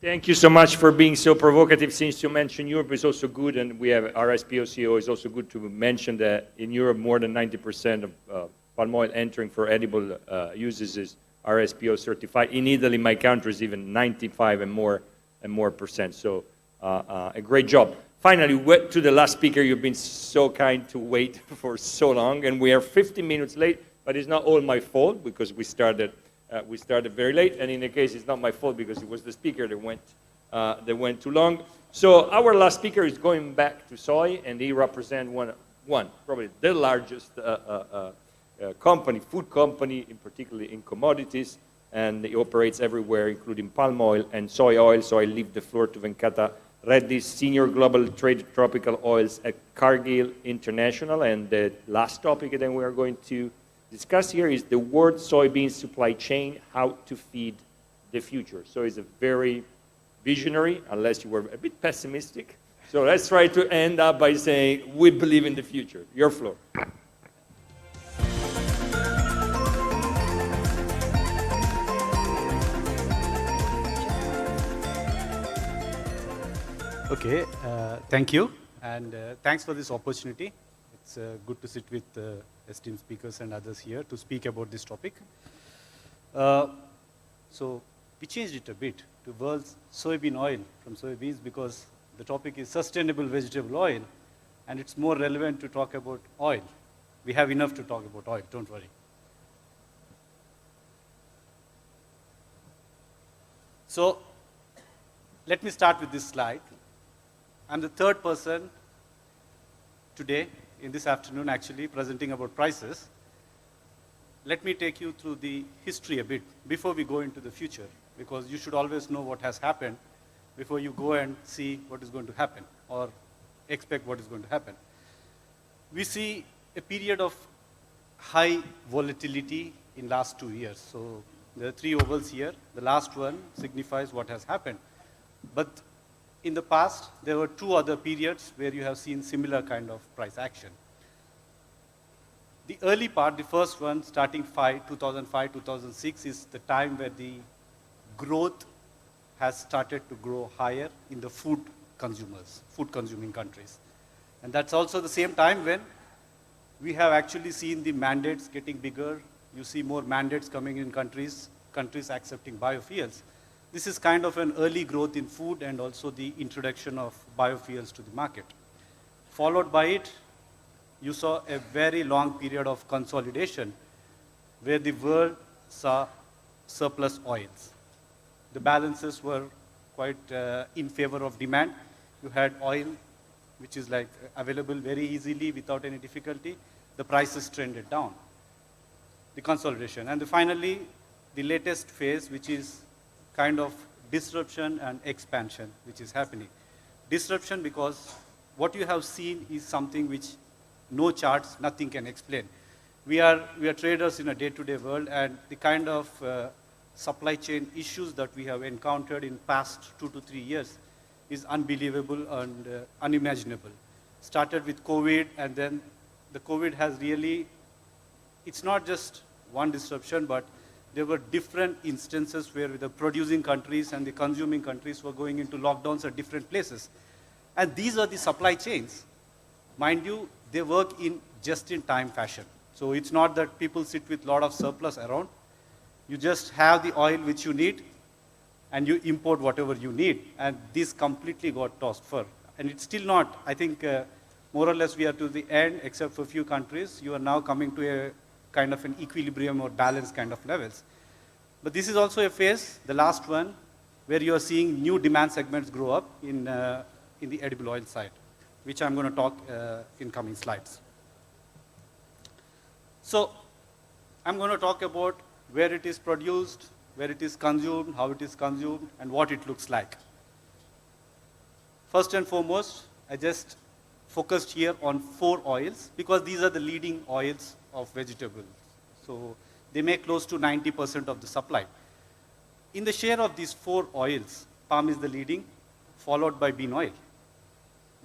Thank you so much for being so provocative. Since you mentioned Europe is also good, and we have our SPOCO, is also good to mention that in Europe more than 90% of palm oil entering for edible uses is RSPO certified. In Italy, my country, is even 95 and more percent. So a great job. Finally, to the last speaker. You've been so kind to wait for so long, and we are 15 minutes late. But it's not all my fault because we started very late, and in the case, it's not my fault because it was the speaker that went too long. So our last speaker is going back to soy, and he represents probably the largest company, food company, particularly in commodities, and he operates everywhere, including palm oil and soy oil. So I leave the floor to Venkata Reddy, Senior Global Trade Tropical Oils at Cargill International. And the last topic that we are going to discuss here is the world soybean supply chain, how to feed the future. So it's a very visionary, unless you were a bit pessimistic. So let's try to end up by saying, we believe in the future. Your floor. Okay, thank you, and thanks for this opportunity. It's good to sit with esteemed speakers and others here to speak about this topic. So we changed it a bit to world's soybean oil from soybeans because the topic is sustainable vegetable oil, and it's more relevant to talk about oil. We have enough to talk about oil, don't worry. So let me start with this slide. I'm the third person today in this afternoon actually presenting about prices, let me take you through the history a bit before we go into the future, because you should always know what has happened before you go and see what is going to happen or expect what is going to happen. We see a period of high volatility in last 2 years. So there are three ovals here. The last one signifies what has happened. But in the past, there were two other periods where you have seen similar kind of price action. The early part, the first one, starting 2005, 2006, is the time where the growth has started to grow higher in the food consuming countries. And that's also the same time when we have actually seen the mandates getting bigger. You see more mandates coming in countries accepting biofuels. This is kind of an early growth in food and also the introduction of biofuels to the market. Followed by it, you saw a very long period of consolidation where the world saw surplus oils. The balances were quite in favor of demand. You had oil, which is like available very easily without any difficulty. The prices trended down. The consolidation. And finally, the latest phase, which is kind of disruption and expansion, which is happening. Disruption because what you have seen is something which no charts, nothing can explain. We are traders in a day-to-day world, and the kind of supply chain issues that we have encountered in past 2 to 3 years is unbelievable and unimaginable. Started with COVID, and then the COVID has really, it's not just one disruption, but there were different instances where the producing countries and the consuming countries were going into lockdowns at different places. And these are the supply chains. Mind you, they work in just-in-time fashion. So it's not that people sit with a lot of surplus around. You just have the oil which you need, and you import whatever you need. And this completely got tossed for. And it's still not, I think, more or less we are to the end, except for a few countries. You are now coming to a kind of an equilibrium or balance kind of levels. But this is also a phase, the last one, where you are seeing new demand segments grow up in the edible oil side, which I'm going to talk in coming slides. So I'm going to talk about where it is produced, where it is consumed, how it is consumed, and what it looks like. First and foremost, I just focused here on 4 oils because these are the leading oils of vegetables. So they make close to 90% of the supply. In the share of these 4 oils, palm is the leading, followed by bean oil.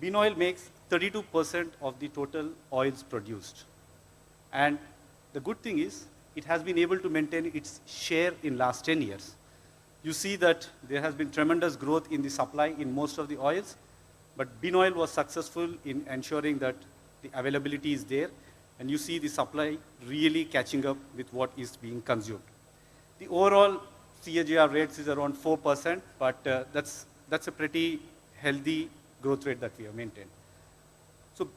Bean oil makes 32% of the total oils produced. And the good thing is, it has been able to maintain its share in last 10 years. You see that there has been tremendous growth in the supply in most of the oils, but bean oil was successful in ensuring that the availability is there, and you see the supply really catching up with what is being consumed. The overall CAGR rates is around 4%, but that's a pretty healthy growth rate that we have maintained. So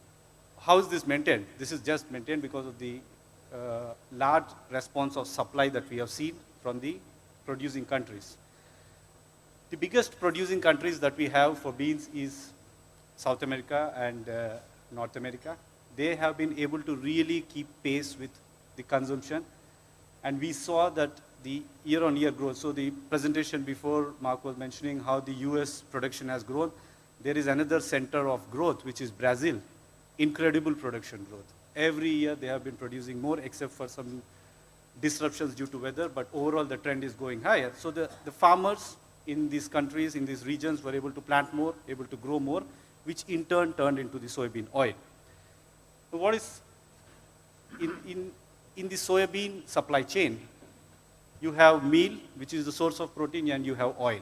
how is this maintained? This is just maintained because of the large response of supply that we have seen from the producing countries. The biggest producing countries that we have for beans is South America and North America. They have been able to really keep pace with the consumption. And we saw that the year-on-year growth, so the presentation before, Mark was mentioning how the US production has grown. There is another center of growth, which is Brazil. Incredible production growth. Every year they have been producing more, except for some disruptions due to weather, but overall the trend is going higher. So the farmers in these countries, in these regions, were able to plant more, able to grow more, which in turn turned into the soybean oil. So what is in the soybean supply chain? You have meal, which is the source of protein, and you have oil.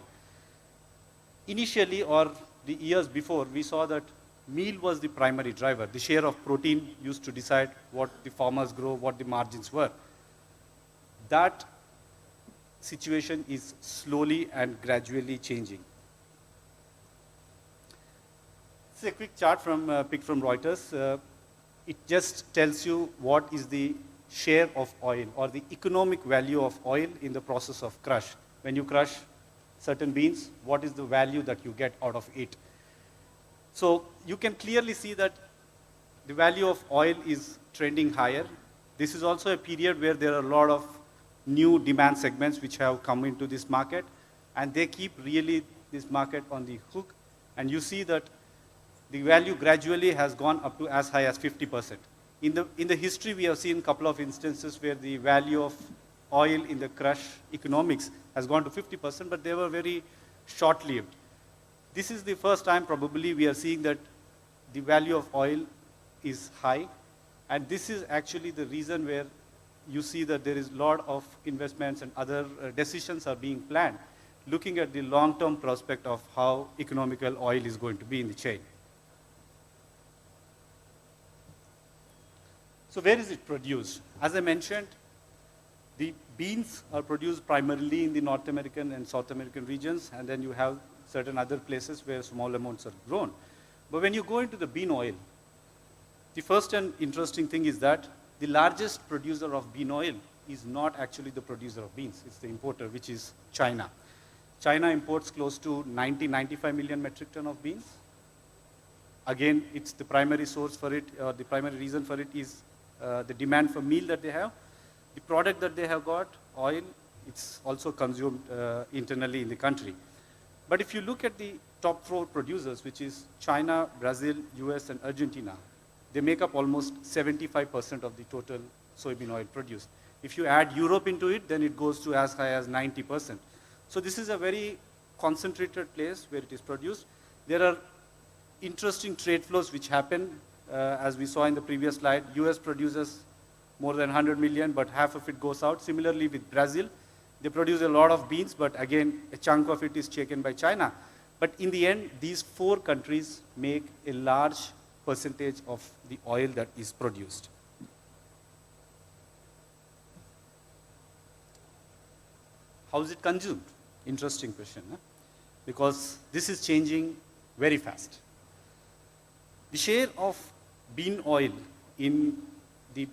Initially, or the years before, we saw that meal was the primary driver. The share of protein used to decide what the farmers grow, what the margins were. That situation is slowly and gradually changing. This is a quick chart picked from Reuters. It just tells you what is the share of oil or the economic value of oil in the process of crush. When you crush certain beans, what is the value that you get out of it? So you can clearly see that the value of oil is trending higher. This is also a period where there are a lot of new demand segments which have come into this market, and they keep really this market on the hook. And you see that the value gradually has gone up to as high as 50%. In the history, we have seen a couple of instances where the value of oil in the crush economics has gone to 50%, but they were very short-lived. This is the first time probably we are seeing that the value of oil is high, and this is actually the reason where you see that there is a lot of investments and other decisions are being planned, looking at the long-term prospect of how economical oil is going to be in the chain. So where is it produced? As I mentioned, the beans are produced primarily in the North American and South American regions, and then you have certain other places where small amounts are grown. But when you go into the bean oil, the first and interesting thing is that the largest producer of bean oil is not actually the producer of beans, it's the importer, which is China. China imports close to 95 million metric ton of beans. Again, it's the primary source for it, or the primary reason for it is the demand for meal that they have. The product that they have got, oil, it's also consumed internally in the country. But if you look at the top 4 producers, which is China, Brazil, US, and Argentina, they make up almost 75% of the total soybean oil produced. If you add Europe into it, then it goes to as high as 90%. So this is a very concentrated place where it is produced. There are interesting trade flows which happen, as we saw in the previous slide. US produces more than 100 million, but half of it goes out. Similarly with Brazil, they produce a lot of beans, but again, a chunk of it is taken by China. But in the end, these 4 countries make a large percentage of the oil that is produced. How is it consumed? Interesting question, huh? Because this is changing very fast. The share of bean oil in the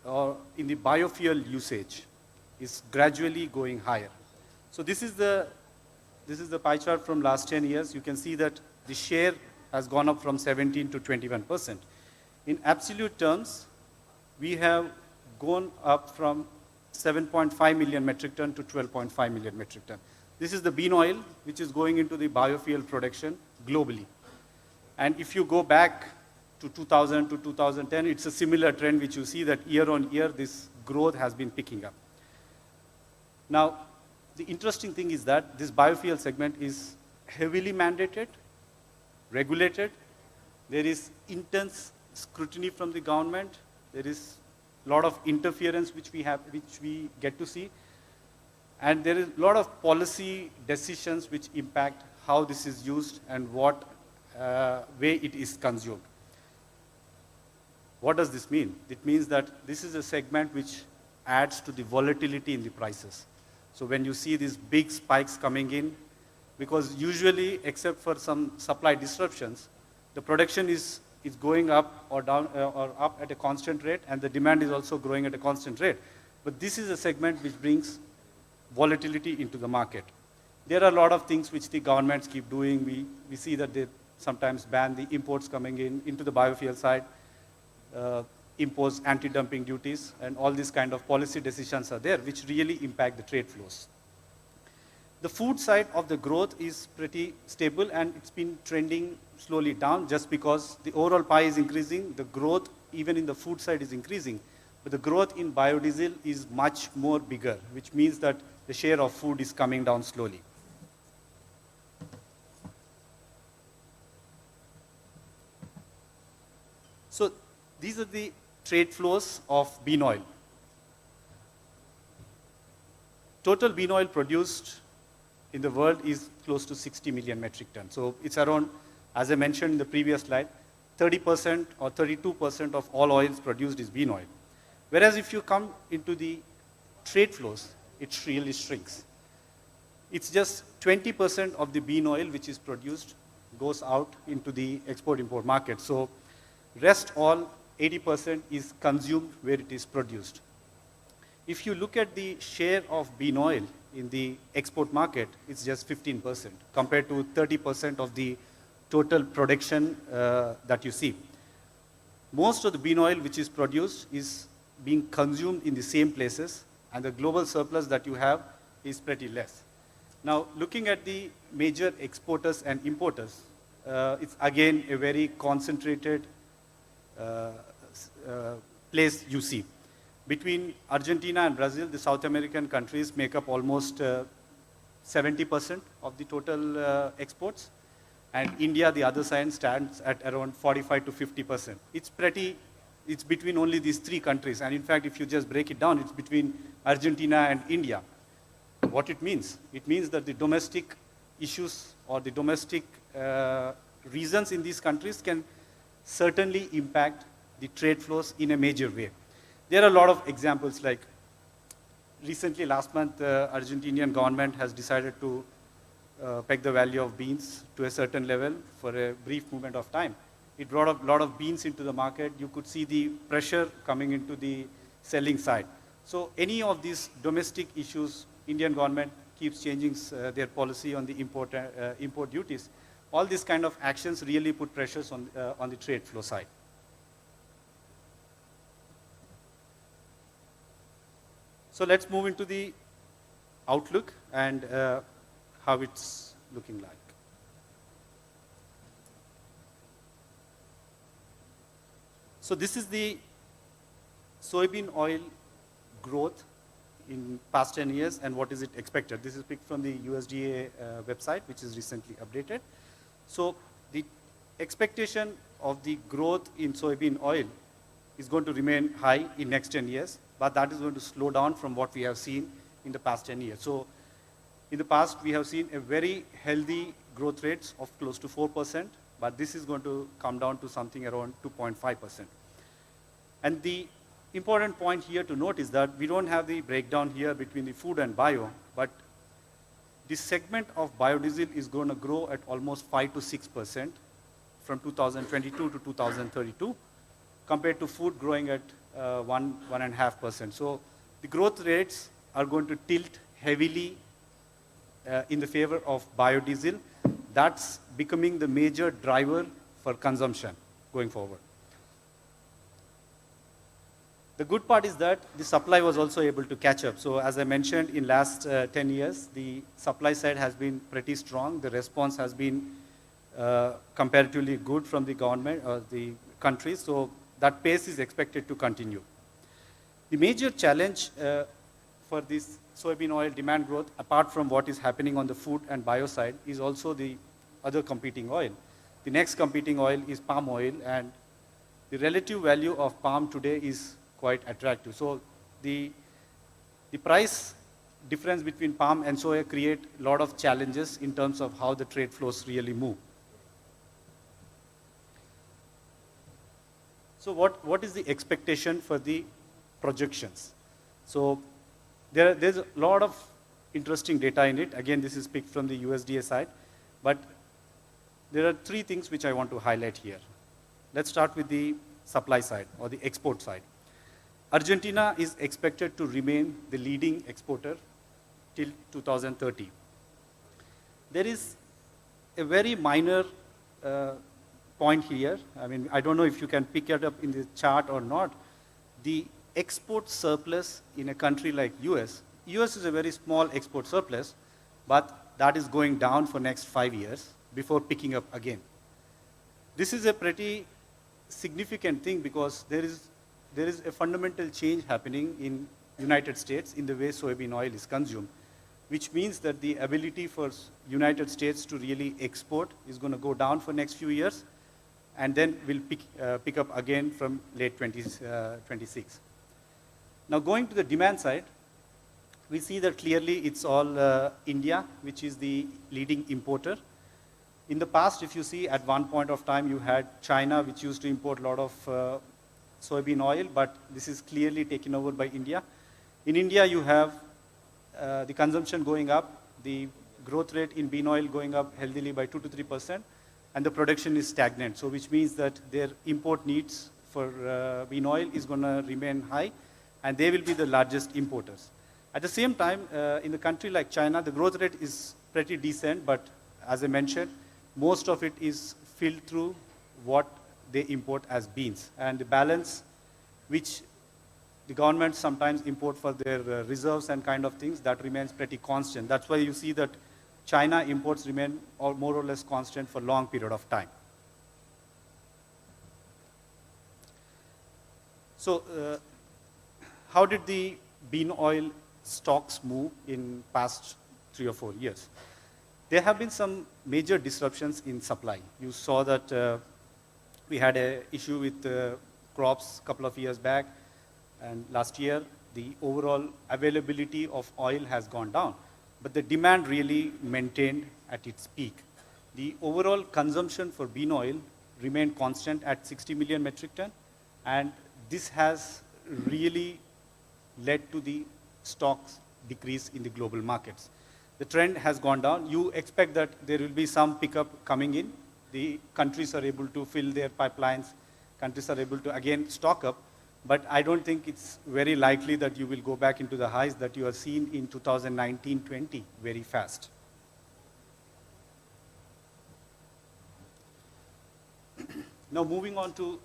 biofuel usage is gradually going higher. So this is the pie chart from last 10 years. You can see that the share has gone up from 17 to 21%. In absolute terms, we have gone up from 7.5 million metric ton to 12.5 million metric ton. This is the bean oil, which is going into the biofuel production globally. And if you go back to 2000 to 2010, it's a similar trend which you see that year on year, this growth has been picking up. Now, the interesting thing is that this biofuel segment is heavily mandated, regulated. There is intense scrutiny from the government. There is a lot of interference which we get to see. And there is a lot of policy decisions which impact how this is used and what way it is consumed. What does this mean? It means that this is a segment which adds to the volatility in the prices. So when you see these big spikes coming in, because usually, except for some supply disruptions, the production is going up or down or up at a constant rate, and the demand is also growing at a constant rate. But this is a segment which brings volatility into the market. There are a lot of things which the governments keep doing. We see that they sometimes ban the imports coming into the biofuel side, impose anti-dumping duties, and all these kind of policy decisions are there, which really impact the trade flows. The food side of the growth is pretty stable, and it's been trending slowly down just because the overall pie is increasing. The growth, even in the food side, is increasing. But the growth in biodiesel is much more bigger, which means that the share of food is coming down slowly. So these are the trade flows of bean oil. Total bean oil produced in the world is close to 60 million metric tons. So it's around, as I mentioned in the previous slide, 30% or 32% of all oils produced is bean oil. Whereas if you come into the trade flows, it really shrinks. It's just 20% of the bean oil which is produced goes out into the export-import market. So rest all 80% is consumed where it is produced. If you look at the share of bean oil in the export market, it's just 15% compared to 30% of the total production that you see. Most of the bean oil which is produced is being consumed in the same places, and the global surplus that you have is pretty less. Now, looking at the major exporters and importers, it's again a very concentrated place you see. Between Argentina and Brazil, the South American countries make up almost 70% of the total exports, and India, the other side, stands at around 45 to 50%. It's between only these three countries, and in fact, if you just break it down, it's between Argentina and India. What it means? It means that the domestic issues or the domestic reasons in these countries can certainly impact the trade flows in a major way. There are a lot of examples, like recently last month, the Argentinian government has decided to peg the value of beans to a certain level for a brief moment of time. It brought a lot of beans into the market. You could see the pressure coming into the selling side. So any of these domestic issues, Indian government keeps changing their policy on the import duties. All these kind of actions really put pressures on the trade flow side. So let's move into the outlook and how it's looking like. So this is the soybean oil growth in past 10 years and what is it expected. This is picked from the USDA website, which is recently updated. So the expectation of the growth in soybean oil is going to remain high in next 10 years, but that is going to slow down from what we have seen in the past 10 years. So in the past, we have seen a very healthy growth rates of close to 4%, but this is going to come down to something around 2.5%. And the important point here to note is that we don't have the breakdown here between the food and bio, but this segment of biodiesel is going to grow at almost 5 to 6% from 2022 to 2032, compared to food growing at 1.5%. So the growth rates are going to tilt heavily in the favor of biodiesel. That's becoming the major driver for consumption going forward. The good part is that the supply was also able to catch up. So as I mentioned, in last 10 years, the supply side has been pretty strong. The response has been comparatively good from the government or the countries. So that pace is expected to continue. The major challenge for this soybean oil demand growth, apart from what is happening on the food and bio side, is also the other competing oil. The next competing oil is palm oil, and the relative value of palm today is quite attractive. So the price difference between palm and soya create a lot of challenges in terms of how the trade flows really move. So what is the expectation for the projections? So there's a lot of interesting data in it. Again, this is picked from the USDA side, but there are three things which I want to highlight here. Let's start with the supply side or the export side. Argentina is expected to remain the leading exporter till 2030. There is a very minor point here. I mean, I don't know if you can pick it up in the chart or not. The export surplus in a country like US is a very small export surplus, but that is going down for next 5 years before picking up again. This is a pretty significant thing because there is a fundamental change happening in United States in the way soybean oil is consumed, which means that the ability for United States to really export is going to go down for next few years, and then will pick up again from late 26. Now going to the demand side, we see that clearly it's all India, which is the leading importer. In the past, if you see, at one point of time, you had China, which used to import a lot of soybean oil, but this is clearly taken over by India. In India, you have the consumption going up, the growth rate in bean oil going up healthily by 2 to 3%, and the production is stagnant. So which means that their import needs for bean oil is going to remain high, and they will be the largest importers. At the same time, in a country like China, the growth rate is pretty decent, but as I mentioned, most of it is filled through what they import as beans. And the balance, which the government sometimes import for their reserves and kind of things, that remains pretty constant. That's why you see that China imports remain more or less constant for a long period of time. So how did the bean oil stocks move in past 3 or 4 years? There have been some major disruptions in supply. You saw that we had an issue with crops a couple of years back, and last year the overall availability of oil has gone down, but the demand really maintained at its peak. The overall consumption for bean oil remained constant at 60 million metric ton, and this has really led to the stocks decrease in the global markets. The trend has gone down. You expect that there will be some pickup coming in. The countries are able to fill their pipelines. Countries are able to again stock up. But I don't think it's very likely that you will go back into the highs that you have seen in 2019-20 very fast. Now moving on to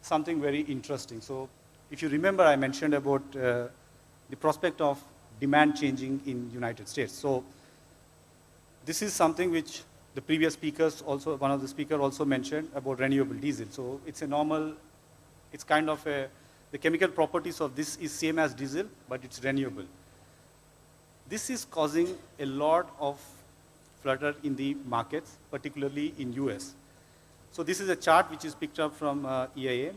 something very interesting. So if you remember, I mentioned about the prospect of demand changing in United States. So this is something which the previous speakers also, one of the speakers also mentioned about renewable diesel. So it's a normal, it's kind of a, the chemical properties of this is same as diesel, but it's renewable. This is causing a lot of flutter in the markets, particularly in US. So this is a chart which is picked up from EIA.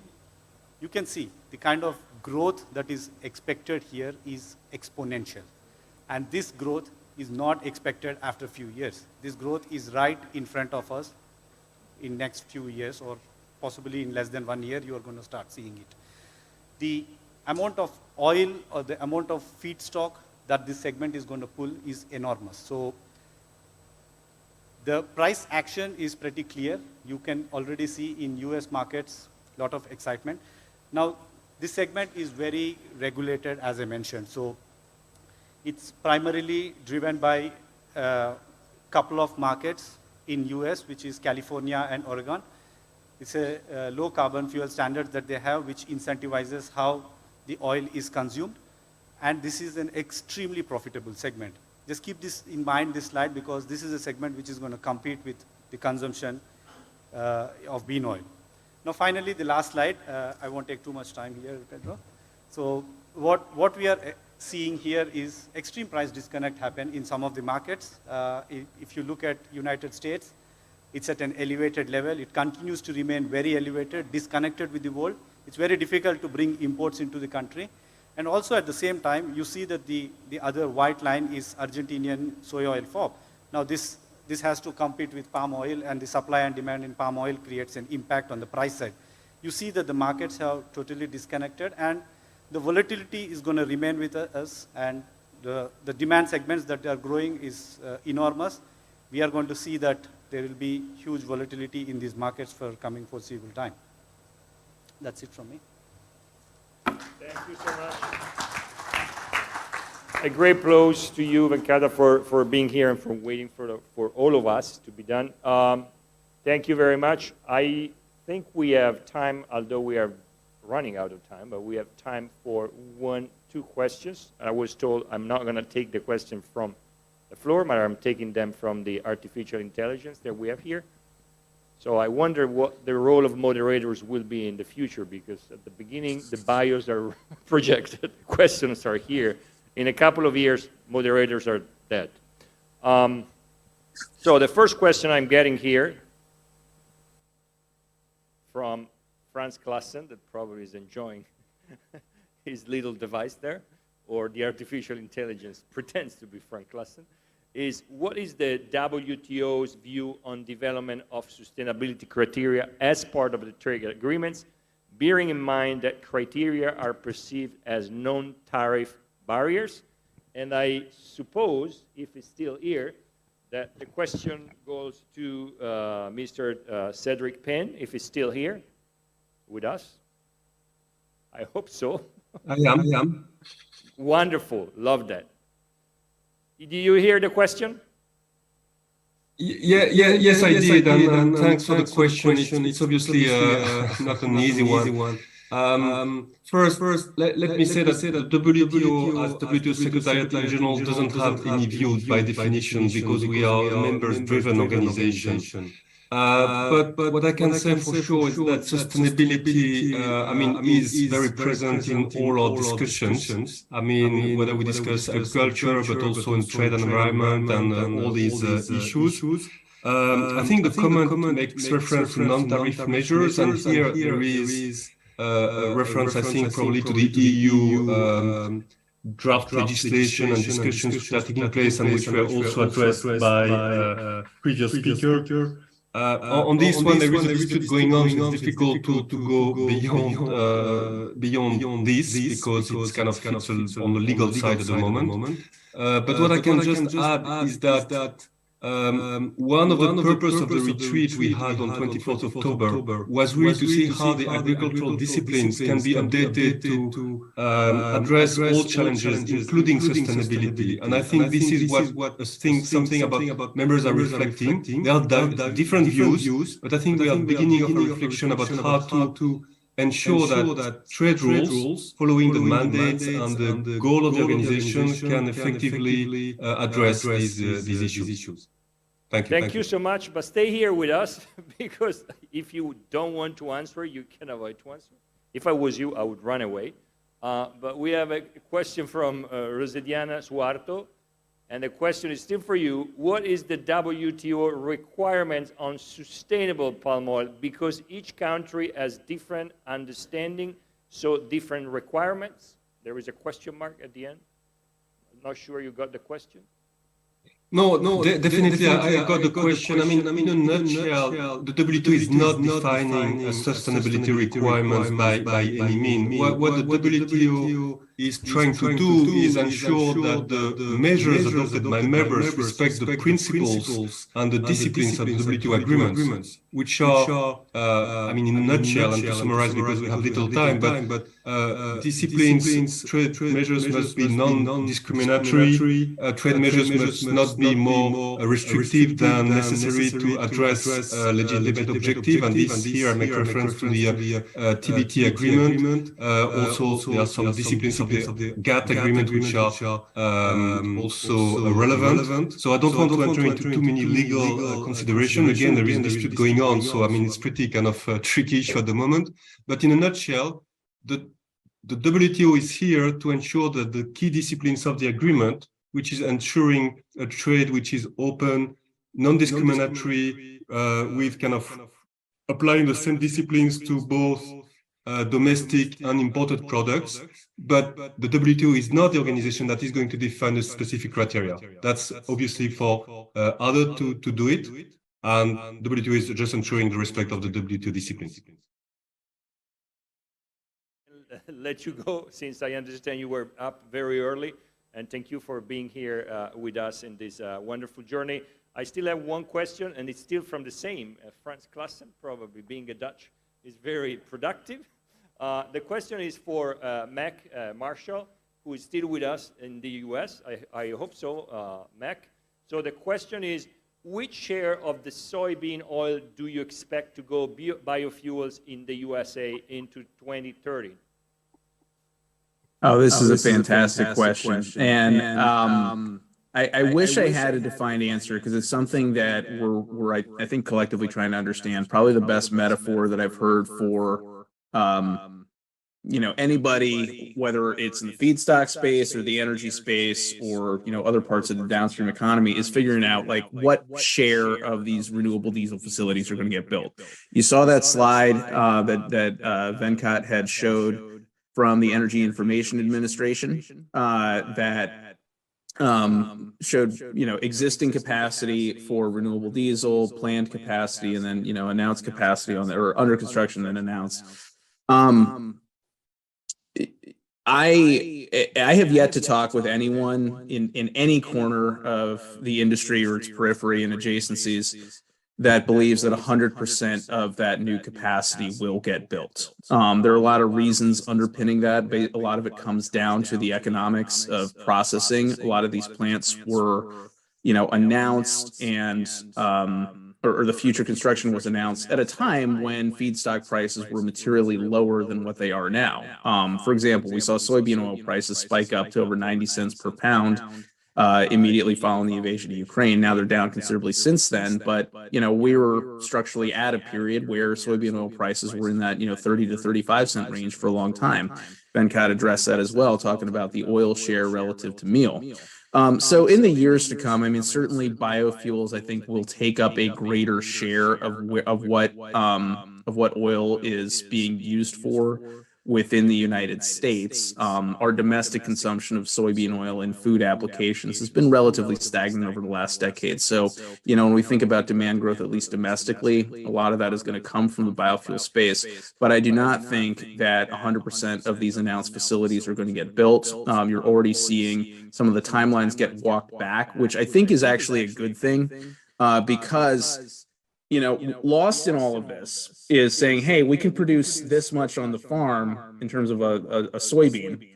You can see the kind of growth that is expected here is exponential. And this growth is not expected after a few years. This growth is right in front of us in next few years, or possibly in less than 1 year, you are going to start seeing it. The amount of oil or the amount of feedstock that this segment is going to pull is enormous. So the price action is pretty clear. You can already see in US markets a lot of excitement. Now, this segment is very regulated, as I mentioned. So it's primarily driven by a couple of markets in US, which is California and Oregon. It's a low carbon fuel standard that they have, which incentivizes how the oil is consumed. And this is an extremely profitable segment. Just keep this in mind, this slide, because this is a segment which is going to compete with the consumption of bean oil. Now, finally, the last slide. I won't take too much time here, Pedro. So what we are seeing here is extreme price disconnect happen in some of the markets. If you look at United States, it's at an elevated level. It continues to remain very elevated, disconnected with the world. It's very difficult to bring imports into the country. And also at the same time, you see that the other white line is Argentinian soy oil FOB. Now this has to compete with palm oil, and the supply and demand in palm oil creates an impact on the price side. You see that the markets have totally disconnected, and the volatility is going to remain with us, and the demand segments that are growing is enormous. We are going to see that there will be huge volatility in these markets for coming foreseeable time. That's it from me. Thank you so much. A great applause to you, Venkata, for being here and for waiting for all of us to be done. Thank you very much. I think we have time, although we are running out of time, but we have time for 1-2 questions. I was told I'm not going to take the question from the floor, but I'm taking them from the artificial intelligence that we have here. So I wonder what the role of moderators will be in the future, because at the beginning, the bios are projected, questions are here. In a couple of years, moderators are dead. So the first question I'm getting here from Franz Klassen, that probably is enjoying his little device there, or the artificial intelligence pretends to be Frank Klassen, is what is the WTO's view on development of sustainability criteria as part of the trade agreements, bearing in mind that criteria are perceived as non-tariff barriers? And I suppose, if it's still here, that the question goes to Mr. Cedric Penn, if he's still here with us. I hope so. I am. Wonderful, love that. Do you hear the question? Yes, I did, and thanks for the question. It's obviously not an easy one. First, let me say that the WTO, as WTO Secretariat in general, doesn't have any views by definition because we are a members-driven organization. But what I can say for sure is that sustainability, is very present in all our discussions. I mean, whether we discuss agriculture, but also in trade and environment and all these issues. I think the comment makes reference to non-tariff measures, and here there is a reference, I think, probably to the EU draft legislation and discussions which are taking place and which were also addressed by previous speaker. On this one, there is a dispute going on, so it's difficult to go beyond this because it's kind of fits on the legal side at the moment. But what I can just add is that one of the purposes of the retreat we had on 24th October was really to see how the agricultural disciplines can be updated to address all challenges, including sustainability. And I think this is what something about members are reflecting. There are different views, but I think we are beginning of a reflection about how to ensure that trade rules, following the mandates and the goal of the organization, can effectively address these issues. Thank you. Thank you so much, but stay here with us because if you don't want to answer, you can avoid to answer. If I was you, I would run away. But we have a question from Rosediana Suarto, and the question is still for you. What is the WTO requirements on sustainable palm oil? Because each country has different understanding, so different requirements. There is a question mark at the end. I'm not sure you got the question. No, definitely I got the question. I mean, in a nutshell, the WTO is not defining sustainability requirements by any means. What the WTO is trying to do is ensure that the measures adopted by members respect the principles and the disciplines of the WTO agreements, which are, in a nutshell, and to summarize because we have little time, but disciplines, trade measures must be non-discriminatory, trade measures must not be more restrictive than necessary to address legitimate objective, and this here I make reference to the TBT agreement. Also, there are some disciplines of the GATT agreement which are also relevant. So I don't want to enter into too many legal considerations. Again, there is a dispute going on, so I mean it's pretty kind of tricky issue at the moment. But in a nutshell, the WTO is here to ensure that the key disciplines of the agreement, which is ensuring a trade which is open, non-discriminatory, with kind of applying the same disciplines to both domestic and imported products. But the WTO is not the organization that is going to define the specific criteria. That's obviously for others to do it, and WTO is just ensuring the respect of the WTO disciplines. Let you go, since I understand you were up very early, and thank you for being here with us in this wonderful journey. I still have one question, and it's still from the same, Franz Klassen, probably being a Dutch, is very productive. The question is for Mac Marshall, who is still with us in the US. I hope so, Mac. So the question is, which share of the soybean oil do you expect to go biofuels in the USA into 2030? Oh, this is a fantastic question. And I wish I had a defined answer because it's something that we're I think, collectively trying to understand. Probably the best metaphor that I've heard for, anybody, whether it's in the feedstock space or the energy space or, other parts of the downstream economy, is figuring out like what share of these renewable diesel facilities are going to get built. You saw that slide that Venkat had showed from the Energy Information Administration that showed, existing capacity for renewable diesel, planned capacity, and then, announced capacity on or under construction and announced. I have yet to talk with anyone in any corner of the industry or its periphery and adjacencies that believes that 100% of that new capacity will get built. There are a lot of reasons underpinning that. A lot of it comes down to the economics of processing. A lot of these plants were announced and or the future construction was announced at a time when feedstock prices were materially lower than what they are now. For example, we saw soybean oil prices spike up to over 90 cents per pound immediately following the invasion of Ukraine. Now they're down considerably since then, but we were structurally at a period where soybean oil prices were in that 30 to 35 cent range for a long time. Venkat addressed that as well, talking about the oil share relative to meal. So in the years to come, I mean, certainly biofuels, I think, will take up a greater share of what oil is being used for within the United States. Our domestic consumption of soybean oil in food applications has been relatively stagnant over the last decade. So, when we think about demand growth, at least domestically, a lot of that is going to come from the biofuel space. But I do not think that 100% of these announced facilities are going to get built. You're already seeing some of the timelines get walked back, which I think is actually a good thing because lost in all of this is saying, hey, we can produce this much on the farm in terms of a soybean.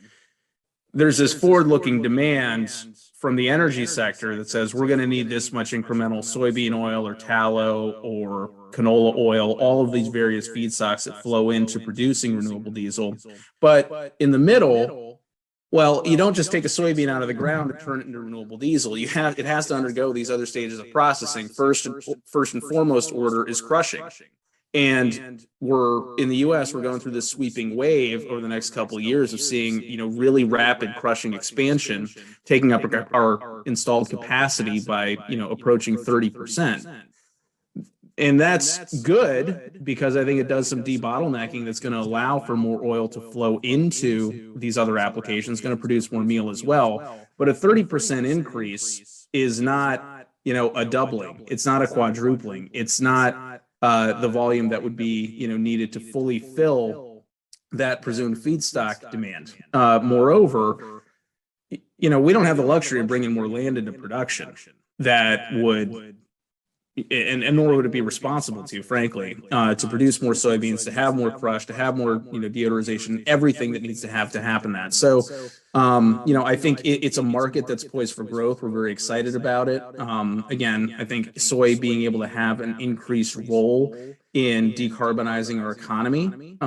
There's this forward-looking demand from the energy sector that says we're going to need this much incremental soybean oil or tallow or canola oil, all of these various feedstocks that flow into producing renewable diesel. But in the middle, well, you don't just take a soybean out of the ground and turn it into renewable diesel. It has to undergo these other stages of processing. First and foremost order is crushing. And we're in the US, we're going through this sweeping wave over the next couple of years of seeing, really rapid crushing expansion, taking up our installed capacity by, approaching 30%. And that's good because I think it does some debottlenecking that's going to allow for more oil to flow into these other applications, going to produce more meal as well. But a 30% increase is not, a doubling. It's not a quadrupling. It's not the volume that would be, needed to fully fill that presumed feedstock demand. Moreover, we don't have the luxury of bringing more land into production that would and nor would it be responsible to, frankly, to produce more soybeans, to have more crush, to have more, deodorization, everything that needs to happen that. So, I think it's a market that's poised for growth. We're very excited about it. Again, I think soy being able to have an increased role in decarbonizing our economy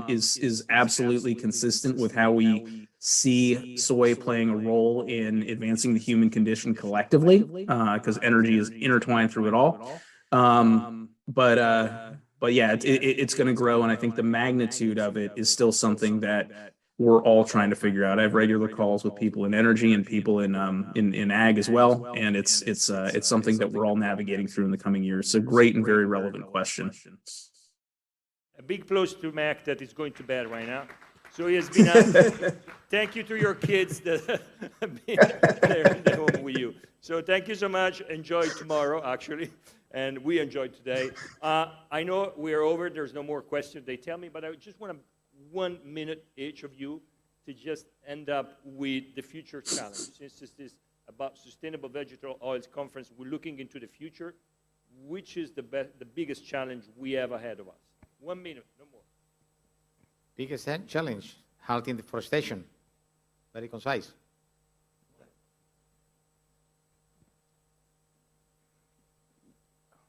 is absolutely consistent with how we see soy playing a role in advancing the human condition collectively, because energy is intertwined through it all. But yeah, it's going to grow, and I think the magnitude of it is still something that we're all trying to figure out. I have regular calls with people in energy and people in ag as well, and it's something that we're all navigating through in the coming years. So great and very relevant question. A big applause to Mac that is going to bed right now. So he has been thank you to your kids that have been there in the home with you. So thank you so much. Enjoy tomorrow, actually. And we enjoyed today. I know we're over. There's no more questions, they tell me. But I just want 1 minute each of you to just end up with the future challenge. Since this is about Sustainable Vegetable Oils Conference, we're looking into the future. Which is the biggest challenge we have ahead of us? 1 minute, no more. Biggest challenge, halting deforestation. Very concise.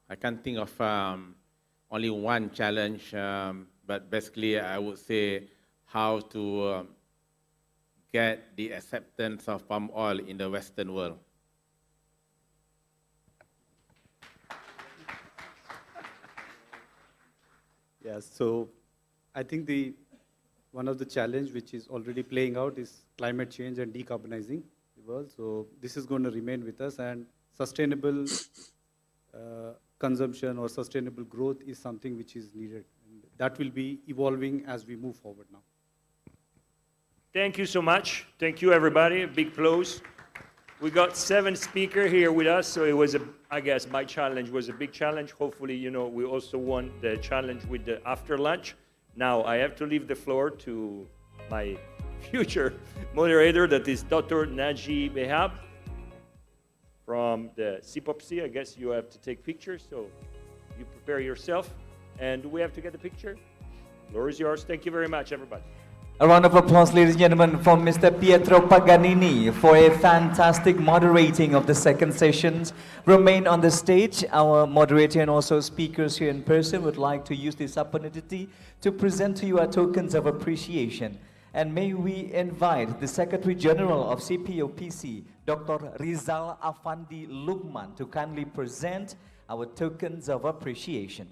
I can't think of only one challenge, but basically I would say how to get the acceptance of palm oil in the Western world. Yes, so I think one of the challenge which is already playing out is climate change and decarbonizing the world. So this is going to remain with us, and sustainable consumption or sustainable growth is something which is needed. And that will be evolving as we move forward now. Thank you so much. Thank you, everybody. A big applause. We got 7 speakers here with us, so it was I guess my challenge was a big challenge. Hopefully, we also won the challenge with the after lunch. Now, I have to leave the floor to my future moderator, that is Dr. Naji Behab from the CPOPC. I guess you have to take pictures, so you prepare yourself. And do we have to get the picture? The floor is yours. Thank you very much, everybody. A round of applause, ladies and gentlemen, for Mr. Pietro Paganini for a fantastic moderating of the second sessions. Remain on the stage. Our moderator and also speakers here in person would like to use this opportunity to present to you our tokens of appreciation. And may we invite the Secretary General of CPOPC, Dr. Rizal Afandi Lukman, to kindly present our tokens of appreciation.